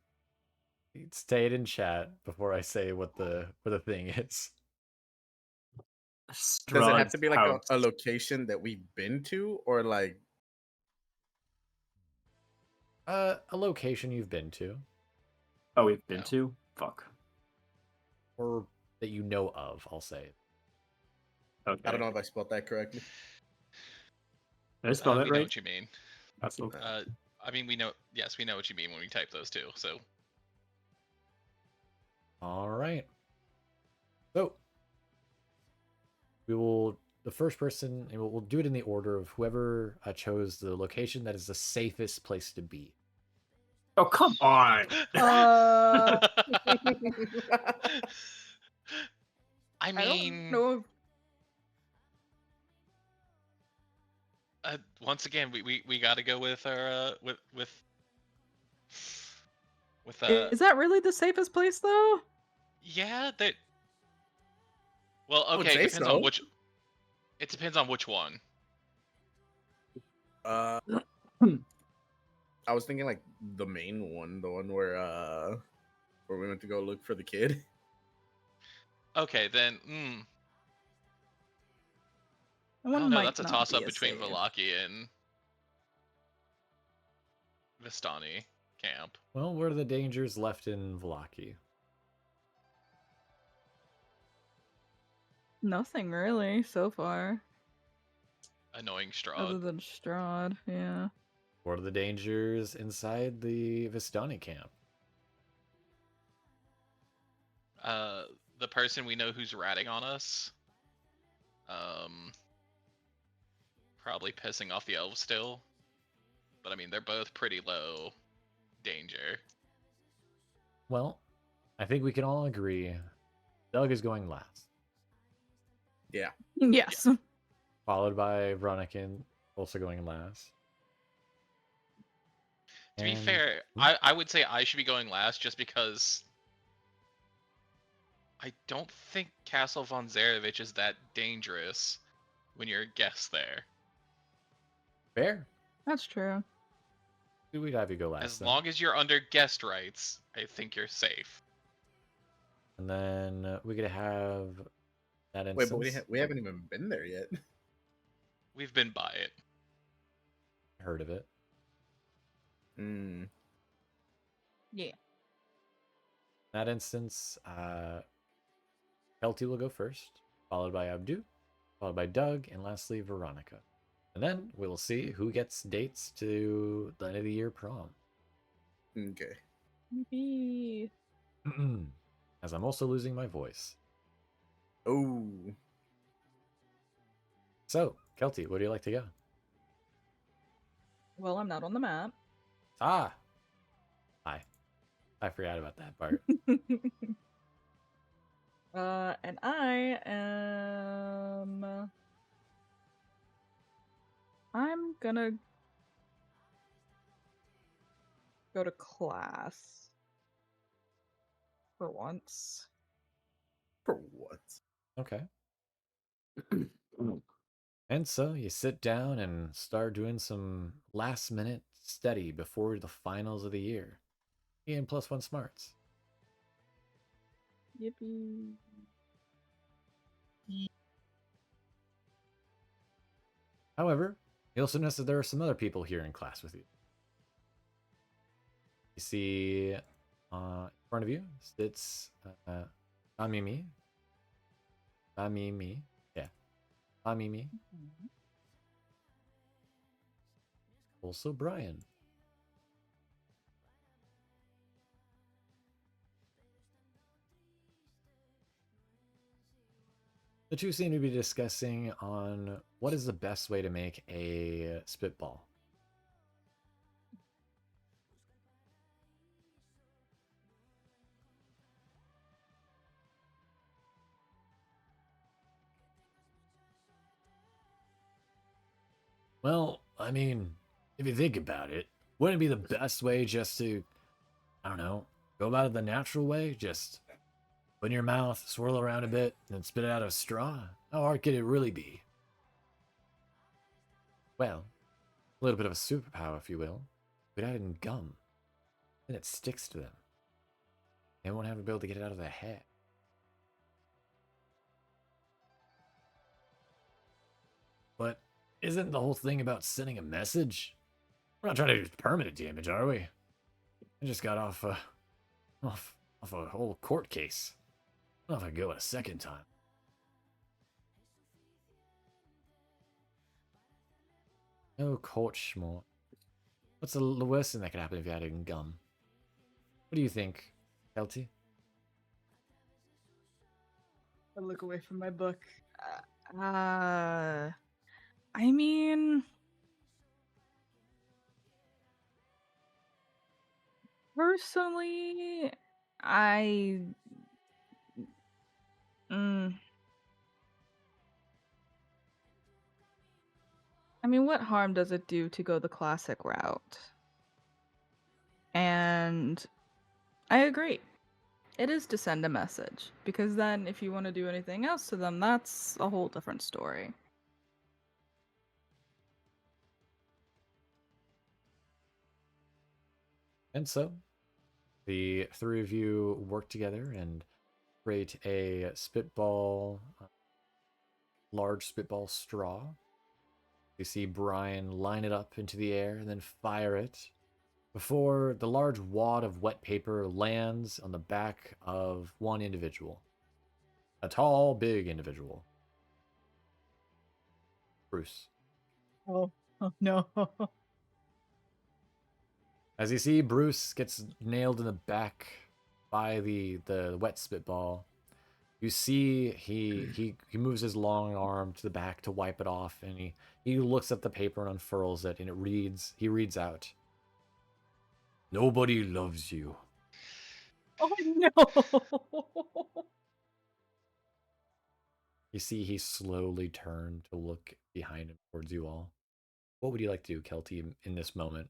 Stay it in chat before I say what the thing is. Does it have to be like House. a location that we've been to, or like? A location you've been to, Oh, we've been No. to? Fuck. or that you know of, I'll say. Okay. I don't know if I spelled that correctly. Did I spell that We know right? what you mean. That's okay. I mean, we know. Yes, we know what you mean when we type those two. So All right. So, we will, the first person, and we'll do it in the order of whoever chose the location that is the safest place to be. Oh, come on. I I mean, don't know. once again, we got to go with our with Is that really the safest place though? yeah that. Well, I would okay, say depends so. on which. It depends on which one. I was thinking like the main one, the one where we went to go look for the kid. Okay, then. That I one don't know. might That's a not toss be up as between safe. Velaki and Vistani camp. Well, what are the dangers left in Velaki? Nothing really so far, Annoying other Strahd. than Strahd. Yeah. What are the dangers inside the Vistani camp? The person we know who's ratting on us. Probably pissing off the elves still. But I mean, they're both pretty low danger. Well, I think we can all agree Doug is going last, Yeah. Yes. followed by Veronica also going last. To be And- fair, I would say I should be going last just because I don't think Castle von Zarevich is that dangerous when you're a guest there. Fair. That's true. We'd have you go last. As then. long as you're under guest rights, I think you're safe. And then we could have that instance. Wait, but we haven't even been there yet. We've been by it. Heard of it. Hmm. Yeah. That instance, Kelty will go first, followed by Abdu, followed by Doug, and lastly Veronica. And then we will see who gets dates to the end of the year prom. Okay. Yippee. As I'm also losing my voice. Oh. So, Kelty, where do you like to go? Well, I'm not on the map. Ah, I forgot about that part. And I am. I'm gonna go to class for once. For what? Okay. And so you sit down and start doing some last minute study before the finals of the year. And +1 smarts. Yippee. However, you also notice that there are some other people here in class with you. You see in front of you sits Amimi. Amimi. Yeah. Amimi. Also Brian. The two seem to be discussing on what is the best way to make a spitball. Well, I mean, if you think about it, wouldn't it be the best way just to, I don't know, go about it the natural way? Just put in your mouth, swirl around a bit, and then spit it out of a straw? How hard could it really be? Well, a little bit of a superpower, if you will. Put it in gum. Then it sticks to them. They won't have to be able to get it out of their head. But isn't the whole thing about sending a message? We're not trying to do permanent damage, are we? I just got off a whole court case. I don't know if I go a second time. No court schmort. What's the worst thing that could happen if you had it in gum? What do you think, Kelty? I look away from my book. I mean, personally, I. I mean, what harm does it do to go the classic route? And I agree. It is to send a message, because then if you want to do anything else to them, that's a whole different story. And so, the three of you work together and create a spitball, large spitball straw. You see Brian line it up into the air and then fire it before the large wad of wet paper lands on the back of one individual. A tall, big individual. Bruce. Oh no. As you see, Bruce gets nailed in the back by the wet spitball. You see he moves his long arm to the back to wipe it off, and he looks at the paper and unfurls it, and he reads out, "Nobody loves you." Oh no. You see he slowly turned to look behind him towards you all. What would you like to do, Kelty, in this moment?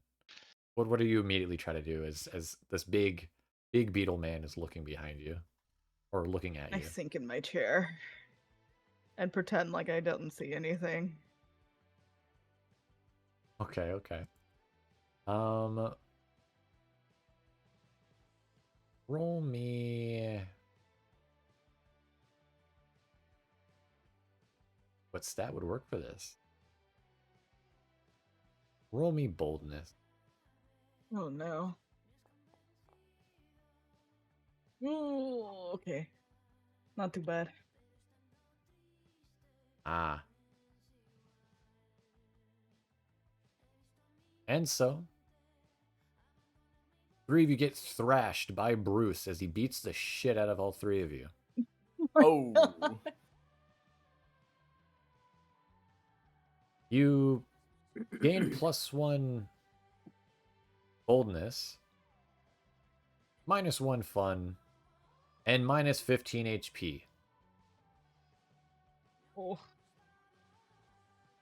What do you immediately try to do as this big beetle man is looking behind you? Or looking at I you? sink in my chair and pretend like I don't see anything. Okay. Roll me. What stat would work for this? Roll me boldness. Oh no. Ooh, okay. Not too bad. Ah. And so, three of you get thrashed by Bruce as he beats the shit out of all three of you. Oh, You gain +1 boldness, -1 fun, and -15 HP. Oh,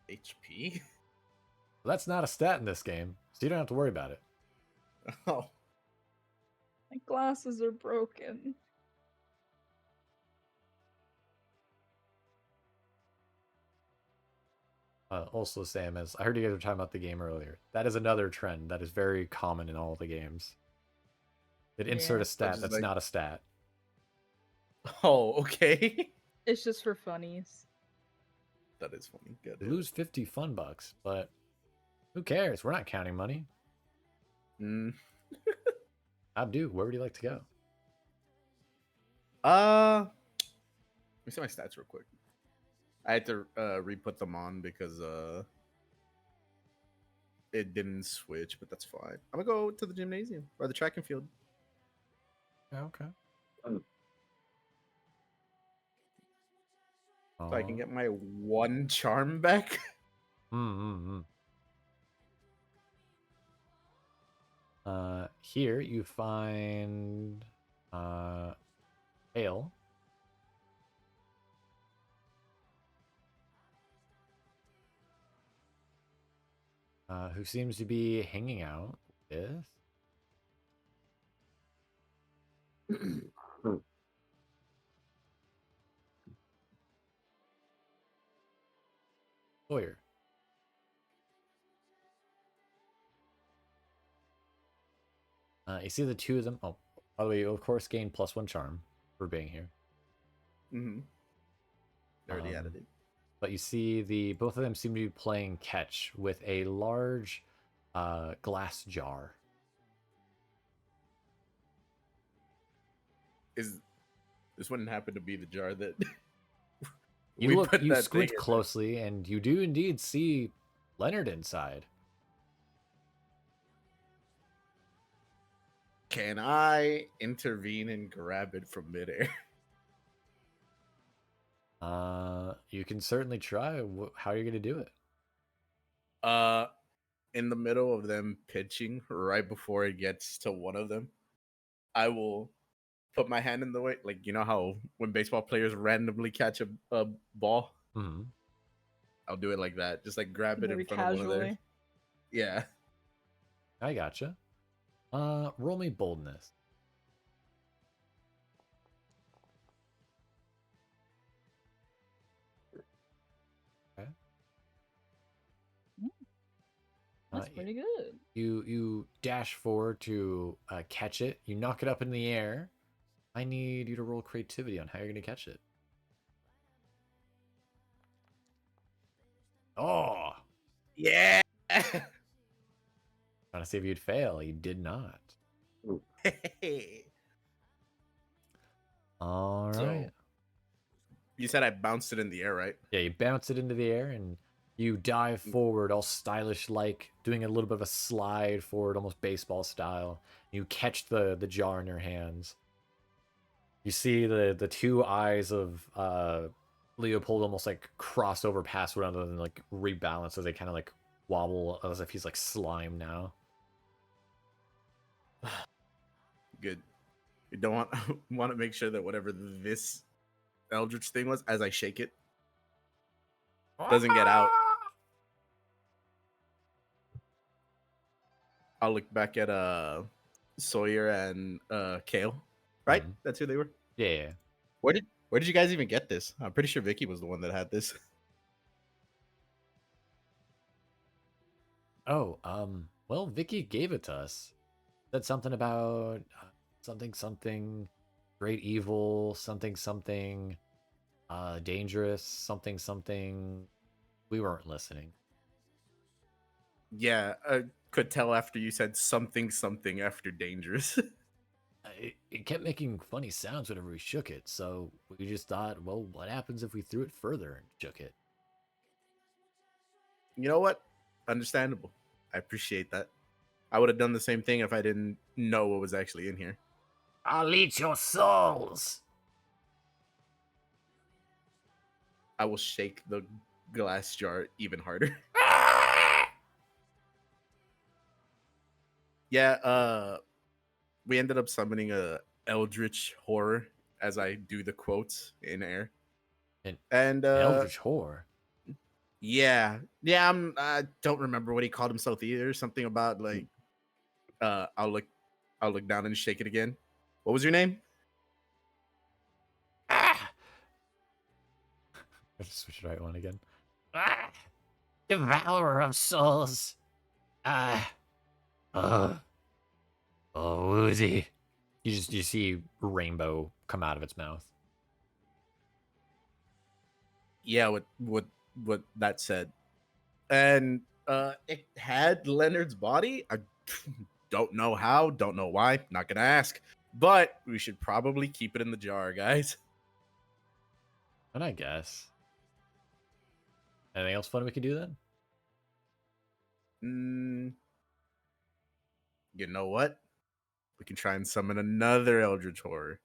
HP. Well, that's not a stat in this game, so you don't have to worry about it. Oh, my glasses are broken. Also, Sam, as I heard you guys were talking about the game earlier, that is another trend that is very common in all the games. It insert Yeah. a stat is that's like- not a stat. oh, okay. It's just for funnies. That is funny. Good. They lose 50 fun bucks, but who cares? We're not counting money. Mm. Abdu, where would you like to go? Let me see my stats real quick. I had to re-put them on because it didn't switch, but that's fine. I'm gonna go to the gymnasium or the track and field. Okay. So I can get my 1 charm back. Here you find Ale. Who seems to be hanging out with Sawyer. You see the two of them. Oh, by the way, you of course gain +1 charm for being here. Mm-hmm. Already added it. But you see both of them seem to be playing catch with a large glass jar. This wouldn't happen to be the jar that You that squint thing in? closely, and you do indeed see Leonard inside. Can I intervene and grab it from midair? You can certainly try. How are you going to do it? In the middle of them pitching, right before it gets to one of them, I will put my hand in the way. Like, you know how when baseball players randomly catch a ball? Mm-hmm. I'll do it like that. Just like grab it Very in front of one of casually. theirs. Yeah. I gotcha. Roll me boldness. Okay. That's pretty good. You dash forward to catch it. You knock it up in the air. I need you to roll creativity on how you're going to catch it. Oh! Yeah. Trying to see if you'd fail. You did not. All So- right. You said I bounced it in the air, right? Yeah, you bounce it into the air and you dive forward, all stylish like, doing a little bit of a slide forward, almost baseball style. You catch the jar in your hands. You see the two eyes of Leopold almost like cross over past one another and like rebalance as they kind of like wobble as if he's like slime now. Good. You don't want to make sure that whatever this Eldritch thing was, as I shake it, doesn't get out. I'll look back at Sawyer and Kale. Right? Mhm. That's who they were. Yeah. Where did you guys even get this? I'm pretty sure Vicky was the one that had this. Oh, well, Vicky gave it to us. Said something about something great evil, something dangerous, something. We weren't listening. Yeah, I could tell after you said something after dangerous. It kept making funny sounds whenever we shook it, so we just thought, well, what happens if we threw it further and shook it? You know what? Understandable. I appreciate that. I would have done the same thing if I didn't know what was actually in here. I'll eat your souls! I will shake the glass jar even harder. Yeah, we ended up summoning a eldritch horror as I do the quotes in air. An And eldritch horror. yeah, I don't remember what he called himself either. Something about like I'll look down and shake it again. What was your name? Ah! I just switch the right one again. Ah! Devourer of souls. Ah. Oh, woozy. You see rainbow come out of its mouth. Yeah, what that said. And it had Leonard's body. I don't know how, don't know why, not gonna ask. But we should probably keep it in the jar, guys. And I guess. Anything else fun we could do then? You know what? We can try and summon another Eldritch Horror.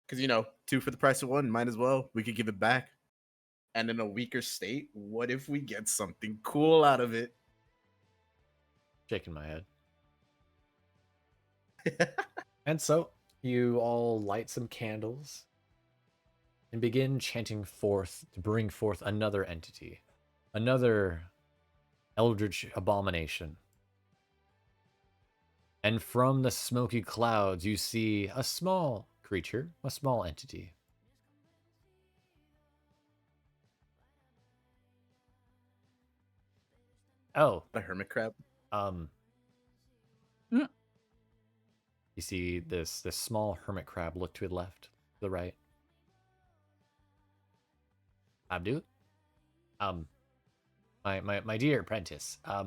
Because, two for the price of one, might as well. We could give it back. And in a weaker state, what if we get something cool out of it? Shaking my head. And so, you all light some candles and begin chanting forth to bring forth another entity. Another eldritch abomination. And from the smoky clouds, you see a small creature, a small entity. Oh, The hermit crab. um, Mm. you see this small hermit crab look to the left, to the right. Abdu, my dear apprentice, what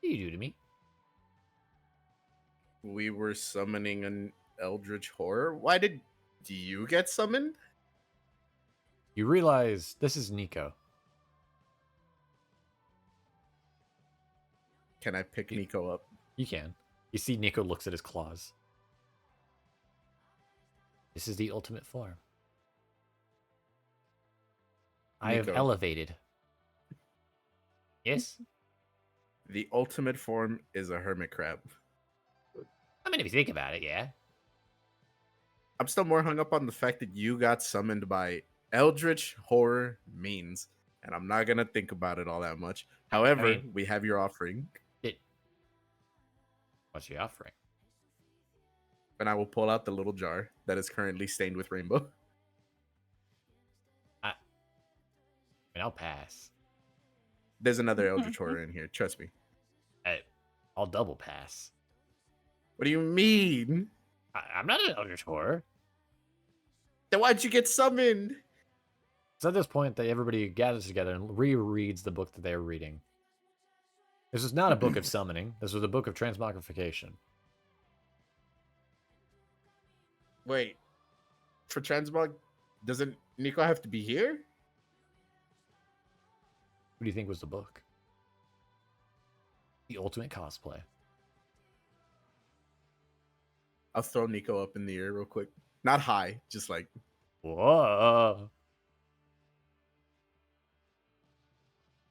do you do to me? We were summoning an Eldritch Horror. Why did you get summoned? You realize this is Nico. Can I pick Nico up? You can. You see Nico looks at his claws. This is the ultimate form. I have Nico. elevated. Yes? The ultimate form is a hermit crab. I mean, if you think about it, yeah. I'm still more hung up on the fact that you got summoned by Eldritch Horror means, and I'm not gonna think about it all that much. However, mean- we have your offering, What's she offering? and I will pull out the little jar that is currently stained with rainbow. I mean, I'll pass. There's another Eldritch Horror in here, trust me. I'll double pass. What do you mean? I'm not an eldritch horror. Then why'd you get summoned? It's at this point that everybody gathers together and rereads the book that they are reading. This was not a book of summoning. This was a book of transmogrification. Wait, for transmog, doesn't Nico have to be here? What do you think was the book? The ultimate cosplay. I'll throw Nico up in the air real quick. Not high, just like, Whoa.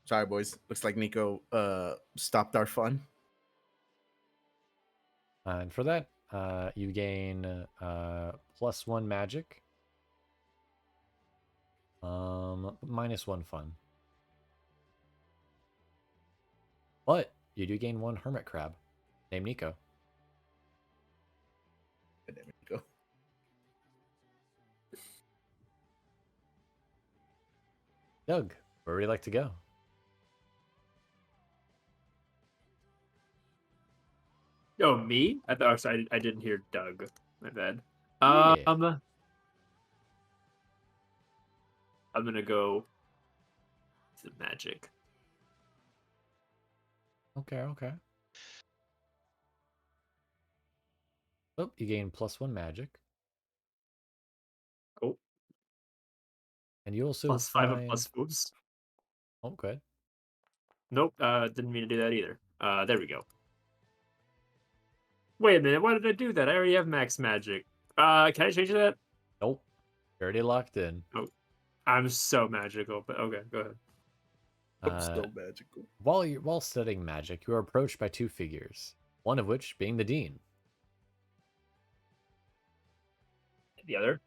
sorry boys. Looks like Nico stopped our fun. And for that, you gain +1 magic. -1 fun. But you do gain 1 hermit crab named Nico. Damn it, Nico. Doug, where would you like to go? Oh, me? I thought sorry, I didn't hear Doug. My bad. Yeah. I'm gonna go to magic. Okay. Oh, you gain +1 magic. Oh, And you also +5 find... and plus moves. Oh, good. Nope, didn't mean to do that either. There we go. Wait a minute, why did I do that? I already have max magic. Can I change that? Nope. You're already locked in. I'm so magical, but okay, go I'm so magical. While studying magic, you are approached by two figures, one of which being the dean. The other?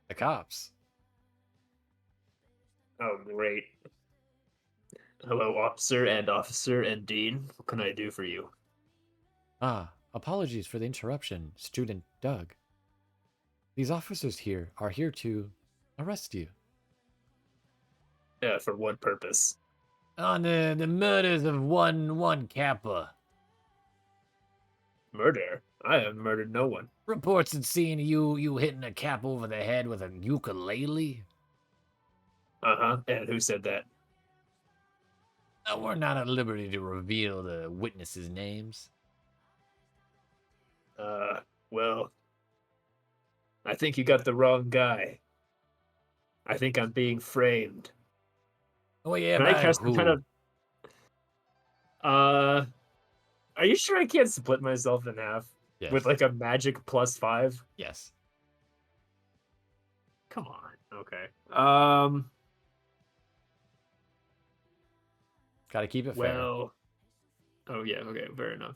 The cops. Oh, great. Hello, officer and dean. What can I do for you? Ah, apologies for the interruption, student Doug. These officers here are here to arrest you. For what purpose? On the murders of one Kappa. Murder? I have murdered no one. Reports had seen you hitting a Kappa over the head with a ukulele. Uh-huh. And who said that? We're not at liberty to reveal the witnesses' names. Well, I think you got the wrong guy. I think I'm being framed. Oh yeah, Can I by cast some who? kind of... Are you sure I can't split myself in half? Yes. With like a magic +5? Yes. Come on. Okay. Gotta keep it fair. Well... Oh yeah, okay, fair enough.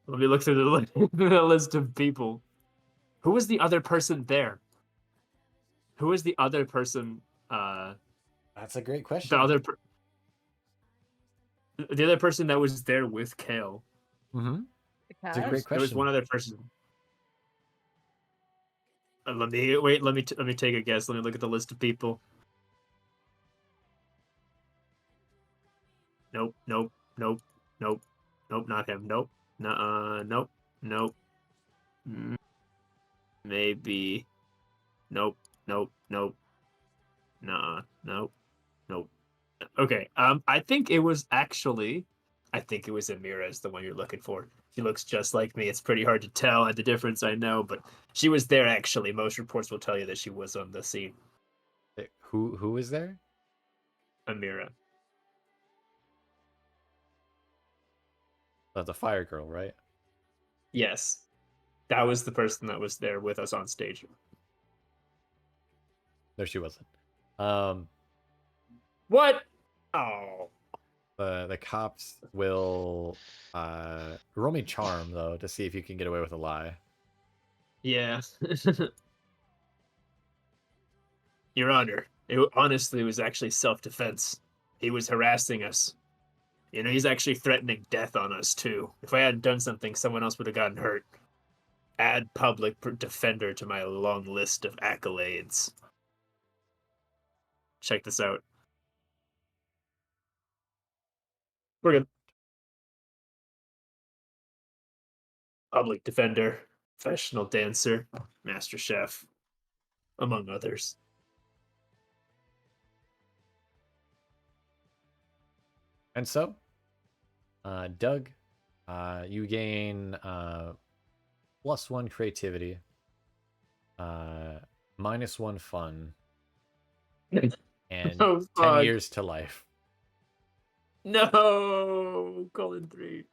Let me look through the list of people. Who was the other person there? Who was the other person, That's a great question. The other person that was there with Kale? Mm-hmm. The It's a cat? great question. There was one other person. Let me take a guess. Let me look at the list of people. Nope, nope, nope, nope, nope, not him. Nope, nope, nope. Maybe. Nope, nope, nope. Nah, nope, nope. Okay, I think it was Amira is the one you're looking for. She looks just like me. It's pretty hard to tell the difference, I know, but she was there actually. Most reports will tell you that she was on the scene. Who was there? Amira. The fire girl, right? Yes. That was the person that was there with us on stage. No, she wasn't. What? Oh. The cops will roll me charm though to see if you can get away with a lie. Yeah. Your Honor, honestly was actually self-defense. He was harassing us. You know, he's actually threatening death on us, too. If I hadn't done something, someone else would have gotten hurt. Add public defender to my long list of accolades. Check this out. We're good. Public defender, professional dancer, master chef, among others. And so, Doug, you gain +1 creativity, -1 fun, and Oh, 10 fuck. years to life. No, colon 3.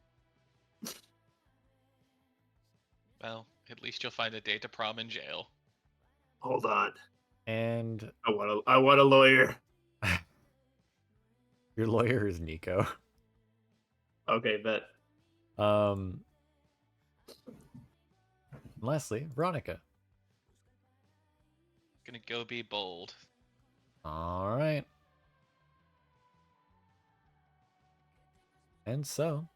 Well, at least you'll find a day to prom in jail. Hold on. And I want a lawyer. your lawyer is Nico. Okay, bet. Lastly, Veronica. Gonna go be bold. All right. And so,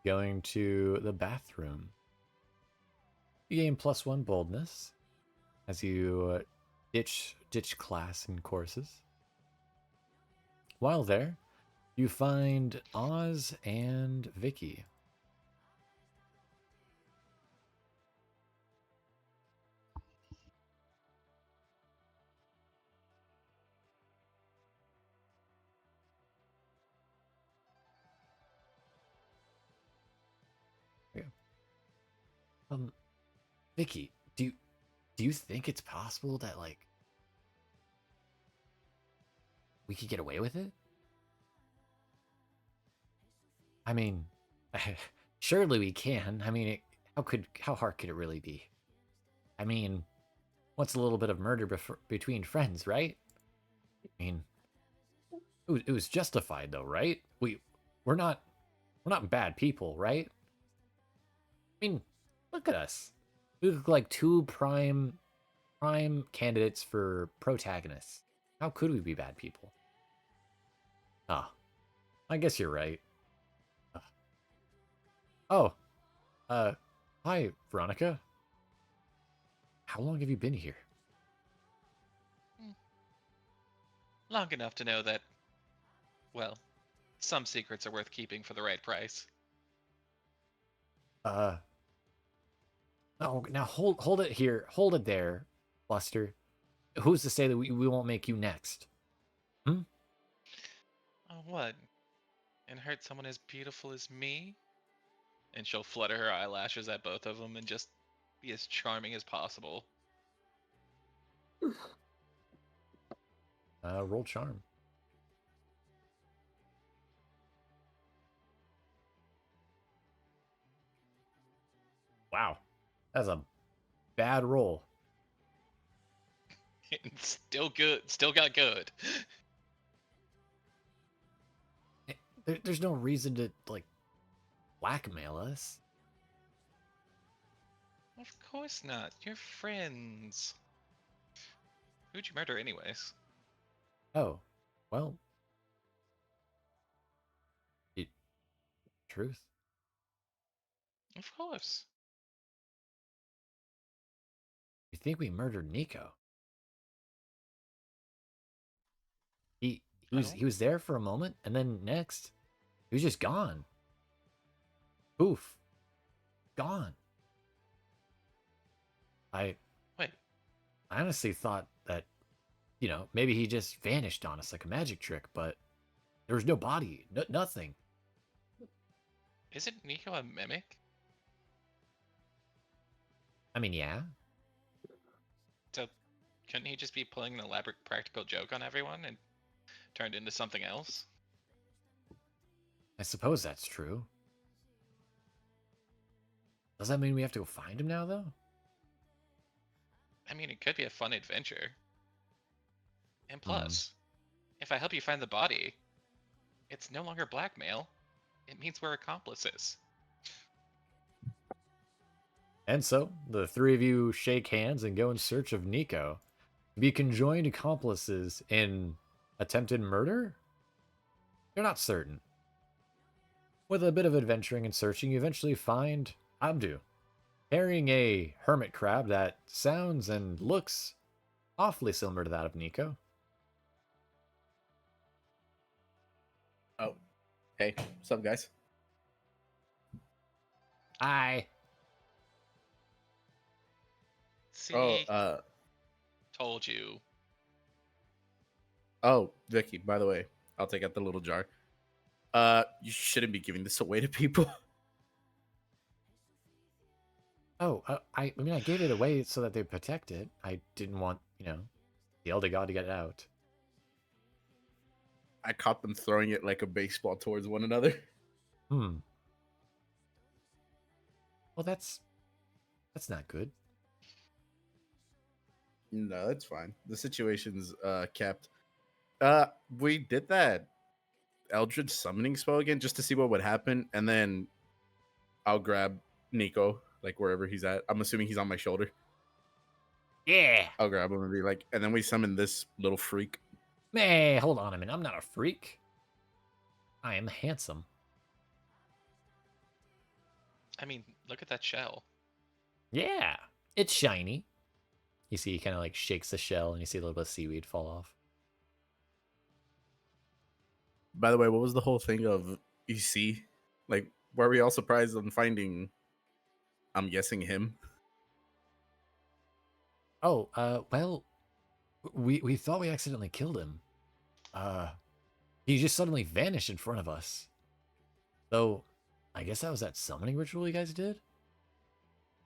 going to the bathroom. You gain +1 boldness as you ditch class and courses. While there, you find Oz and Vicky. Vicky, do you think it's possible that like we could get away with it? I mean, surely we can. I mean, how hard could it really be? I mean, what's a little bit of murder between friends, right? I mean, it was justified though, right? We're not we're not bad people, right? I mean, look at us. We look like two prime candidates for protagonists. How could we be bad people? Ah, I guess you're right. Ah. Oh, uh, hi, Veronica. How long have you been here? Long enough to know that, well, some secrets are worth keeping for the right price. Uh, oh, now hold it here, hold it there, Buster. Who's to say that we won't make you next? Hmm? Oh, what? And hurt someone as beautiful as me? And she'll flutter her eyelashes at both of them and just be as charming as possible. Roll charm. Wow, that's a bad roll. And still good. Still got good. There's no reason to like blackmail us. Of course not. You're friends. Who'd you murder, anyways? Oh, well, it, truth. Of course. You think we murdered Nico? He he I was don't. he was there for a moment, and then next, he was just gone. Poof, gone. I Wait. I honestly thought that, maybe he just vanished on us like a magic trick, but there was no body, nothing. Isn't Nico a mimic? I mean, yeah. So, couldn't he just be pulling an elaborate practical joke on everyone and turned into something else? I suppose that's true. Does that mean we have to go find him now, though? I mean, it could be a fun adventure. And Hmm. plus, if I help you find the body, it's no longer blackmail. It means we're accomplices. And so, the three of you shake hands and go in search of Nico. Be conjoined accomplices in attempted murder? You're not certain. With a bit of adventuring and searching, you eventually find Abdu, carrying a hermit crab that sounds and looks awfully similar to that of Nico. Oh, hey, what's up, guys? Hi. Oh, See, told you. oh, Vicky. By the way, I'll take out the little jar. You shouldn't be giving this away to people. Oh, I mean, I gave it away so that they protect it. I didn't want, the Elder God to get it out. I caught them throwing it like a baseball towards one another. Hmm. Well, that's not good. No, that's fine. The situation's kept. We did that Eldritch summoning spell again just to see what would happen, and then I'll grab Nico, like wherever he's at. I'm assuming he's on my shoulder. Yeah. I'll grab him and be like, and then we summon this little freak. Man, hold on a minute. I'm not a freak. I am handsome. I mean, look at that shell. Yeah. It's shiny. You see, he kind of like shakes the shell, and you see a little bit of seaweed fall off. By the way, what was the whole thing of EC? Like, were we all surprised on finding? I'm guessing him. Oh, well, we thought we accidentally killed him. He just suddenly vanished in front of us. So, I guess that was that summoning ritual you guys did?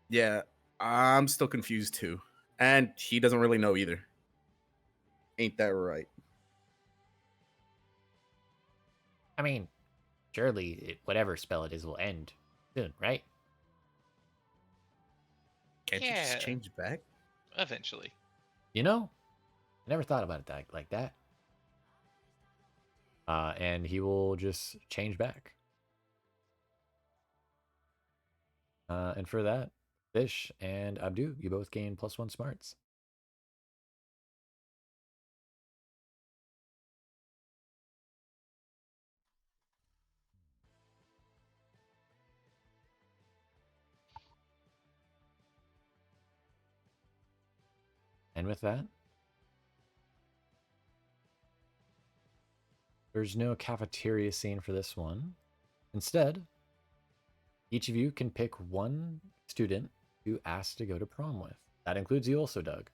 Yeah, I'm still confused too, and he doesn't really know either. Ain't that right? I mean, surely whatever spell it is will end Good, right? Can't you just Yeah. change back? Eventually. You know, I never thought about it like that. And he will just change back. And for that, Fish and Abdu, you both gain +1 smarts. And with that, there's no cafeteria scene for this one. Instead, each of you can pick one student to ask to go to prom with. That includes you also, Doug.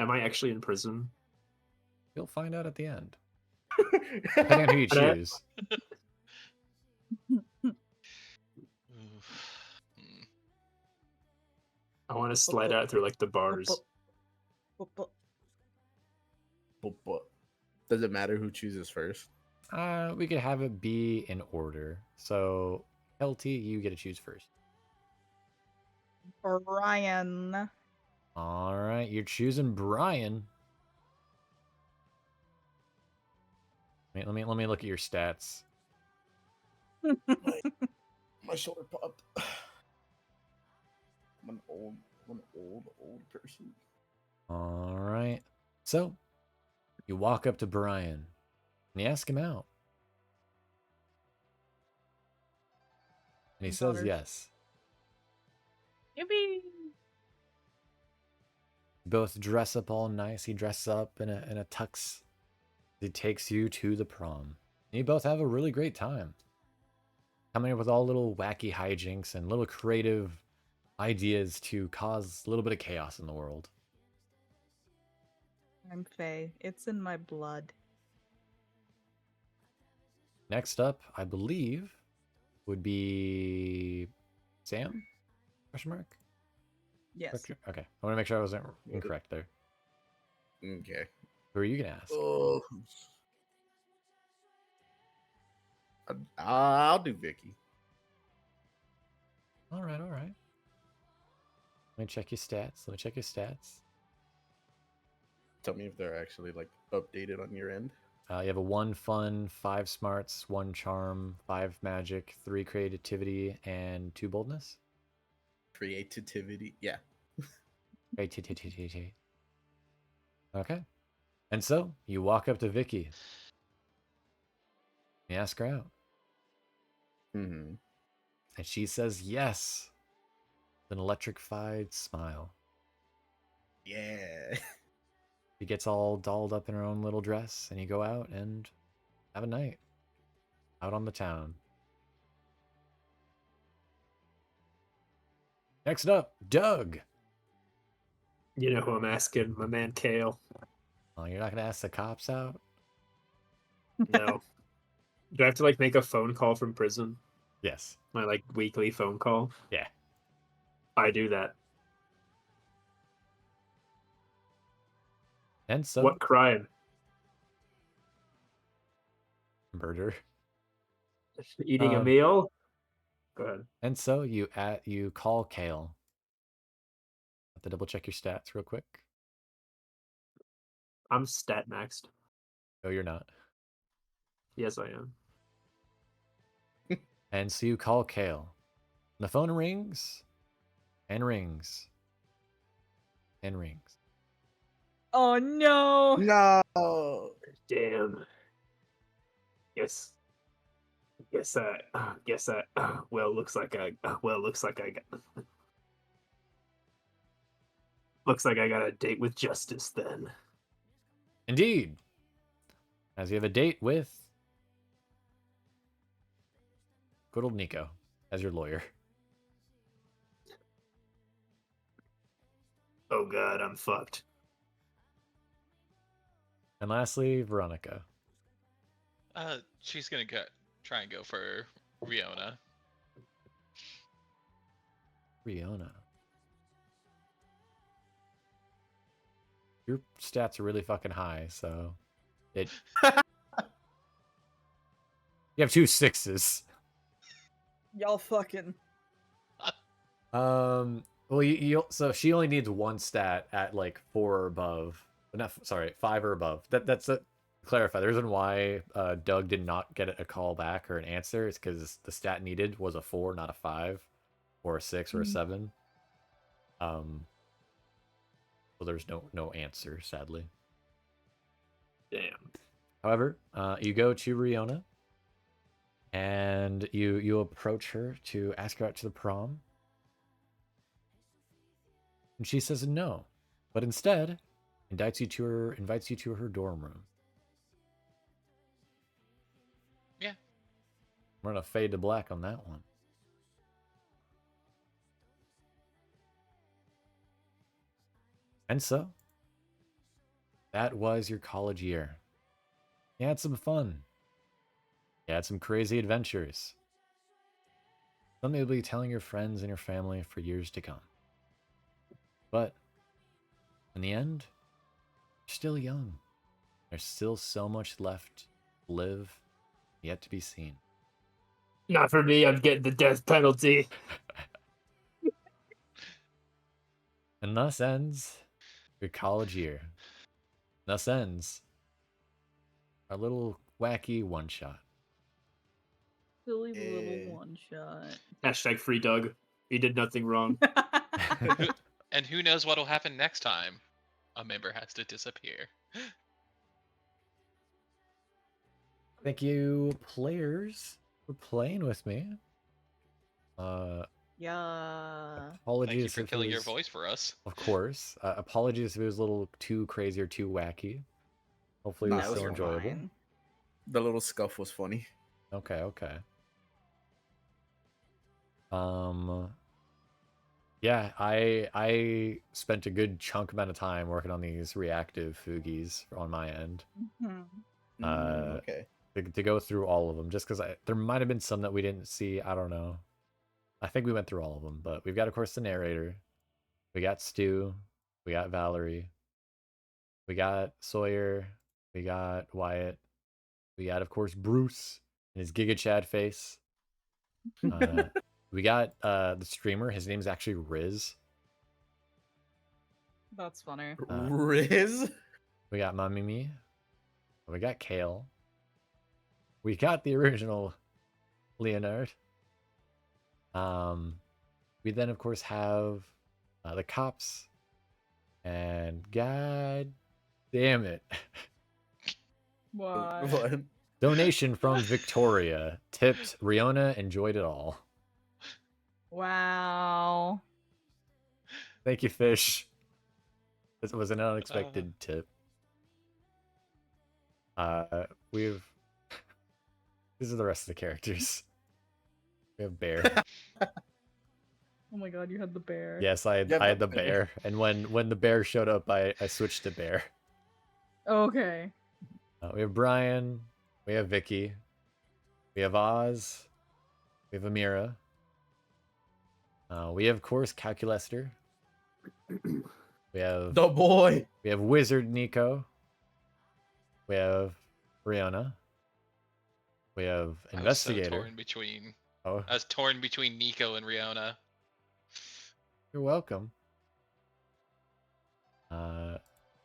Am I actually in prison? You'll find out at the end. Depending on who you But I- choose. Oof. Hmm. I want to slide out through like the bars. But does it matter who chooses first? We could have it be in order. So, Kelty, you get to choose first. Brian. All right, you're choosing Brian. Wait, let me look at your stats. My shoulder popped. I'm an old person. All right. So, you walk up to Brian and you ask him out. And he says Daughters. yes. Yippee! Both dress up all nice. He dresses up in a tux. He takes you to the prom. And you both have a really great time. Coming up with all little wacky hijinks and little creative ideas to cause a little bit of chaos in the world. I'm Faye. It's in my blood. Next up, I believe, would be Sam? Question mark? Yes. Okay. I want to make sure I wasn't incorrect there. Okay. Who are you going to ask? Oh. I'll do Vicky. All right. Let me check your stats. Tell me if they're actually like updated on your end. You have a 1 fun, 5 smarts, 1 charm, 5 magic, 3 creativity, and 2 boldness. Creativity. Yeah. Creativity. Okay. And so you walk up to Vicky. You ask her out. Mm-hmm. And she says yes. With an electrified smile. Yeah. She gets all dolled up in her own little dress, and you go out and have a night. Out on the town. Next up, Doug. You know who I'm asking, my man Kale. Oh, you're not going to ask the cops out? No. Do I have to like make a phone call from prison? Yes. My like weekly phone call? Yeah. I do that. And so, What crime? murder. Eating a meal? Go ahead. And so you call Kale. Have to double check your stats real quick. I'm stat maxed. No, you're not. Yes, I am. And so you call Kale. And the phone rings and rings and rings. Oh no! No. Damn. Yes. Well, looks like I got. Looks like I got a date with justice then. Indeed. As you have a date with good old Nico as your lawyer. Oh god, I'm fucked. And lastly, Veronica. She's gonna try and go for Riona. Riona. Your stats are really fucking high, so it You have 2 6s. Y'all fucking. Well, so she only needs 1 stat at like 4 or above. Not sorry, 5 or above. That's a clarify. The reason why Doug did not get a call back or an answer is because the stat needed was a 4, not a 5, or a 6 or a 7. So there's no answer, sadly. Damn. However, you go to Riona, and you approach her to ask her out to the prom, and she says no, but instead invites you to her dorm room. Yeah. We're gonna fade to black on that one. And so, that was your college year. You had some fun. You had some crazy adventures. Something you'll be telling your friends and your family for years to come. But, in the end, you're still young. There's still so much left to live, yet to be seen. Not for me. I'm getting the death penalty. And thus ends your college year. Thus ends our little wacky one-shot. Silly Eh. little one shot. Hashtag free Doug. He did nothing wrong. And who knows what'll happen next time? A member has to disappear. Thank you, players, for playing with me. Yeah. Apologies Thank you for if it killing your was- voice for us. Of course. Apologies if it was a little too crazy or too wacky. Hopefully it was No, still you're enjoyable. fine. The little scuff was funny. Okay. Yeah, I spent a good chunk amount of time working on these reactive foogies on my end. Okay. To go through all of them, just because there might have been some that we didn't see. I don't know. I think we went through all of them, but we've got, of course, the narrator. We got Stu. We got Valerie. We got Sawyer. We got Wyatt. We got, of course, Bruce and his Giga Chad face. We got the streamer. His name's actually Riz. That's funny. Riz? We got Mamimi. We got Kale. We got the original Leonard. We then, of course, have the cops. And god damn it. What? What? Donation from Victoria. Tipped. Riona enjoyed it all. Wow. Thank you, Fish. This was an unexpected tip. We've... These are the rest of the characters. We have Bear. Oh my god, you had the bear. Yes, I Yeah, had the but- bear. And when the bear showed up, I switched to Bear. Okay. We have Brian. We have Vicky. We have Oz. We have Amira. We have, of course, Calculester. We have The boy. we have Wizard Nico. We have Rihanna. We have Investigator. I was so torn between. Oh, I was torn between Nico and Riona. you're welcome.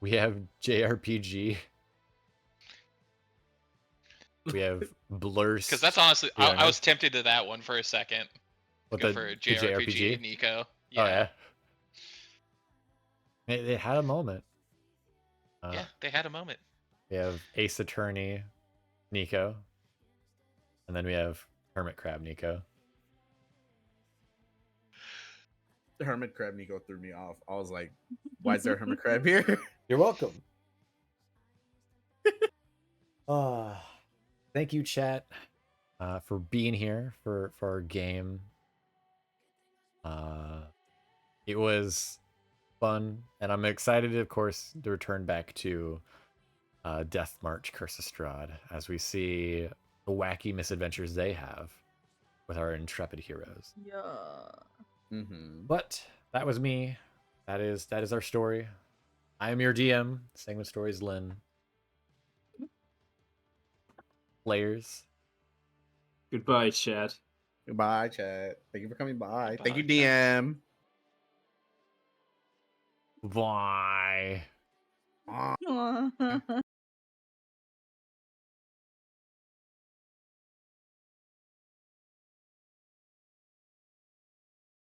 We have JRPG. We have Blurs. Because that's honestly, I Rihanna. was tempted to that one for a second. What, Go the for JRPG? JRPG Nico. Oh yeah. They had a moment. Yeah, they had a moment. We have Ace Attorney, Nico, and then we have Hermit Crab Nico. Hermit Crab Nico threw me off. I was like, why is there a Hermit Crab here? You're welcome. Thank you, chat, for being here for our game. It was fun, and I'm excited, of course, to return back to Death March Curse of Strahd as we see the wacky misadventures they have with our intrepid heroes. Yeah. Mm-hmm. But that was me. That is our story. I am your DM, Segment Stories Lynn. Players, Goodbye, chat. Goodbye, chat. Thank you for coming by. Thank you, Goodbye, chat. DM. Why? Aw. Aw.